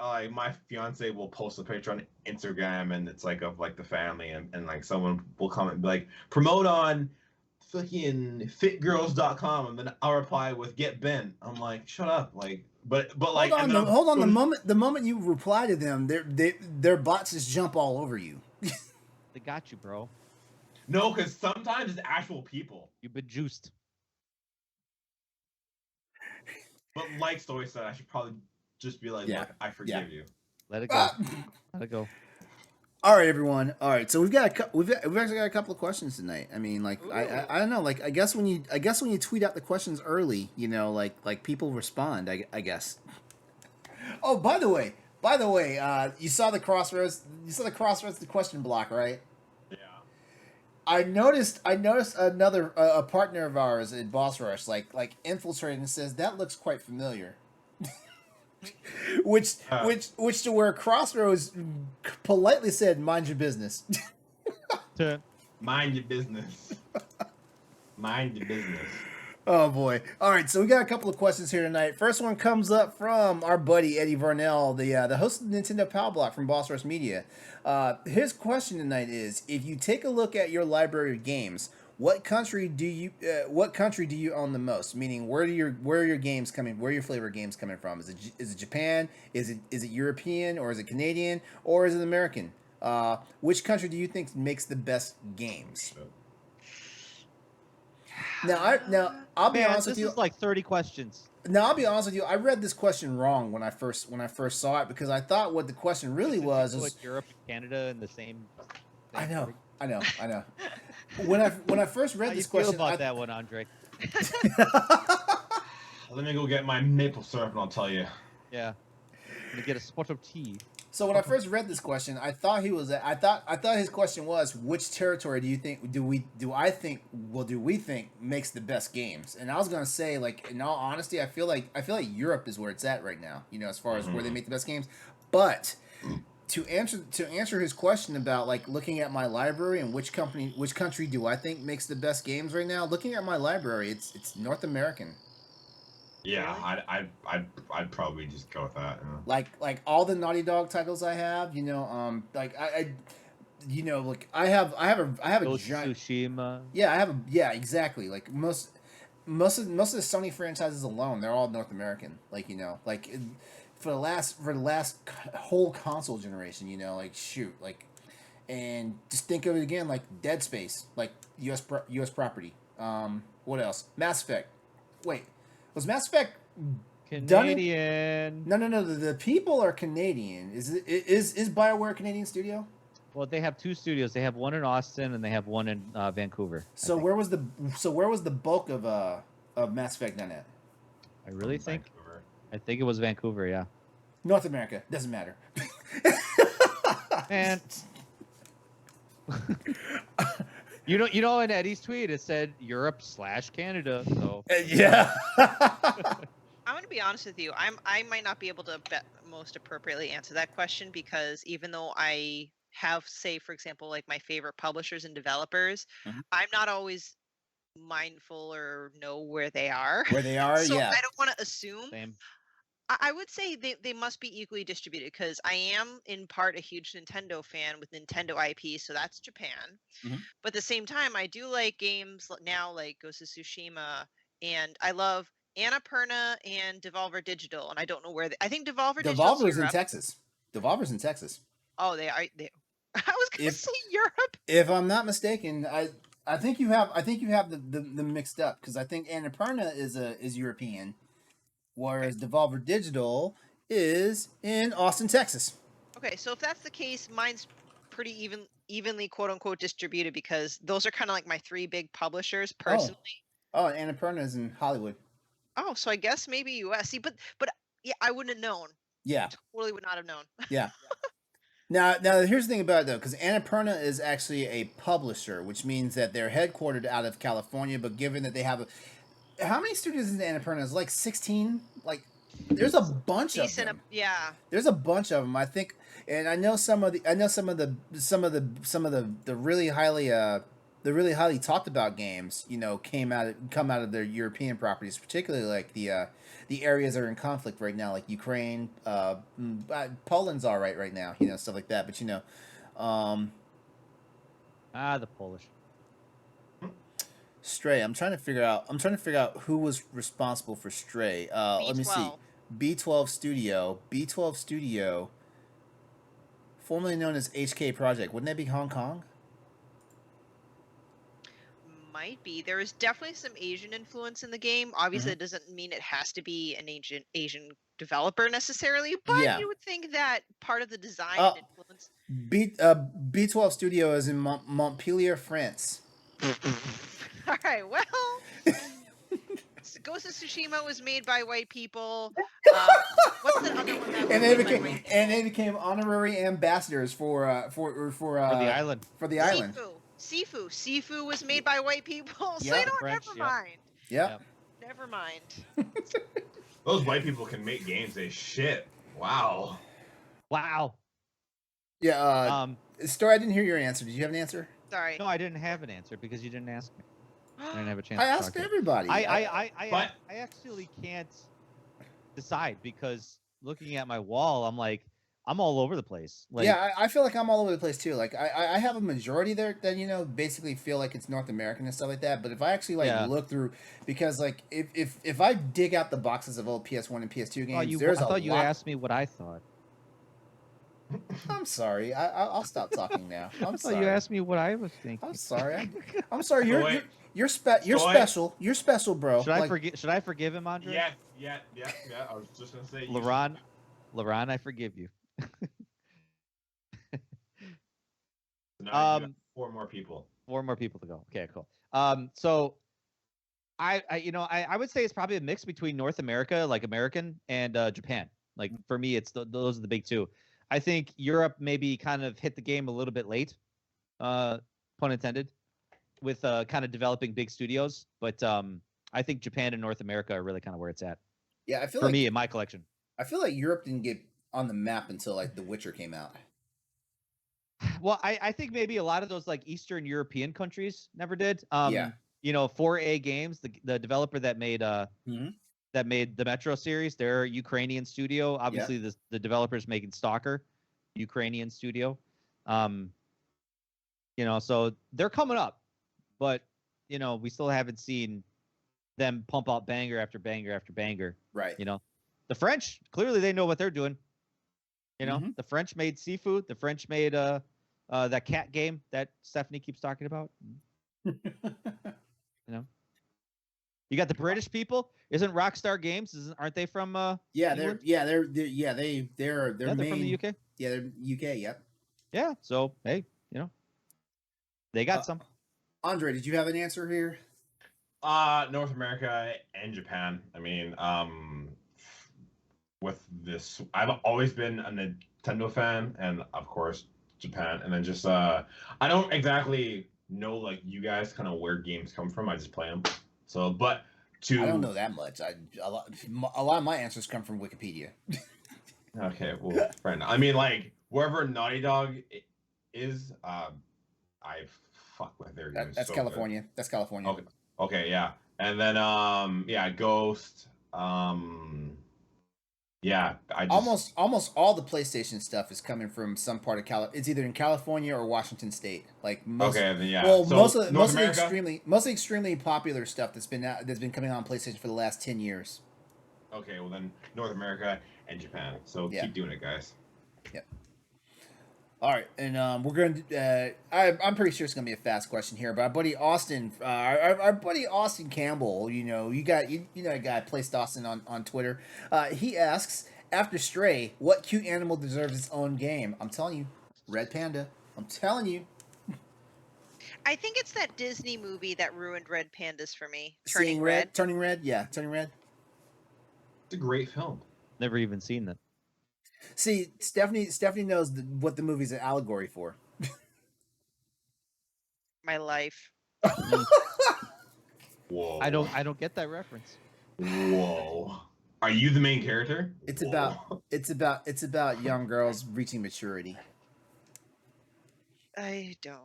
fiance will post a picture on Instagram and it's like of like the family and like someone will comment and be like, promote on fucking fitgirls.com, and then I'll reply with get bent. I'm like, shut up. Like but like hold on the moment you reply to them, their bots just jump all over you. They got you, bro. No, because sometimes it's actual people. You've been juiced. But like Stoy said, I should probably just be like, look, I forgive you. Let it go. Let it go. All right, everyone. All right, so we've actually got a couple of questions tonight. I mean, like I don't know, like I guess when you tweet out the questions early, you know, like people respond. I guess. Oh, by the way, you saw the Crossroads the question block, right? Yeah. I noticed another a partner of ours at Boss Rush like infiltrated and says that looks quite familiar. which to where Crossroads politely said, "Mind your business." Mind your business. Mind your business. Oh boy! All right, so we got a couple of questions here tonight. First one comes up from our buddy Eddie Varnell, the host of the Nintendo Power Block from Boss Rush Media. His question tonight is: if you take a look at your library of games, what country do you own the most? Meaning, where are your games coming? Where are your flavor games coming from? Is it Japan? Is it European, or is it Canadian, or is it American? Which country do you think makes the best games? Now I'll be honest with you. This is like 30 questions. Now I'll be honest with you. I read this question wrong when I first saw it, because I thought what the question really was like Europe and Canada in the same. I know. When I first read this question, about that one, Andre? Let me go get my maple syrup and I'll tell you. Yeah, I'm gonna get a spot of tea. So when I first read this question, I thought his question was, which territory do we think makes the best games? And I was gonna say, like, in all honesty, I feel like Europe is where it's at right now, you know, as far as where they make the best games. But to answer his question about like looking at my library and which country do I think makes the best games right now, looking at my library, it's North American. Yeah, I'd probably just go with that. Yeah. Like all the Naughty Dog titles I have, you know, like I have a giant Tsushima. Yeah, exactly. Like most of the Sony franchises alone, they're all North American. Like, you know, like for the last whole console generation. You know, like shoot, like, and just think of it again, like Dead Space, like U.S. property. What else? Mass Effect. Wait, was Mass Effect done in- Canadian. No. The people are Canadian. Is BioWare a Canadian studio? Well, they have 2 studios. They have one in Austin and they have one in Vancouver. So where was the bulk of Mass Effect done at? I really think Vancouver. I think it was Vancouver. Yeah. North America. Doesn't matter. And you know, in Eddie's tweet it said Europe/Canada. So Yeah. I'm gonna be honest with you. I might not be able to most appropriately answer that question because even though I have, say, for example, like my favorite publishers and developers, Mhm. I'm not always mindful or know where they are. Where they are, So yeah. I don't want to assume. same. I would say they must be equally distributed because I am in part a huge Nintendo fan with Nintendo IP, so that's Japan. Mhm. But at the same time, I do like games now like Ghost of Tsushima, and I love Annapurna and Devolver Digital, and I don't know where I think Devolver Digital's Devolver's in Europe. Texas. Devolver's in Texas. Oh, they are. I was gonna If- say Europe. If I'm not mistaken, I think you have the mixed up because I think Annapurna is European, whereas Devolver Digital is in Austin, Texas. Okay, so if that's the case, mine's pretty evenly quote unquote distributed because those are kind of like my 3 big publishers personally. Oh, and Annapurna is in Hollywood. Oh, so I guess maybe US. See, but yeah, I wouldn't have known. Yeah, Totally would not have known. yeah. Now here's the thing about it though, because Annapurna is actually a publisher, which means that they're headquartered out of California. But given that they have how many studios is Annapurna? Is like 16. Like, there's a bunch of them. Yeah. There's a bunch of them, I think, and I know some of the really highly talked about games, you know, come out of their European properties, particularly like the areas that are in conflict right now, like Ukraine, Poland's all right now, you know, stuff like that. But you know, The Polish. Stray. I'm trying to figure out who was responsible for Stray. Let me see. B12 Studio, formerly known as HK Project. Wouldn't that be Hong Kong? Might be. There is definitely some Asian influence in the game. Obviously, it doesn't mean it has to be an Asian developer necessarily, but Yeah. you would think that part of the design and influence. B12 Studio is in Montpellier, France. All right, well, Ghost of Tsushima was made by white people. What's the other one that was they became honorary ambassadors for the island. For the island. Sifu was made by white people. So Yeah, you know, French, never yeah. mind. Yeah. Never mind. Those white people can make games. They shit. Wow. Wow. Yeah. Story. I didn't hear your answer. Did you have an answer? Sorry. No, I didn't have an answer because you didn't ask me. I didn't have a chance. I to talk asked to you. everybody. I But- actually can't decide because looking at my wall, I'm like, I'm all over the place. Like, yeah, I feel like I'm all over the place too. Like I have a majority there that, you know, basically feel like it's North American and stuff like that. But if I actually look through, because like if I dig out the boxes of old PS1 and PS2 games, I thought you asked me what I thought. I'm sorry. I'll stop talking now. I'm I thought sorry. you asked me what I was thinking. I'm sorry. I'm sorry. Stoy. You're special. You're special, bro. Should I forgive him, Andre? Yeah. I was just gonna say. LeRon, I forgive you. Now you have 4 more people. 4 more people to go. Okay, cool. So I would say it's probably a mix between North America, like American, and Japan. Like for me, it's those are the big 2. I think Europe maybe kind of hit the game a little bit late, pun intended, with kind of developing big studios. But I think Japan and North America are really kind of where it's at. Yeah, I feel for like me in my collection. I feel like Europe didn't get on the map until like The Witcher came out. Well, I think maybe a lot of those like Eastern European countries never did. Yeah. You know, 4A Games, the developer that made that made the Metro series, they're a Ukrainian studio. Obviously, the developers making Stalker, Ukrainian studio. You know, so they're coming up, but you know, we still haven't seen them pump out banger after banger after banger. Right. You know, The French, clearly they know what they're doing. You know, Mhm. the French made seafood. The French made that cat game that Stephanie keeps talking about. You know, you got the British people. Isn't Rockstar Games? Aren't they from yeah, England? they're Yeah, they're from the main. UK. Yeah, they're UK. Yep. Yeah. So hey, you know, they got some. Andre, did you have an answer here? North America and Japan. I mean, with this, I've always been a Nintendo fan, and of course Japan. And then just I don't exactly know like you guys kind of where games come from. I just play them. So, but I don't know that much. A lot of my answers come from Wikipedia. Okay, well, right now, I mean, like wherever Naughty Dog is, I fuck with their games. That's so California. good. That's California. Okay, yeah, and then yeah, Ghost, yeah, I just Almost all the PlayStation stuff is coming from some part of It's either in California or Washington State. Like most. okay, then yeah. Well, So most of North the America? extremely popular stuff that's been coming on PlayStation for the last 10 years. Okay, well then North America and Japan. So Yeah. keep doing it, guys. Yep. All right, and we're going to. I'm pretty sure it's going to be a fast question here, but our buddy Austin, our buddy Austin Campbell, you know a guy placed Austin on Twitter. He asks, after Stray, what cute animal deserves its own game? I'm telling you, Red Panda. I'm telling you. I think it's that Disney movie that ruined red pandas for me. Turning red. Turning red. Yeah, Turning Red. It's a great film. Never even seen that. See, Stephanie knows what the movie's an allegory for. My life. Whoa. I don't get that reference. Whoa. Are you the main character? It's Whoa. about young girls reaching maturity. I don't.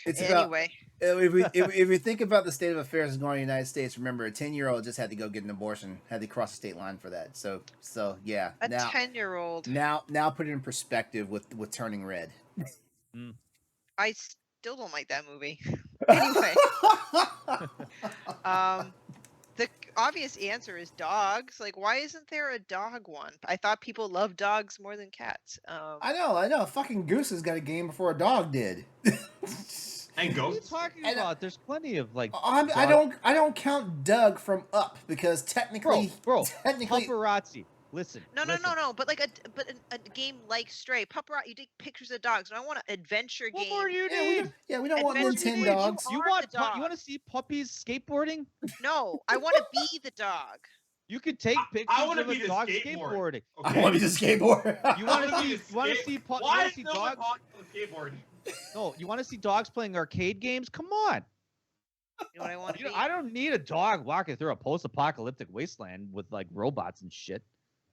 It's Anyway. if we think about the state of affairs going in the United States, remember a 10-year-old just had to go get an abortion, had to cross the state line for that. So yeah. A 10-year-old. Now put it in perspective with Turning Red. I still don't like that movie. Anyway. The obvious answer is dogs. Like, why isn't there a dog one? I thought people love dogs more than cats. I know. Fucking Goose has got a game before a dog did. And What are you Ghost? talking about? There's plenty of like. I don't count Doug from Up because technically, paparazzi. Listen. No. But like a game like Stray, Paparazzi, you take pictures of dogs, and I want an adventure What game. more do you need? Yeah, we don't want Adventure Nintendo games, dogs. you You are want the dog. you want to see puppies skateboarding? No, I want to be the dog. You could take pictures I wanna of be a the dog skateboard. skateboarding. I want to be the skateboard. You want to see Why is no one dogs? talking about skateboard? No, you want to see dogs playing arcade games? Come on. You know what I want to be? I don't need a dog walking through a post-apocalyptic wasteland with like robots and shit.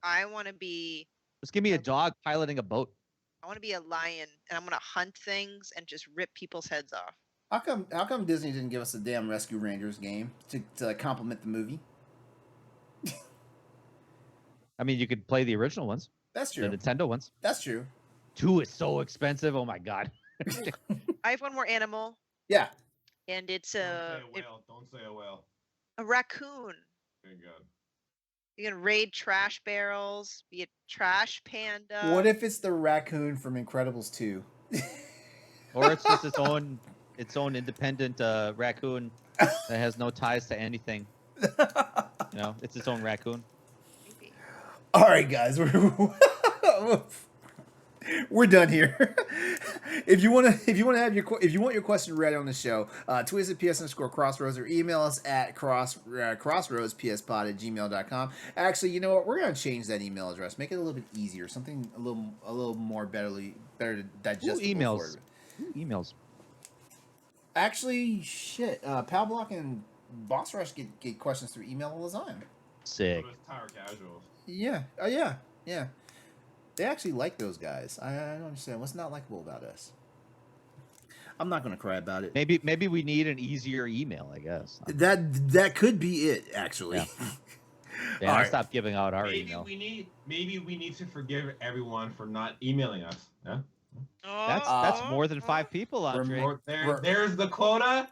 I want to be. Just give me a dog piloting a boat. I want to be a lion, and I'm gonna hunt things and just rip people's heads off. How come Disney didn't give us a damn Rescue Rangers game to complement the movie? I mean, you could play the original ones, That's the true. Nintendo ones. That's true. 2 is so expensive. Oh my god. I have one more animal, Yeah. and it's Don't say a whale. Don't say a whale. a raccoon. Very good. You can raid trash barrels, be a trash panda. What if it's the raccoon from Incredibles 2? Or it's just its own independent raccoon that has no ties to anything. You know, it's its own raccoon. Maybe. All right, guys, we're done here. If you want your question read on the show, tweet us at ps_crossroads or email us at crossroadspspod@gmail.com. Actually, you know what? We're gonna change that email address, make it a little bit easier, something a little more better to digest. Emails. Emails. Actually, shit. Pal Block and Boss Rush get questions through email all the time. Sick. So does Tower Casuals. Yeah. Yeah. They actually like those guys. I don't understand what's not likable about us. I'm not gonna cry about it. Maybe we need an easier email, I guess. That could be it, actually. Yeah. Yeah, All I right. stopped giving out our Maybe email. we need to forgive everyone for not emailing us. Yeah. That's more than 5 people, Andre. We're- There's the quota.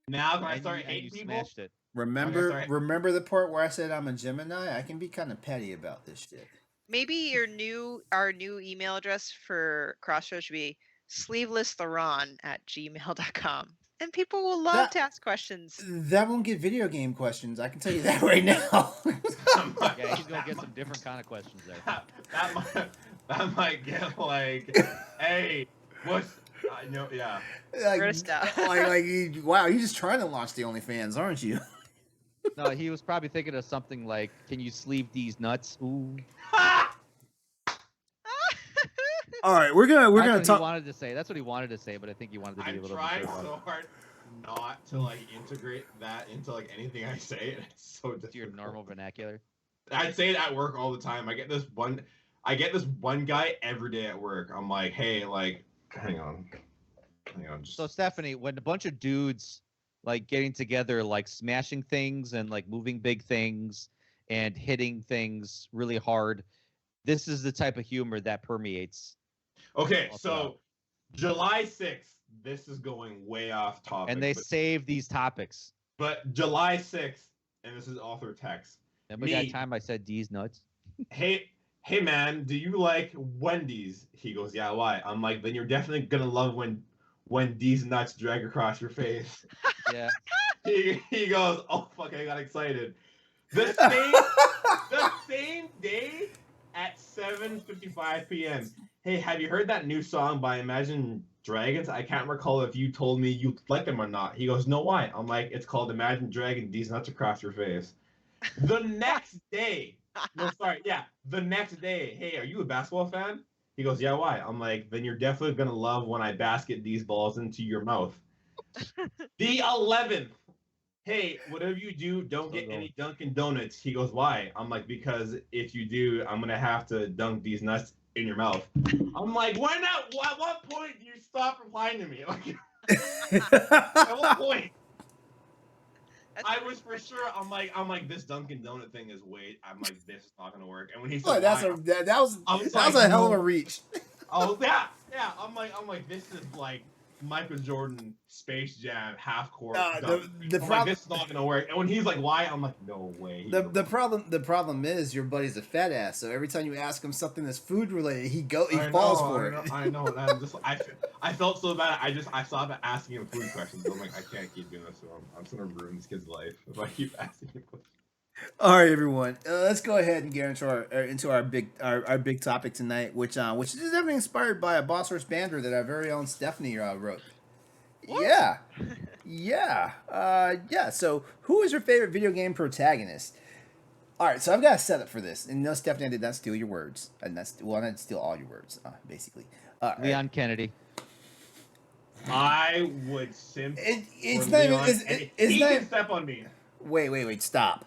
Now can I And start you hating people? smashed it. Remember the part where I said I'm a Gemini? I can be kind of petty about this shit. Maybe our new email address for Crossroads should be sleevelesstheron@gmail.com. And people will love to ask questions. That won't get video game questions. I can tell you that right now. Yeah, he's gonna get some different kind of questions there. That might get like, hey, what's yeah. Wow, you're just trying to launch the OnlyFans, aren't you? No, he was probably thinking of something like, "Can you sleeve these nuts?" Ooh. All right, we're gonna talk. He wanted to say. That's what he wanted to say, but I think he wanted to be a little. I'm trying so hard not to like integrate that into like anything I say, and it's so difficult. Your normal vernacular. I say it at work all the time. I get this one guy every day at work. I'm like, hey, like, hang on. So Stephanie, when a bunch of dudes like getting together, like smashing things and like moving big things and hitting things really hard, this is the type of humor that permeates. Okay, so July 6th, this is going way off topic. And they save these topics. But July 6th, and this is author text. Remember that time I said D's nuts? Hey man, do you like Wendy's? He goes, yeah, why? I'm like, then you're definitely gonna love when D's nuts drag across your face. Yeah. He goes, oh fuck, I got excited. The same day at 7:55 p.m. Hey, have you heard that new song by Imagine Dragons? I can't recall if you told me you like them or not. He goes, no, why? I'm like, it's called Imagine Dragon, These Nuts Across Your Face. The next day, the next day, hey, are you a basketball fan? He goes, yeah, why? I'm like, then you're definitely going to love when I basket these balls into your mouth. The 11th, hey, whatever you do, don't get any Dunkin' Donuts. He goes, why? I'm like, because if you do, I'm going to have to dunk these nuts in your mouth. I'm like, why not? At what point do you stop replying to me? Like, at what point? I was for sure. I'm like, this Dunkin' Donut thing is I'm like, this is not gonna work. And when he said, that was a hell of a reach. Oh yeah. I'm like, this is like Michael Jordan Space Jam half court. The problem, this is not gonna work. And when he's like, why? I'm like, no way. The problem is your buddy's a fat ass. So every time you ask him something that's food related, he falls for it. I know. I felt so bad. I stopped asking him food questions. I'm like, I can't keep doing this. So I'm just gonna ruin this kid's life if I keep asking him questions. All right, everyone. Let's go ahead and get into our big topic tonight, which is definitely inspired by a Boss Horse Banter that our very own Stephanie wrote. What? Yeah. So, who is your favorite video game protagonist? All right, so I've got a setup for this, and no, Stephanie, I did not steal your words, I didn't steal all your words, basically. Leon Kennedy. I would simply. It's not even. He can step on me. Wait! Stop!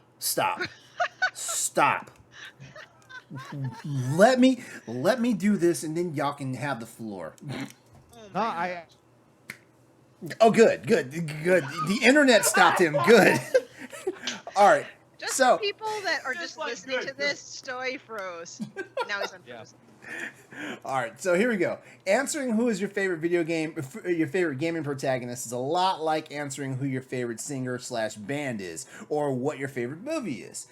Let me do this, and then y'all can have the floor. Oh, good. The internet stopped him. Good. All right. So people that are just listening to this, Stoy froze. Now he's unfrozen. Yeah. All right, so here we go. Answering who is your favorite gaming protagonist is a lot like answering who your favorite singer/band is, or what your favorite movie is.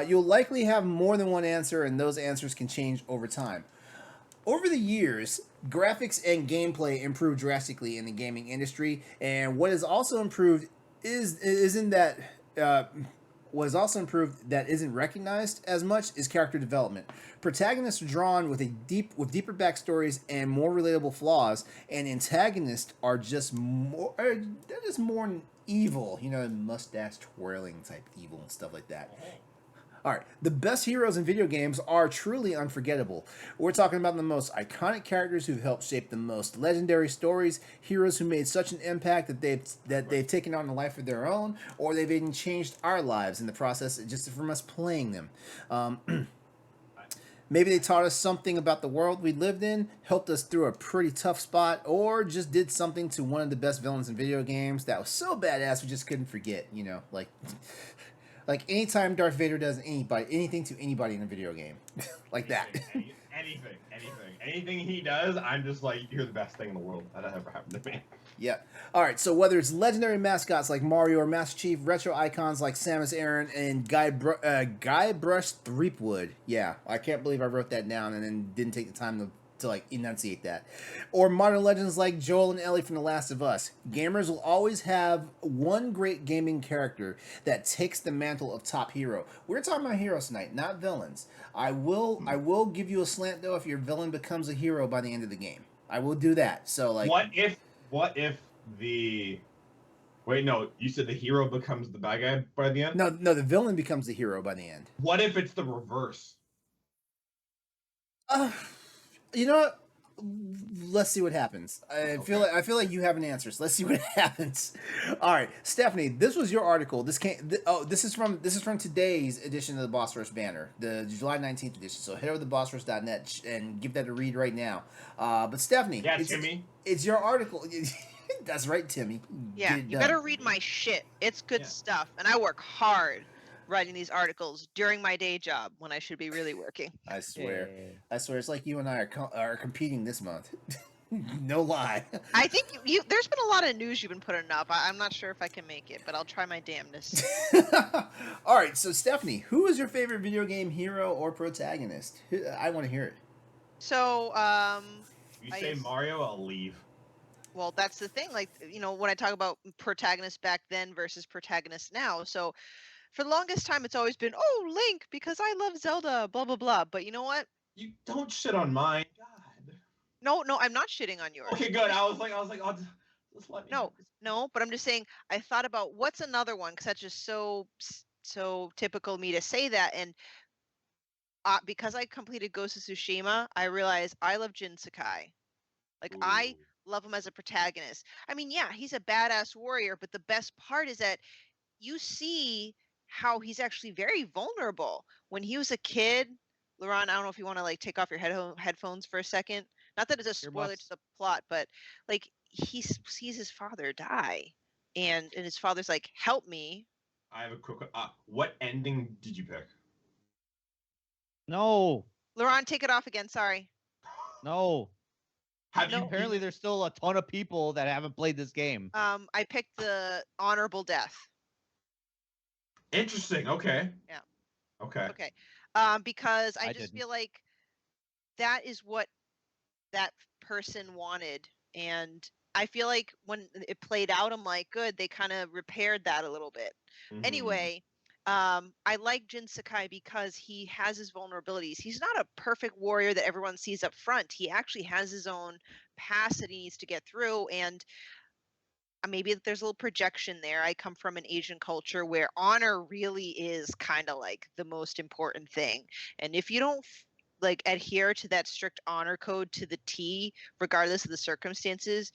You'll likely have more than one answer, and those answers can change over time. Over the years, graphics and gameplay improved drastically in the gaming industry, and what has also improved that isn't recognized as much is character development. Protagonists are drawn with deeper backstories and more relatable flaws, and antagonists are just more evil, mustache twirling type evil and stuff like that. All right, the best heroes in video games are truly unforgettable. We're talking about the most iconic characters who've helped shape the most legendary stories, heroes who made such an impact that they've taken on a life of their own, or they've even changed our lives in the process just from us playing them. Maybe they taught us something about the world we lived in, helped us through a pretty tough spot, or just did something to one of the best villains in video games that was so badass we just couldn't forget, like anytime Darth Vader does anything to anybody in a video game, like that. Anything he does, I'm just like, you're the best thing in the world. That ever happened to me. Yeah. All right. So whether it's legendary mascots like Mario or Master Chief, retro icons like Samus Aran and Guybrush Threepwood. Yeah, I can't believe I wrote that down and then didn't take the time to like enunciate that. Or modern legends like Joel and Ellie from The Last of Us. Gamers will always have one great gaming character that takes the mantle of top hero. We're talking about heroes tonight, not villains. I will give you a slant though if your villain becomes a hero by the end of the game. I will do that. So like, what if the wait, no, you said the hero becomes the bad guy by the end? no, the villain becomes the hero by the end. What if it's the reverse? You know what? Let's see what happens. I feel like you have an answer. So let's see what happens. All right, Stephanie, this was your article. This is from today's edition of the Boss Rush Banner, the July 19th edition. So head over to bossrush.net and give that a read right now. But Stephanie, Yeah, Timmy. it's your article. That's right, Timmy. Yeah, Get it you done. better read my shit. It's good Yeah. stuff, and I work hard writing these articles during my day job when I should be really working. I swear, it's like you and I are competing this month. No lie. I think there's been a lot of news you've been putting up. I'm not sure if I can make it, but I'll try my damnedest. All right, so Stephanie, who is your favorite video game hero or protagonist? I want to hear it. So, If you I say guess- Mario, I'll leave. well, that's the thing. Like, when I talk about protagonists back then versus protagonists now. So, for the longest time, it's always been, oh, Link, because I love Zelda, blah, blah, blah. But you know what? You don't shit on mine. God. No, I'm not shitting on yours. Okay, good. I was like, oh, just let me. No, but I'm just saying, I thought about what's another one, because that's just so typical of me to say that. And because I completed Ghost of Tsushima, I realized I love Jin Sakai. Like, I love him as a protagonist. I mean, yeah, he's a badass warrior, but the best part is that you see how he's actually very vulnerable. When he was a kid, LeRon, I don't know if you want to like take off your headphones for a second. Not that it's a spoiler to the plot, but like he sees his father die, and his father's like, "Help me." I have a quick. What ending did you pick? No, LeRon, take it off again. Sorry. no. Have you Apparently, there's still a ton of people that haven't played this game. I picked the honorable death. Interesting. Okay. Yeah. Okay. Okay. Because I I just didn't. feel like that is what that person wanted, and I feel like when it played out, I'm like, good, they kind of repaired that a little bit. Mhm. Anyway, I like Jin Sakai because he has his vulnerabilities. He's not a perfect warrior that everyone sees up front. He actually has his own past that he needs to get through, and maybe there's a little projection there. I come from an Asian culture where honor really is kind of like the most important thing. And if you don't like adhere to that strict honor code to the T, regardless of the circumstances,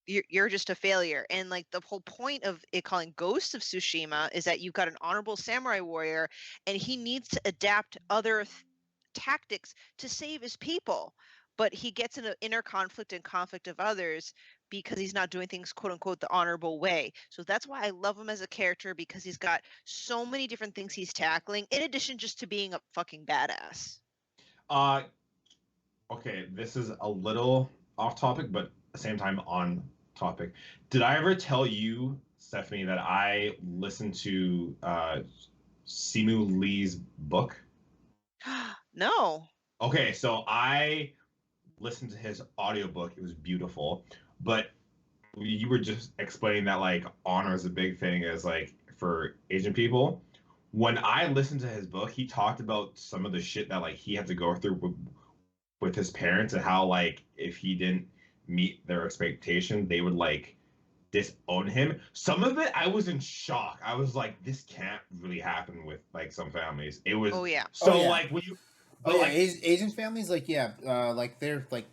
you're just a failure. And like the whole point of it calling Ghost of Tsushima is that you've got an honorable samurai warrior and he needs to adapt other tactics to save his people. But he gets in an inner conflict and conflict of others because he's not doing things quote unquote the honorable way. So that's why I love him as a character, because he's got so many different things he's tackling in addition just to being a fucking badass. Okay, this is a little off topic, but at the same time on topic. Did I ever tell you, Stephanie, that I listened to Simu Lee's book? No. Okay, so I listened to his audiobook. It was beautiful. But you were just explaining that like honor is a big thing as like for Asian people. When I listened to his book, he talked about some of the shit that like he had to go through with his parents, and how like if he didn't meet their expectation, they would like disown him. Some of it I was in shock. I was like, this can't really happen with like some families. It was Oh yeah. so Oh, yeah. like when you Oh yeah, like, Asian families, like like they're like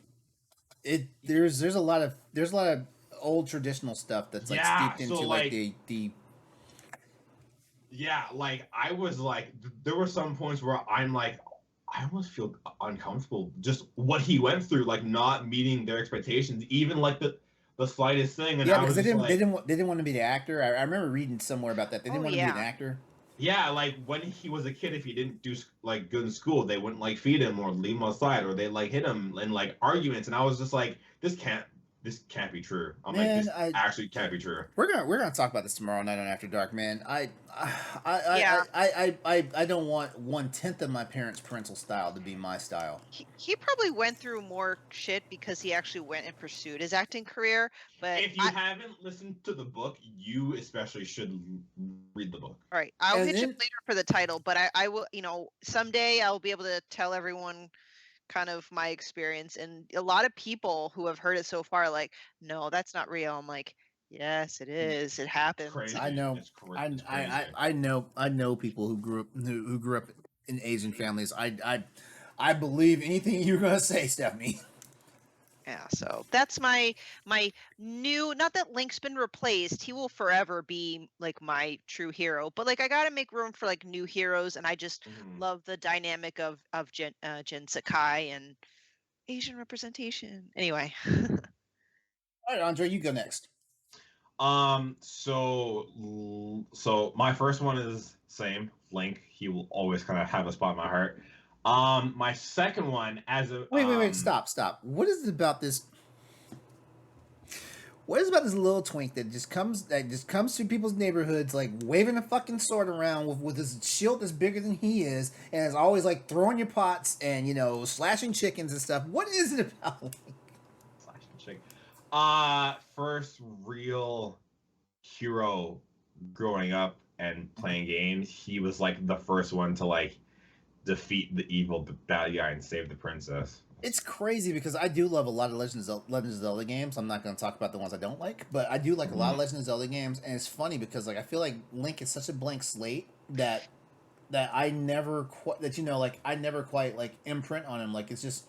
it. There's a lot of old traditional stuff that's like Yeah, steeped so, into like the. yeah, like I was like, there were some points where I'm like, I almost feel uncomfortable just what he went through, like not meeting their expectations, even like the slightest thing. And Yeah, I because was they didn't want to be the actor. I remember reading somewhere about that. They didn't Oh, want to be an yeah. actor. yeah, like when he was a kid, if he didn't do like good in school, they wouldn't like feed him or leave him aside, or they like hit him in like arguments. And I was just like, this can't this can't be true. I'm Man, like, this actually can't be true. We're gonna talk about this tomorrow night on After Dark, man. Yeah. I don't want 1/10 of my parents' parental style to be my style. He probably went through more shit because he actually went and pursued his acting career. But If you haven't listened to the book, you especially should read the book. all right, I'll And hit you then- later for the title, but I will, someday I'll be able to tell everyone kind of my experience. And a lot of people who have heard it so far are like, no, that's not real. I'm like, yes, it is. It happens. Crazy. I know. It's crazy. I know people who grew up in Asian families. I believe anything you're gonna say, Stephanie. Yeah, so that's my new, not that Link's been replaced, he will forever be like my true hero, but like I gotta make room for like new heroes, and I just love the dynamic of Jin Sakai and Asian representation. Anyway. All right, Andre, you go next. So my first one is same Link. He will always kind of have a spot in my heart. My second one, as a Wait, stop. What is it about this? What is it about this little twink that just comes through people's neighborhoods like waving a fucking sword around with his shield that's bigger than he is, and is always like throwing your pots and slashing chickens and stuff. What is it about Link? Slashing chicken. First real hero growing up and playing games. He was like the first one to like defeat the evil bad guy and save the princess. It's crazy because I do love a lot of Legend of Zelda games. I'm not going to talk about the ones I don't like, but I do like a lot of Legend of Zelda games, and it's funny because like I feel like Link is such a blank slate that I never I never quite like imprint on him. Like it's just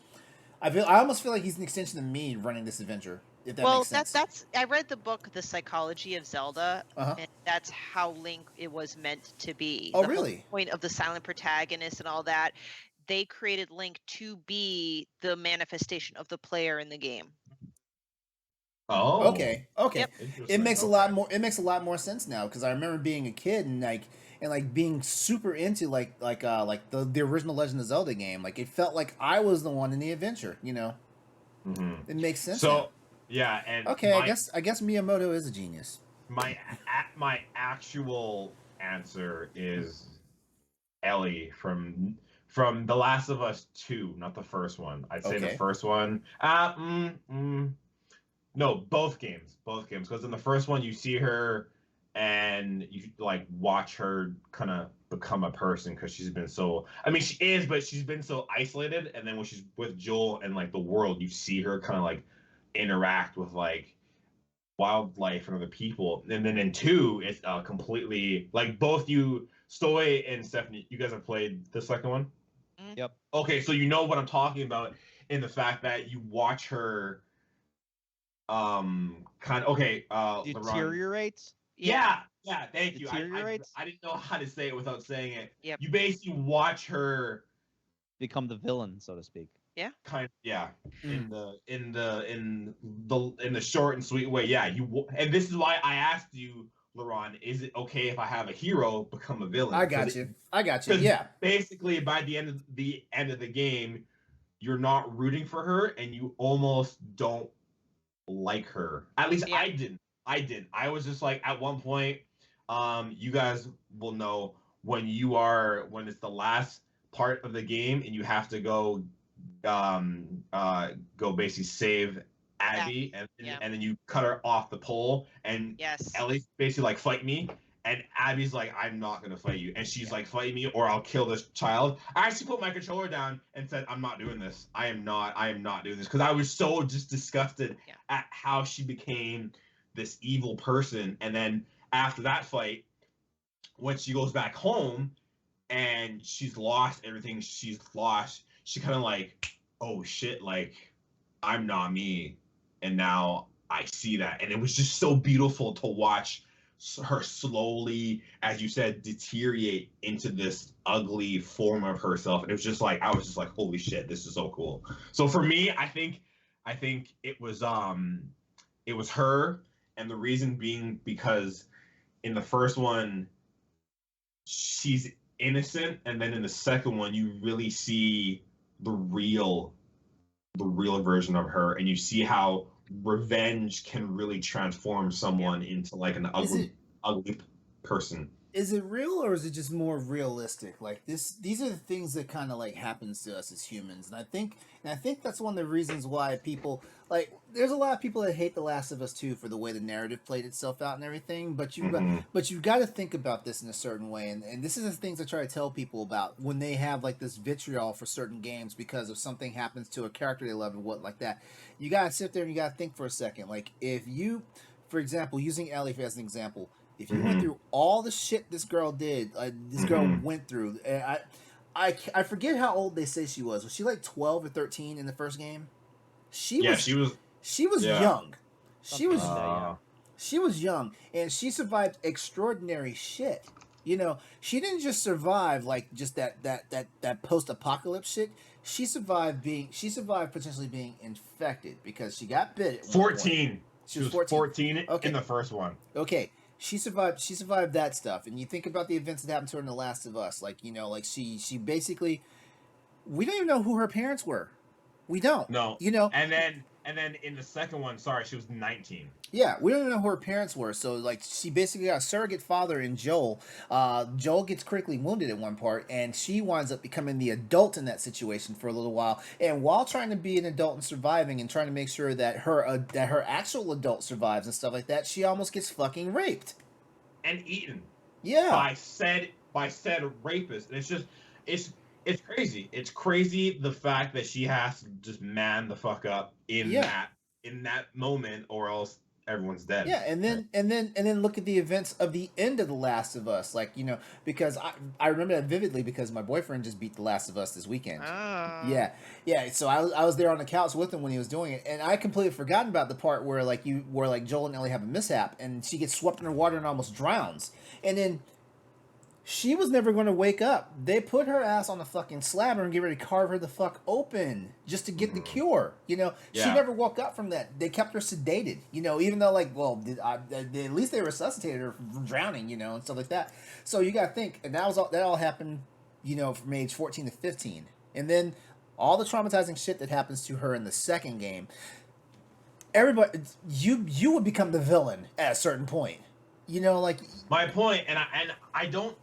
I almost feel like he's an extension of me running this adventure. If that makes sense. That's I read the book The Psychology of Zelda, Uh-huh. and that's how Link it was meant to be. Oh, The whole really? point of the silent protagonist and all that. They created Link to be the manifestation of the player in the game. Oh, Okay. Yep. It makes a lot more sense now because I remember being a kid and being super into like the original Legend of Zelda game. Like it felt like I was the one in the adventure. It makes sense. So now. yeah, and Okay, I guess Miyamoto is a genius. my actual answer is Ellie from The Last of Us 2, not the first one. I'd say the first one. No, both games, because in the first one you see her and you like watch her kind of become a person because she's been so. I mean, she is, but she's been so isolated. And then when she's with Joel and like the world, you see her kind of like interact with like wildlife and other people. And then in 2, it's completely like both you, Stoy and Stephanie, you guys have played the second one. Yep. Okay, so you know what I'm talking about in the fact that you watch her deteriorates. Yeah, thank you. Deteriorates? I didn't know how to say it without saying it. Yep. You basically watch her Become the villain, so to speak. kind of in the short and sweet way. Yeah, and this is why I asked you, LeRon, is it okay if I have a hero become a villain? I got you. Yeah. Basically, by the end of the game, you're not rooting for her, and you almost don't like her. At least I didn't. I was just like at one point. You guys will know when it's the last part of the game, and you have to go basically save Abby, and then you cut her off the pole, and Ellie's basically like, fight me, and Abby's like, I'm not gonna fight you, and she's like, fight me or I'll kill this child. I actually put my controller down and said, I'm not doing this. I am not doing this, because I was so just disgusted at how she became this evil person. And then after that fight, when she goes back home and she's lost everything she's lost, she kind of like, oh shit, like I'm not me. And now I see that. And it was just so beautiful to watch her slowly, as you said, deteriorate into this ugly form of herself. And it was just like, I was just like, holy shit, this is so cool. So for me, I think it was her. And the reason being because in the first one, she's innocent. And then in the second one, you really see the real version of her, and you see how revenge can really transform someone into like an ugly person. Is it real or is it just more realistic? Like these are the things that kind of like happens to us as humans, and I think that's one of the reasons why people like. There's a lot of people that hate The Last of Us 2 for the way the narrative played itself out and everything. But you've got to think about this in a certain way, and this is the things I try to tell people about when they have like this vitriol for certain games because of something happens to a character they love and what like that. You gotta sit there and you gotta think for a second. Like if you, for example, using Ellie as an example. If you went through all the shit this girl did, this girl went through, and I forget how old they say she was. Was she like 12 or 13 in the first game? She was young. She was young, and she survived extraordinary shit. You know, she didn't just survive like just that post-apocalypse shit. She survived potentially being infected because she got bit. At 14. She was 14 okay. in the first one. Okay. She survived that stuff, and you think about the events that happened to her in The Last of Us. Like, you know, like she basically, we don't even know who her parents were. We don't. No. You know. And then in the second one, sorry, she was 19. Yeah, we don't even know who her parents were. So like, she basically got a surrogate father in Joel. Joel gets critically wounded at one part, and she winds up becoming the adult in that situation for a little while. And while trying to be an adult and surviving, and trying to make sure that her actual adult survives and stuff like that, she almost gets fucking raped and eaten. Yeah. By said rapist. And it's crazy. It's crazy the fact that she has to just man the fuck up in that moment, or else everyone's dead. Yeah, and then look at the events of the end of The Last of Us, like, you know, because I remember that vividly because my boyfriend just beat The Last of Us this weekend. Yeah. So I was there on the couch with him when he was doing it, and I completely forgotten about the part where Joel and Ellie have a mishap, and she gets swept in the water and almost drowns, and then she was never going to wake up. They put her ass on the fucking slab and get ready to carve her the fuck open just to get the cure. You know, she never woke up from that. They kept her sedated. You know, even though at least they resuscitated her from drowning. You know, and stuff like that. So you got to think, and that all happened, you know, from age 14 to 15, and then all the traumatizing shit that happens to her in the second game. Everybody, you would become the villain at a certain point. You know, like my point, and I don't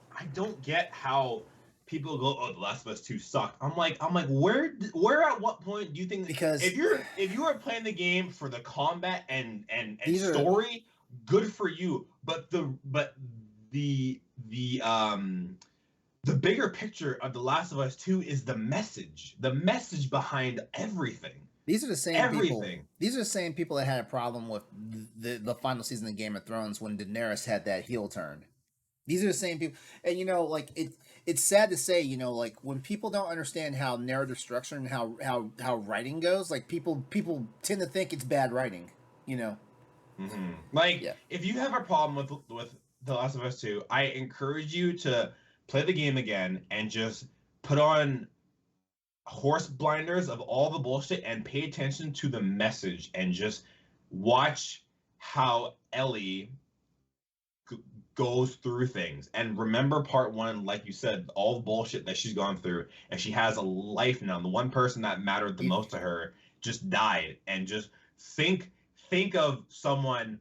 get how people go, "Oh, The Last of Us 2 sucked." I'm like, where at what point do you think? Because if you are playing the game for the combat and story, good for you. But the bigger picture of The Last of Us 2 is the message behind everything. These are the same people. These are the same people that had a problem with the final season of Game of Thrones when Daenerys had that heel turn. These are the same people, and you know, like it's sad to say, you know, like when people don't understand how narrative structure and how writing goes, like people tend to think it's bad writing, you know. If you have a problem with The Last of Us 2, I encourage you to play the game again and just put on horse blinders of all the bullshit and pay attention to the message and just watch how Ellie goes through things. And remember part one, like you said, all the bullshit that she's gone through, and she has a life now. The one person that mattered the most to her just died. And just think of someone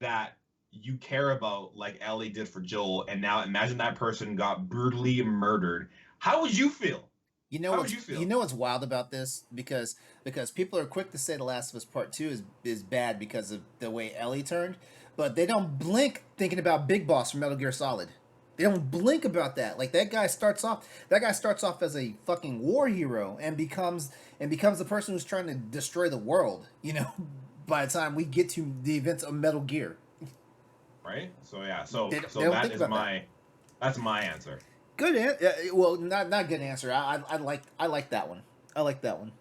that you care about like Ellie did for Joel, and now imagine that person got brutally murdered. How would you feel? You know what's wild about this? Because people are quick to say The Last of Us Part 2 is bad because of the way Ellie turned, but they don't blink thinking about Big Boss from Metal Gear Solid. They don't blink about that. Like that guy starts off as a fucking war hero and becomes the person who's trying to destroy the world, you know, by the time we get to the events of Metal Gear. Right? So yeah, that's my answer. Good well, not good answer. I like that one. I like that one.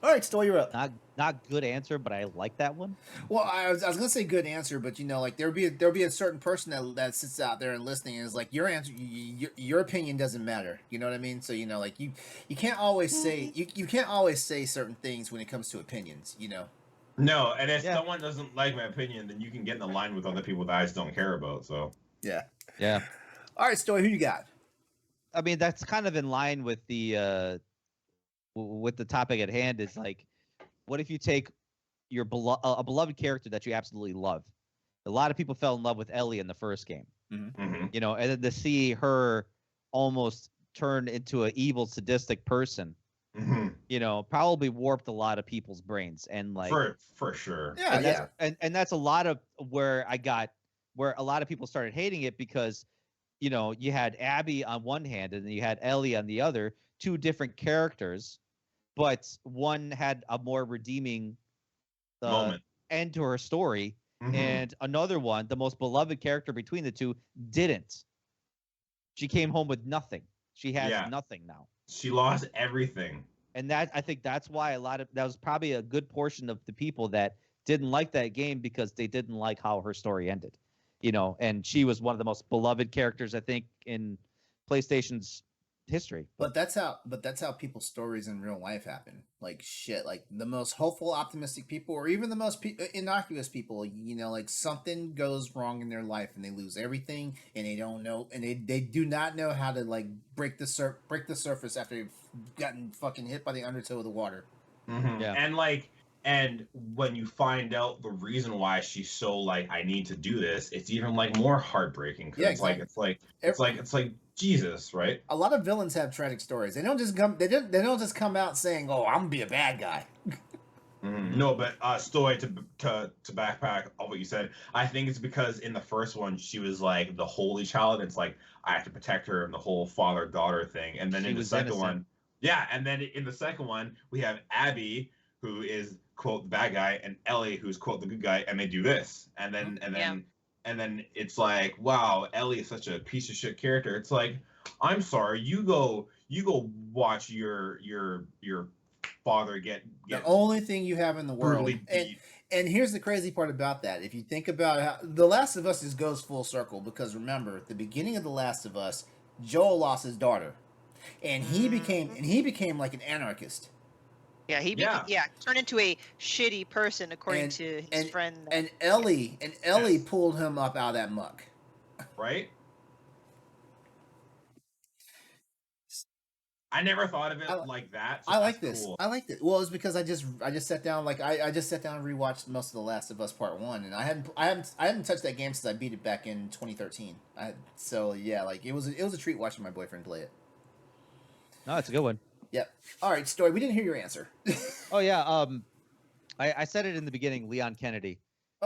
All right, Stoy, you're up. Not good answer, but I like that one. Well, I was gonna say good answer, but you know, like there'll be a certain person that sits out there and listening and is like, your answer, your opinion doesn't matter. You know what I mean? So you know, like you can't always say you can't always say certain things when it comes to opinions. You know. No, and if someone doesn't like my opinion, then you can get in the line with other people that I just don't care about. So yeah. All right, Stoy, who you got? I mean, that's kind of in line with the topic at hand. Is like, what if you take, a beloved character that you absolutely love. A lot of people fell in love with Ellie in the first game, Mm-hmm. you know, and then to see her almost turn into an evil, sadistic person, Mm-hmm. you know, probably warped a lot of people's brains. And like, For sure. Yeah, and that's yeah. and that's a lot of where a lot of people started hating it because, you know, you had Abby on one hand and then you had Ellie on the other, two different characters, but one had a more redeeming Moment. end to her story, Mm-hmm. and another one, the most beloved character between the two, didn't. She came home with nothing. She has nothing now. She lost everything. And that, I think that's why that was probably a good portion of the people that didn't like that game, because they didn't like how her story ended, you know. And she was one of the most beloved characters, I think, in PlayStation's history. But that's how people's stories in real life happen. Like shit, like the most hopeful, optimistic people, or even the most innocuous people, you know, like something goes wrong in their life and they lose everything, and they don't know, and they do not know how to like break the surface after they've gotten fucking hit by the undertow of the water. Mm-hmm. Yeah. And when you find out the reason why she's so like, I need to do this, it's even like more heartbreaking. Yeah, exactly. It's like Jesus, right? A lot of villains have tragic stories. They don't just come out saying, "Oh, I'm gonna be a bad guy." Mm-hmm. No, but Stoy, to backpack all what you said, I think it's because in the first one she was like the holy child. It's like I have to protect her and the whole father-daughter thing. And then in the second one, and then in the second one we have Abby, who is quote the bad guy, and Ellie, who's quote the good guy, and they do this, and then it's like, wow, Ellie is such a piece of shit character. It's like, I'm sorry, you go watch your father get the only thing you have in the world. And here's the crazy part about that. If you think about how The Last of Us goes full circle, because remember, at the beginning of The Last of Us, Joel lost his daughter, and he became like an anarchist. Yeah, turned into a shitty person according to his friend. And Ellie pulled him up out of that muck. Right? I never thought of it like that. So I like this. Cool. I liked it. Well, it's because I just sat down, like I just sat down and rewatched most of The Last of Us Part 1, and I hadn't touched that game since I beat it back in 2013. So yeah, like it was a treat watching my boyfriend play it. No, it's a good one. Yep. All right, Story. We didn't hear your answer. Oh yeah. I said it in the beginning, Leon Kennedy.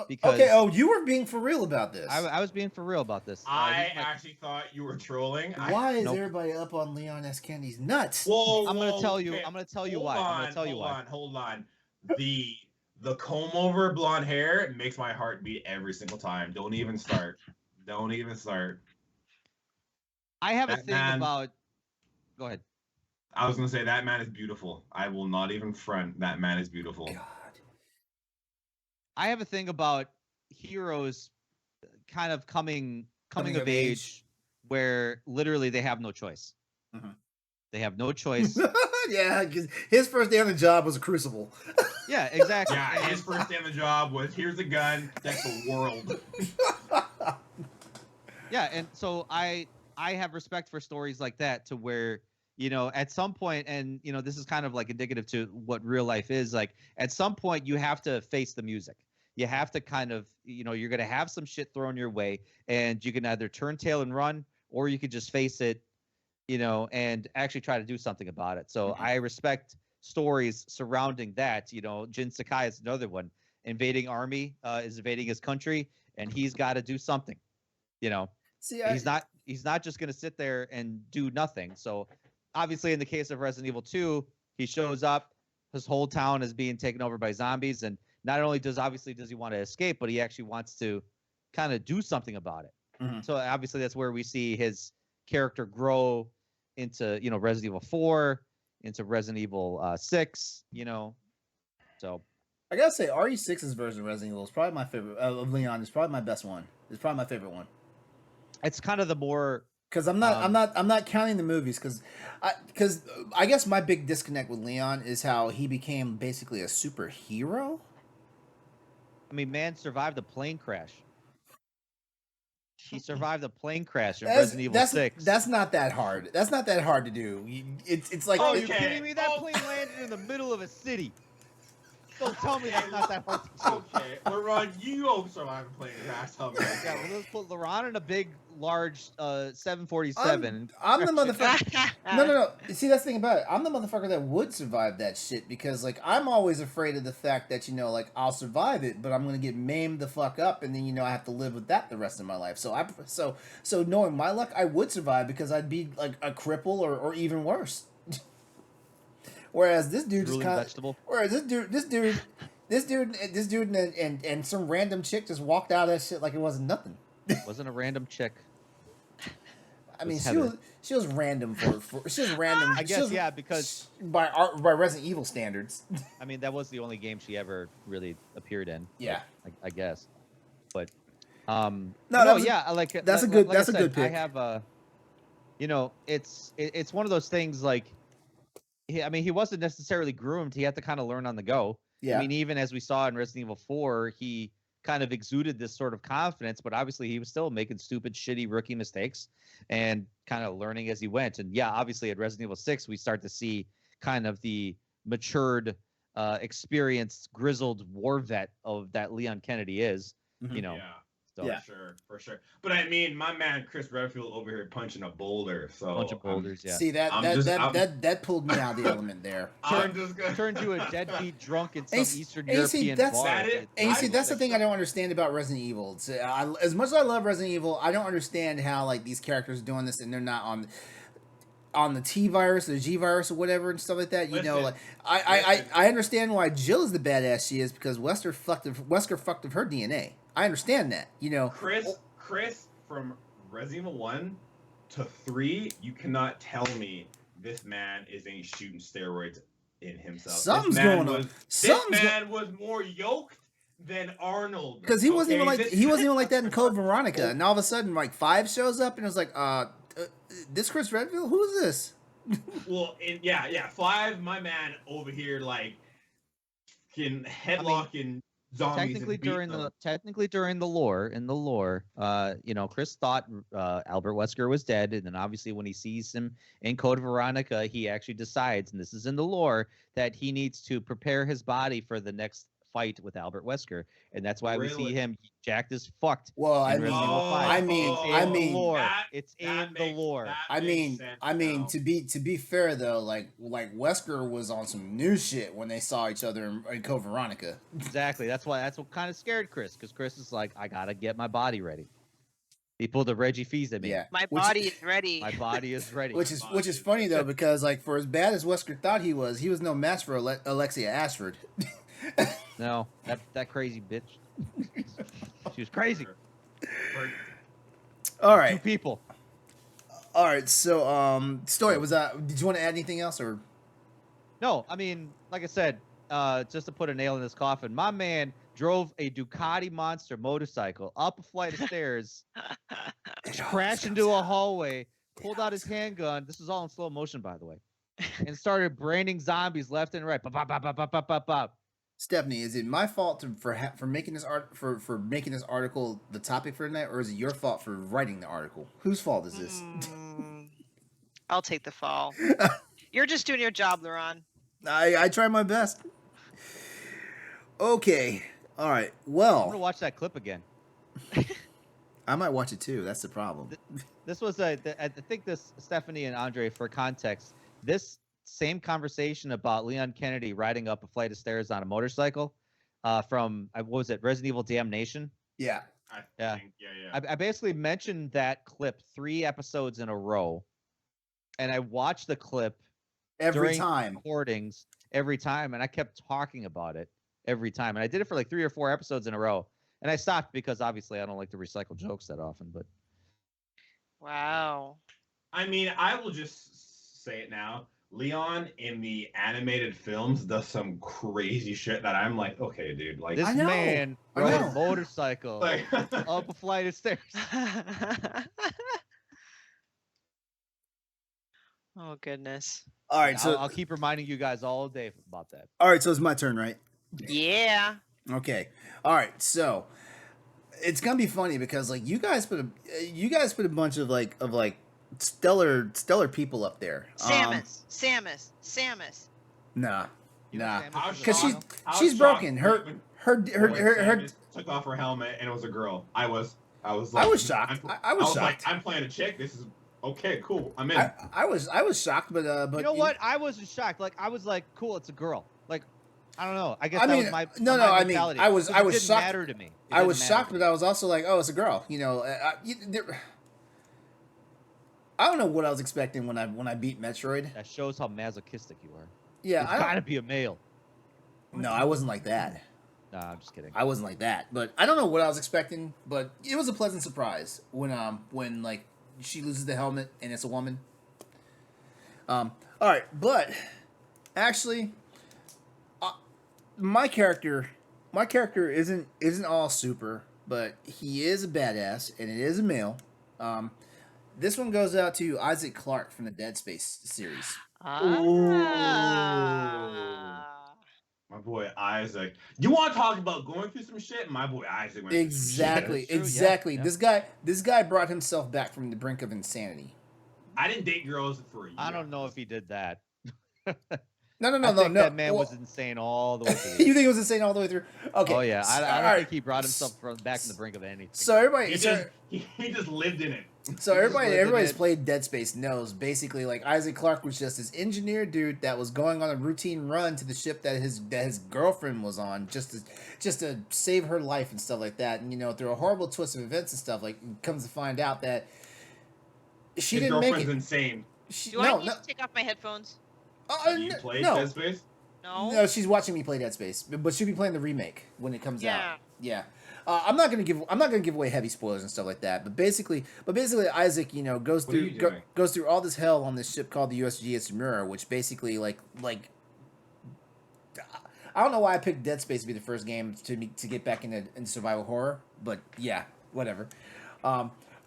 Because okay. Oh, you were being for real about this. I was being for real about this. I actually thought you were trolling. Why is everybody up on Leon S. Kennedy's nuts? Whoa, I'm gonna tell you. I'm gonna tell you why. Hold on. The comb over blonde hair makes my heart beat every single time. Don't even start. I have a thing about. Go ahead. I was gonna say that man is beautiful. I will not even front. That man is beautiful. God. I have a thing about heroes kind of coming of age where literally they have no choice. Mm-hmm. They have no choice. Yeah, because his first day on the job was a crucible. Yeah, exactly. Yeah, his first day on the job was, here's a gun, that's the world. Yeah, and so I have respect for stories like that, to where, you know, at some point, and, you know, this is kind of like indicative to what real life is, like, at some point you have to face the music. You have to kind of, you know, you're going to have some shit thrown your way, and you can either turn tail and run, or you could just face it, you know, and actually try to do something about it. So I respect stories surrounding that. You know, Jin Sakai is another one. Invading army is invading his country, and he's got to do something, you know. He's not just going to sit there and do nothing. So obviously, in the case of Resident Evil 2, he shows up, his whole town is being taken over by zombies, and not only does he want to escape, but he actually wants to kind of do something about it. Mm-hmm. So obviously that's where we see his character grow into, you know, Resident Evil 4, into Resident Evil 6, you know. So I gotta say, RE6's version of Resident Evil is probably my favorite. Of Leon is probably my best one. It's probably my favorite one. It's kind of the more, because I'm not counting the movies, because I guess my big disconnect with Leon is how he became basically a superhero. I mean, man survived a plane crash. He survived a plane crash in Resident Evil 6. That's not that hard. That's not that hard to do. It's like, oh, you're kidding me? That plane landed in the middle of a city. Don't tell me that's not that hard to do. Okay, LeRon, you don't survive playing grass up there. Yeah, well, let's put LeRon in a big, large 747. I'm the motherfucker. No. See, that's the thing about it. I'm the motherfucker that would survive that shit because, like, I'm always afraid of the fact that, like, I'll survive it, but I'm gonna get maimed the fuck up, and then, I have to live with that the rest of my life. So so knowing my luck, I would survive because I'd be like a cripple or even worse. Whereas this dude just kind of. Whereas this dude, and some random chick just walked out of that shit like it wasn't nothing. Wasn't a random chick. I mean, she was random for she was random. I guess because by Resident Evil standards. I mean, that was the only game she ever really appeared in. Yeah, I guess. But I like that's a good pick. I have it's one of those things like. He wasn't necessarily groomed. He had to kind of learn on the go. Yeah. I mean, even as we saw in Resident Evil 4, he kind of exuded this sort of confidence, but obviously he was still making stupid, shitty rookie mistakes and kind of learning as he went. And yeah, obviously at Resident Evil 6, we start to see kind of the matured, experienced, grizzled war vet of that Leon Kennedy is, Yeah. So, yeah, for sure. But I mean, my man Chris Redfield over here punching a boulder. So bunch of boulders, yeah. See that pulled me out of the element there. Turned you a deadbeat drunk in some Eastern European bar. That's the thing I don't understand about Resident Evil. As much as I love Resident Evil, I don't understand how like these characters are doing this and they're not on the T virus or the G virus or whatever and stuff like that. I understand why Jill is the badass she is because Wesker fucked of her DNA. I understand that, Chris, from Resident Evil 1 to 3, you cannot tell me this man ain't shooting steroids in himself. Something's going on. This man was more yoked than Arnold. Because he wasn't even like that in Code Veronica, and all of a sudden, like 5 shows up, and it was like, this Chris Redfield? Who is this? Well, 5, my man over here, like, can headlocking. Technically during the lore, Chris thought Albert Wesker was dead, and then obviously when he sees him in Code Veronica, he actually decides, and this is in the lore, that he needs to prepare his body for the next fight with Albert Wesker, and that's why we see him jacked as fucked. Well, it's in the lore. I mean, to be fair though, like Wesker was on some new shit when they saw each other in Code Veronica. Exactly. That's what kind of scared Chris, because Chris is like, I gotta get my body ready. He pulled the Reggie Fees at me. Yeah. My body is ready. My body is ready. Which is funny though, because like for as bad as Wesker thought he was no match for Alexia Ashford. No, that crazy bitch. She was crazy. All right. 2 people. All right. So, Stoy, did you want to add anything else or? No, I mean, like I said, just to put a nail in this coffin, my man drove a Ducati Monster motorcycle up a flight of stairs, crashed into a hallway, pulled out his handgun. This was all in slow motion, by the way, and started braining zombies left and right. Bop, bop, bop, bop, bop, bop, bop. Stephanie, is it my fault for making this making this article the topic for tonight, or is it your fault for writing the article? Whose fault is this? I'll take the fall. You're just doing your job, LeRon. I try my best. Okay, all right. Well, I'm gonna watch that clip again. I might watch it too. That's the problem. This was I think this Stephanie and Andre, for context, this same conversation about Leon Kennedy riding up a flight of stairs on a motorcycle from what was it, Resident Evil Damnation? Yeah. I basically mentioned that clip 3 episodes in a row, and I watched the clip every time recordings every time, and I kept talking about it every time, and I did it for like 3 or 4 episodes in a row, and I stopped because obviously I don't like to recycle jokes that often. But wow. I mean, I will just say it now. Leon in the animated films does some crazy shit that I'm like, okay, dude, like this man rode a motorcycle up a flight of stairs. Oh goodness. All right, so I'll keep reminding you guys all day about that. All right, so it's my turn, right? Yeah. Okay. All right, so it's gonna be funny because like you guys put a bunch of like stellar people up there. Samus. Nah. You know Nah. Samus How is a Because female? she's broken. when Her Samus took off her helmet and it was a girl. I was like, I was shocked. I was like, shocked. I'm playing a chick. This is okay, cool. I'm in. I was shocked, but You know what? I wasn't shocked. Like I was like, cool, it's a girl. Like I don't know. I guess I that mean, was my no, my I mean, mentality. I was 'Cause it didn't shocked. matter to me. It I was didn't matter shocked, to but me. I was also like, oh, it's a girl. You know, I don't know what I was expecting when I beat Metroid. That shows how masochistic you are. Yeah, It's I gotta don't, be a male. no, I wasn't like that. Nah, I'm just kidding. I wasn't like that, but I don't know what I was expecting. But it was a pleasant surprise when like she loses the helmet and it's a woman. All right, but actually, my character isn't all super, but he is a badass and it is a male. This one goes out to Isaac Clarke from the Dead Space series. My boy Isaac. You want to talk about going through some shit? My boy Isaac went Exactly, That's true, exactly. yeah. This guy brought himself back from the brink of insanity. I didn't date girls for a year. I don't know if he did that. No, I think no. that man Well, was insane all the way through. you think it was insane all the way through? Okay. Oh yeah, I all don't right. think he brought himself from back from the brink of anything. So everybody, He just lived in it. so he just lived in everybody's it. played Dead Space knows basically like Isaac Clarke was just this engineer dude that was going on a routine run to the ship that his girlfriend was on just to save her life and stuff like that. And you know, through a horrible twist of events and stuff, like comes to find out that she His didn't make girlfriend's it. insane. Do I need to take off my headphones? You played no. Dead Space? No. No, she's watching me play Dead Space, but she'll be playing the remake when it comes Yeah. out. Yeah. I'm not gonna give away heavy spoilers and stuff like that. But basically, Isaac, you know, goes What are through you doing? goes through all this hell on this ship called the USGS Mirror, which basically like I don't know why I picked Dead Space to be the first game to get back into survival horror, but yeah, whatever.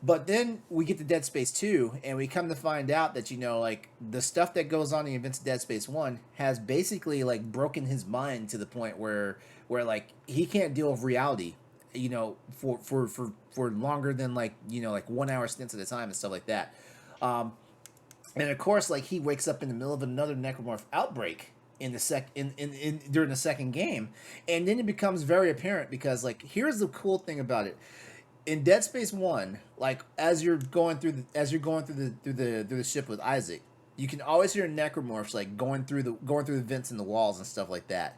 But then we get to Dead Space 2, and we come to find out that, you know, like, the stuff that goes on in the events of Dead Space 1 has basically, like, broken his mind to the point where like, he can't deal with reality, you know, for longer than, like, you know, like, 1 hour stints at a time and stuff like that. And, of course, like, he wakes up in the middle of another necromorph outbreak in the during the second game, and then it becomes very apparent because, like, here's the cool thing about it. In Dead Space 1, like as you're going through the ship with Isaac, you can always hear necromorphs like going through the vents in the walls and stuff like that.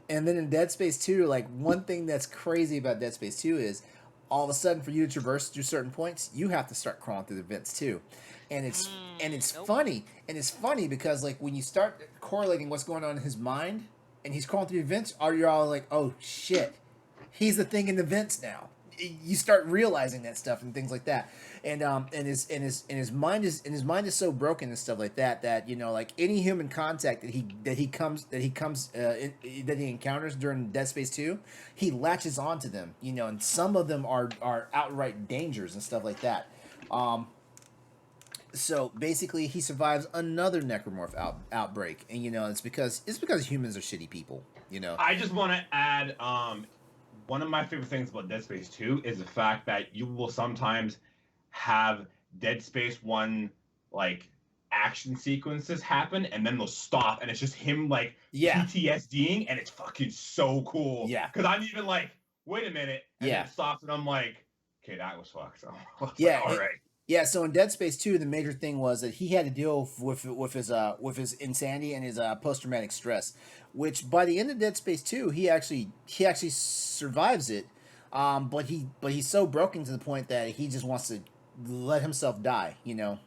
And then in Dead Space 2, like one thing that's crazy about Dead Space 2 is all of a sudden for you to traverse through certain points, you have to start crawling through the vents too. And it's funny because like when you start correlating what's going on in his mind and he's crawling through the vents, you're all like, "Oh shit. He's the thing in the vents now." You start realizing that stuff and things like that, and his mind is so broken and stuff like that you know, like any human contact that he encounters during Dead Space 2, he latches onto them, you know, and some of them are outright dangers and stuff like that. So basically, he survives another necromorph outbreak, and you know it's because humans are shitty people, you know. I just want to add, one of my favorite things about Dead Space 2 is the fact that you will sometimes have Dead Space 1 like action sequences happen and then they'll stop and it's just him like PTSDing and it's fucking so cool. Yeah. Because I'm even like, wait a minute. And Yeah. then it stops and I'm like, okay, that was fucked. So Yeah, all right. Yeah, so in Dead Space 2, the major thing was that he had to deal with his insanity and his post traumatic stress, which by the end of Dead Space 2, he actually survives it, but he's so broken to the point that he just wants to let himself die, you know.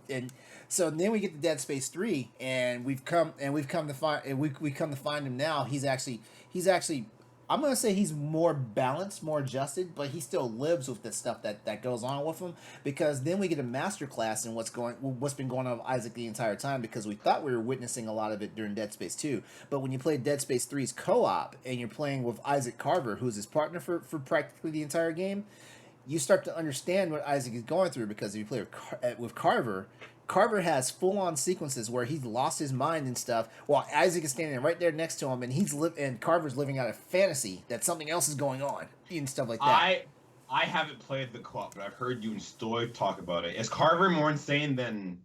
And so then we get to Dead Space 3, and we come to find him now. He's actually. I'm going to say he's more balanced, more adjusted, but he still lives with the stuff that goes on with him, because then we get a masterclass in what's been going on with Isaac the entire time, because we thought we were witnessing a lot of it during Dead Space 2. But when you play Dead Space 3's co-op and you're playing with Isaac Carver, who's his partner for practically the entire game, you start to understand what Isaac is going through, because if you play with Carver has full-on sequences where he's lost his mind and stuff, while Isaac is standing right there next to him, and Carver's living out a fantasy that something else is going on and stuff like that. I haven't played the co-op, but I've heard you and Stoy talk about it. Is Carver more insane than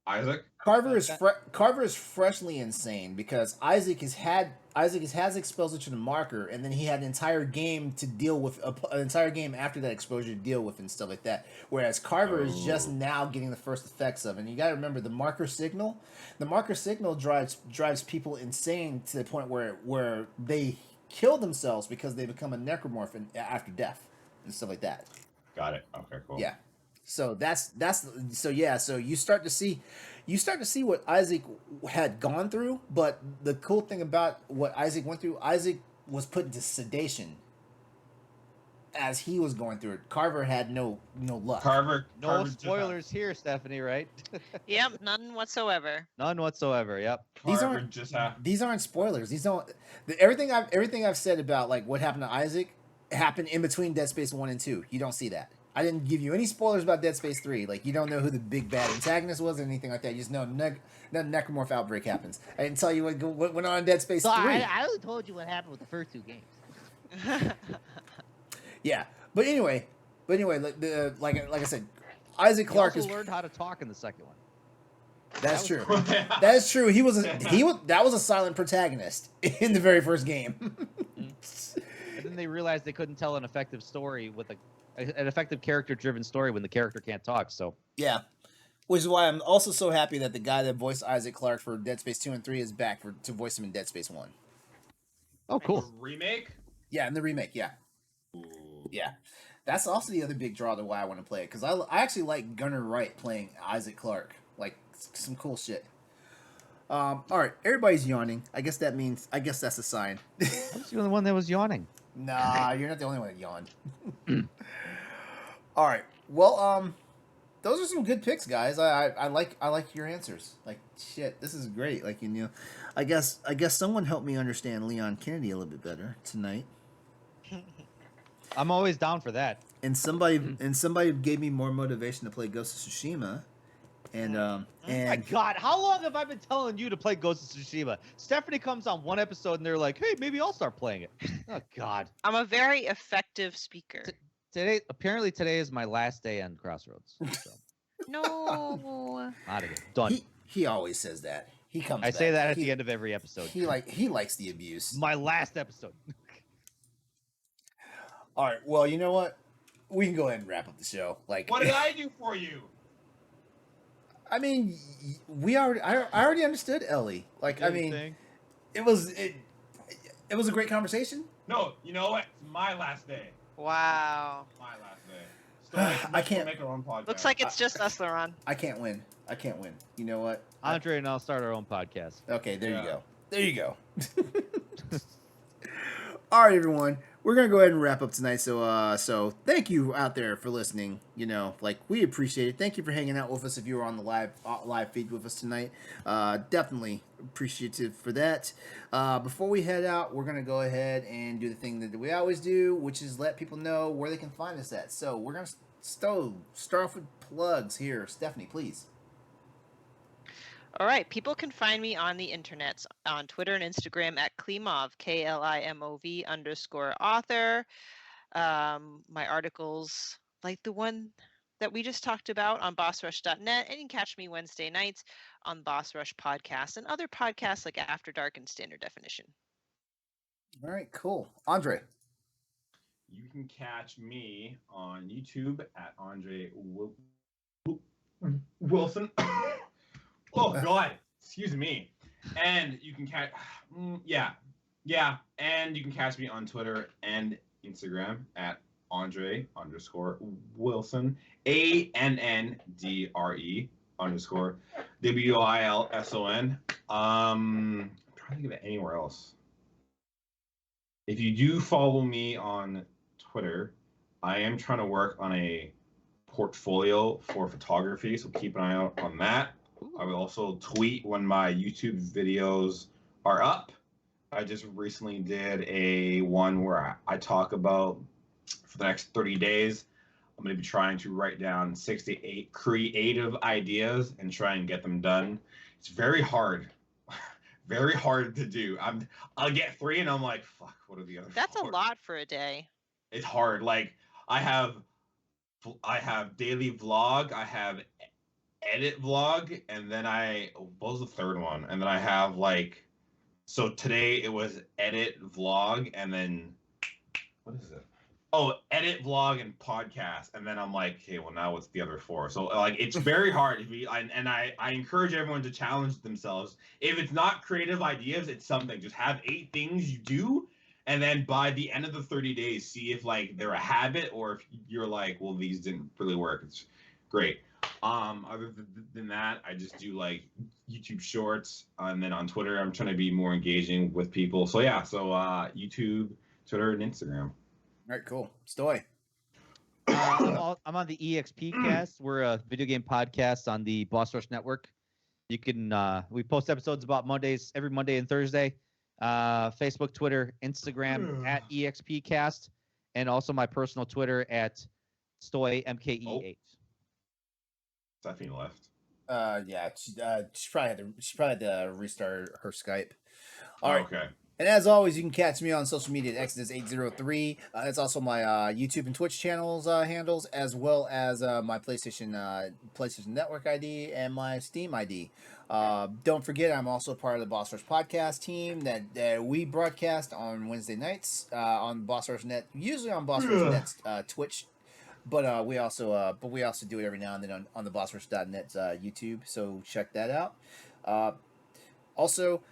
Isaac. Carver is freshly insane because Isaac has exposure to the marker, and then he had an entire game to deal with, an entire game after that exposure to deal with and stuff like that. Whereas Carver is just now getting the first effects of it. And you got to remember the marker signal. The marker signal drives people insane to the point where they kill themselves because they become a necromorph after death and stuff like that. Got it. Okay, cool. Yeah. So so you start to see what Isaac had gone through, but the cool thing about what Isaac went through, Isaac was put into sedation as he was going through it. Carver had no luck. Carver. No spoilers here, Stephanie, right? Yep, none whatsoever. None whatsoever. Yep. These aren't spoilers. These don't. Everything I've said about like what happened to Isaac happened in between Dead Space 1 and 2. You don't see that. I didn't give you any spoilers about Dead Space 3. Like, you don't know who the big bad antagonist was or anything like that. You just know necromorph outbreak happens. I didn't tell you what went on in Dead Space 3. I only told you what happened with the first 2 games. Yeah, but anyway, like I said, Isaac Clarke also learned how to talk in the second one. That's true. That is true. That was a silent protagonist in the very first game. And then they realized they couldn't tell an effective story with an effective character-driven story when the character can't talk. So yeah, which is why I'm also so happy that the guy that voiced Isaac Clarke for Dead Space 2 and 3 is back to voice him in Dead Space 1. Oh, cool. Remake? Yeah, in the remake, yeah. Ooh. Yeah. That's also the other big draw to why I want to play it, because I actually like Gunnar Wright playing Isaac Clarke. Like, some cool shit. All right, everybody's yawning. I guess that's a sign. I was the only one that was yawning. Nah, you're not the only one that yawned. All right. Well, those are some good picks, guys. I like your answers. Like, shit, this is great. Like, I guess someone helped me understand Leon Kennedy a little bit better tonight. I'm always down for that. And somebody gave me more motivation to play Ghost of Tsushima. And Oh my God, how long have I been telling you to play Ghost of Tsushima? Stephanie comes on one episode and they're like, "Hey, maybe I'll start playing it." Oh God. I'm a very effective speaker. Today is my last day on Crossroads. So. No. Out of here. Done. He always says that. He comes. I say that at the end of every episode. He likes the abuse. My last episode. All right. Well, you know what? We can go ahead and wrap up the show. Like, what did I do for you? I mean, I already understood Ellie. Like, I mean, it was a great conversation. No, you know what? It's my last day. Wow. My last day. I can't make our own podcast. Looks like it's just us, LeRon. I can't win. You know what? Andre and I'll start our own podcast. Okay, there you go. All right, everyone. We're gonna go ahead and wrap up tonight. So thank you out there for listening. We appreciate it. Thank you for hanging out with us. If you were on the live feed with us tonight, definitely appreciative for that. Before we head out, we're gonna go ahead and do the thing that we always do, which is let people know where they can find us at. So we're gonna start off with plugs here. Stephanie, please. All right, people can find me on the internet on Twitter and Instagram at Klimov, KLIMOV_author. My articles, like the one that we just talked about on bossrush.net, and you can catch me Wednesday nights on Boss Rush Podcast and other podcasts like After Dark and Standard Definition. All right, cool. Andre. You can catch me on YouTube at Andre Wilson. Oh God, excuse me. And you can catch, and you can catch me on Twitter and Instagram at Andre_Wilson, ANNDRE_WILSON. I'm trying to think of it anywhere else. If you do follow me on Twitter, I am trying to work on a portfolio for photography, so keep an eye out on that. I will also tweet when my YouTube videos are up. I just recently did a one where I talk about, for the next 30 days, I'm going to be trying to write down 68 creative ideas and try and get them done. It's very hard. Very hard to do. I'll get 3 and I'm like, fuck, what are the other That's 4? a lot for a day. It's hard. Like, I have daily vlog, I have edit vlog, and then what was the third one? And then I have like, so today it was edit vlog, and then what is it? Oh, edit vlog and podcast, and then I'm like, okay, well now what's the other four? So like, it's very hard to be. I encourage everyone to challenge themselves. If it's not creative ideas, it's something. Just have 8 things you do, and then by the end of the 30 days, see if like they're a habit or if you're like, well, these didn't really work. It's great. Other than that, I just do like YouTube shorts, and then on Twitter, I'm trying to be more engaging with people. So yeah, so YouTube, Twitter, and Instagram. All right, cool. Stoy. I'm on the EXP cast. We're a video game podcast on the Boss Rush Network. You can we post episodes about Mondays, every Monday and Thursday. Facebook, Twitter, Instagram at EXP cast, and also my personal Twitter at Stoy MKE8. Stephanie left. Yeah, she probably had to restart her Skype. All right. Okay. And as always, you can catch me on social media at Exodus803. That's also my YouTube and Twitch channels handles, as well as my PlayStation Network ID and my Steam ID. Don't forget, I'm also part of the Boss Rush podcast team that we broadcast on Wednesday nights on Boss Rush Net, usually on Boss Rush Net's Twitch. But we also do it every now and then on the BossRush.net YouTube. So check that out. Also.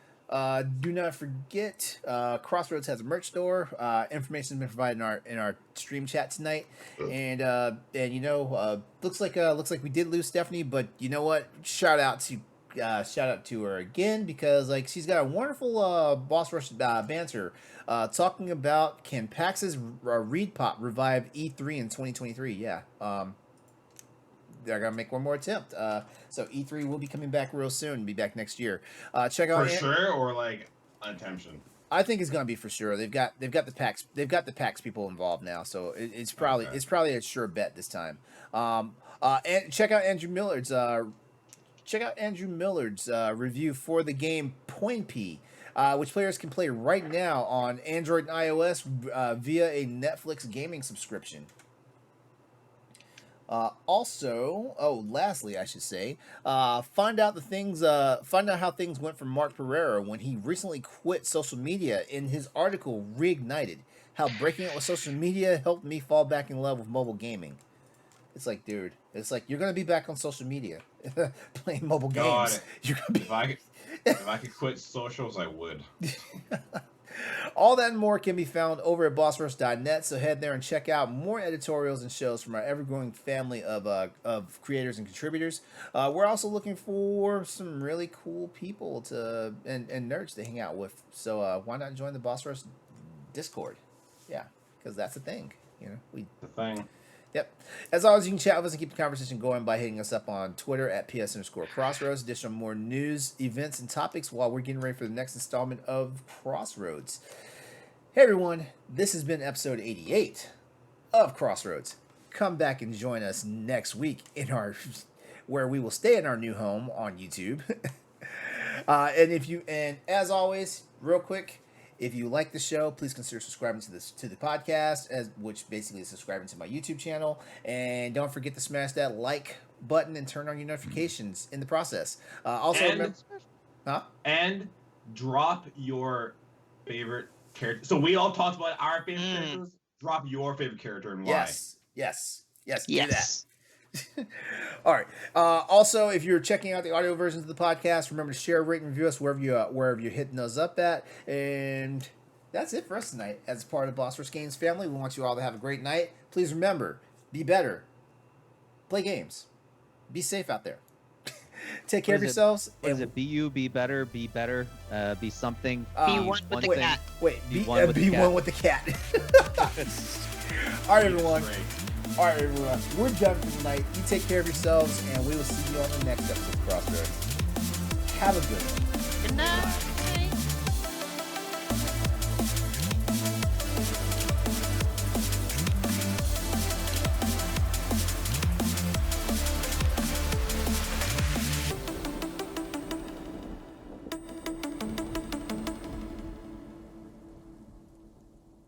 Do not forget, Crossroads has a merch store. Information has been provided in our stream chat tonight, and you know, looks like we did lose Stephanie, but you know what? Shout out to her again, because like she's got a wonderful Boss Rush banter talking about, can PAX's Reed Pop revive E3 in 2023? Yeah. They're gonna make one more attempt. So E3 will be coming back real soon. Be back next year. Check out for sure, or like intention. I think it's gonna be for sure. They've got the PAX people involved now, so it's probably a sure bet this time. And check out Andrew Millard's review for the game Point P, which players can play right now on Android and iOS via a Netflix gaming subscription. Lastly, I should say, find out how things went for Mark Pereira when he recently quit social media in his article Reignited: How Breaking Up with Social Media Helped Me Fall Back in Love with Mobile Gaming. It's like, dude, you're gonna be back on social media playing mobile games. You're gonna be... if I could quit socials, I would. All that and more can be found over at bossrush.net, so head there and check out more editorials and shows from our ever-growing family of creators and contributors. We're also looking for some really cool people and nerds to hang out with, so why not join the Boss Rush Discord? Yeah, because that's a thing. You know, the thing. Yep. As always, you can chat with us and keep the conversation going by hitting us up on Twitter at PS_Crossroads. Additional more news, events, and topics while we're getting ready for the next installment of Crossroads. Hey everyone, this has been episode 88 of Crossroads. Come back and join us next week where we will stay in our new home on YouTube. And as always, real quick, if you like the show, please consider subscribing to the podcast, which basically is subscribing to my YouTube channel. And don't forget to smash that like button and turn on your notifications in the process. And drop your favorite character. So we all talked about our favorite characters. Drop your favorite character and why. Yes. Do that. All right. Also, if you're checking out the audio versions of the podcast, remember to share, rate, and review us wherever you're hitting those up at. And that's it for us tonight. As part of Boss Rush Games family, we want you all to have a great night. Please remember, be better, play games, be safe out there. Take care of yourselves. What is it? Be you, be better, be something. Be one with the cat. Wait, be one with the cat. All right, everyone. All right, everyone. We're done for tonight. You take care of yourselves, and we will see you on the next episode of Crossroads. Have a good one. Good night.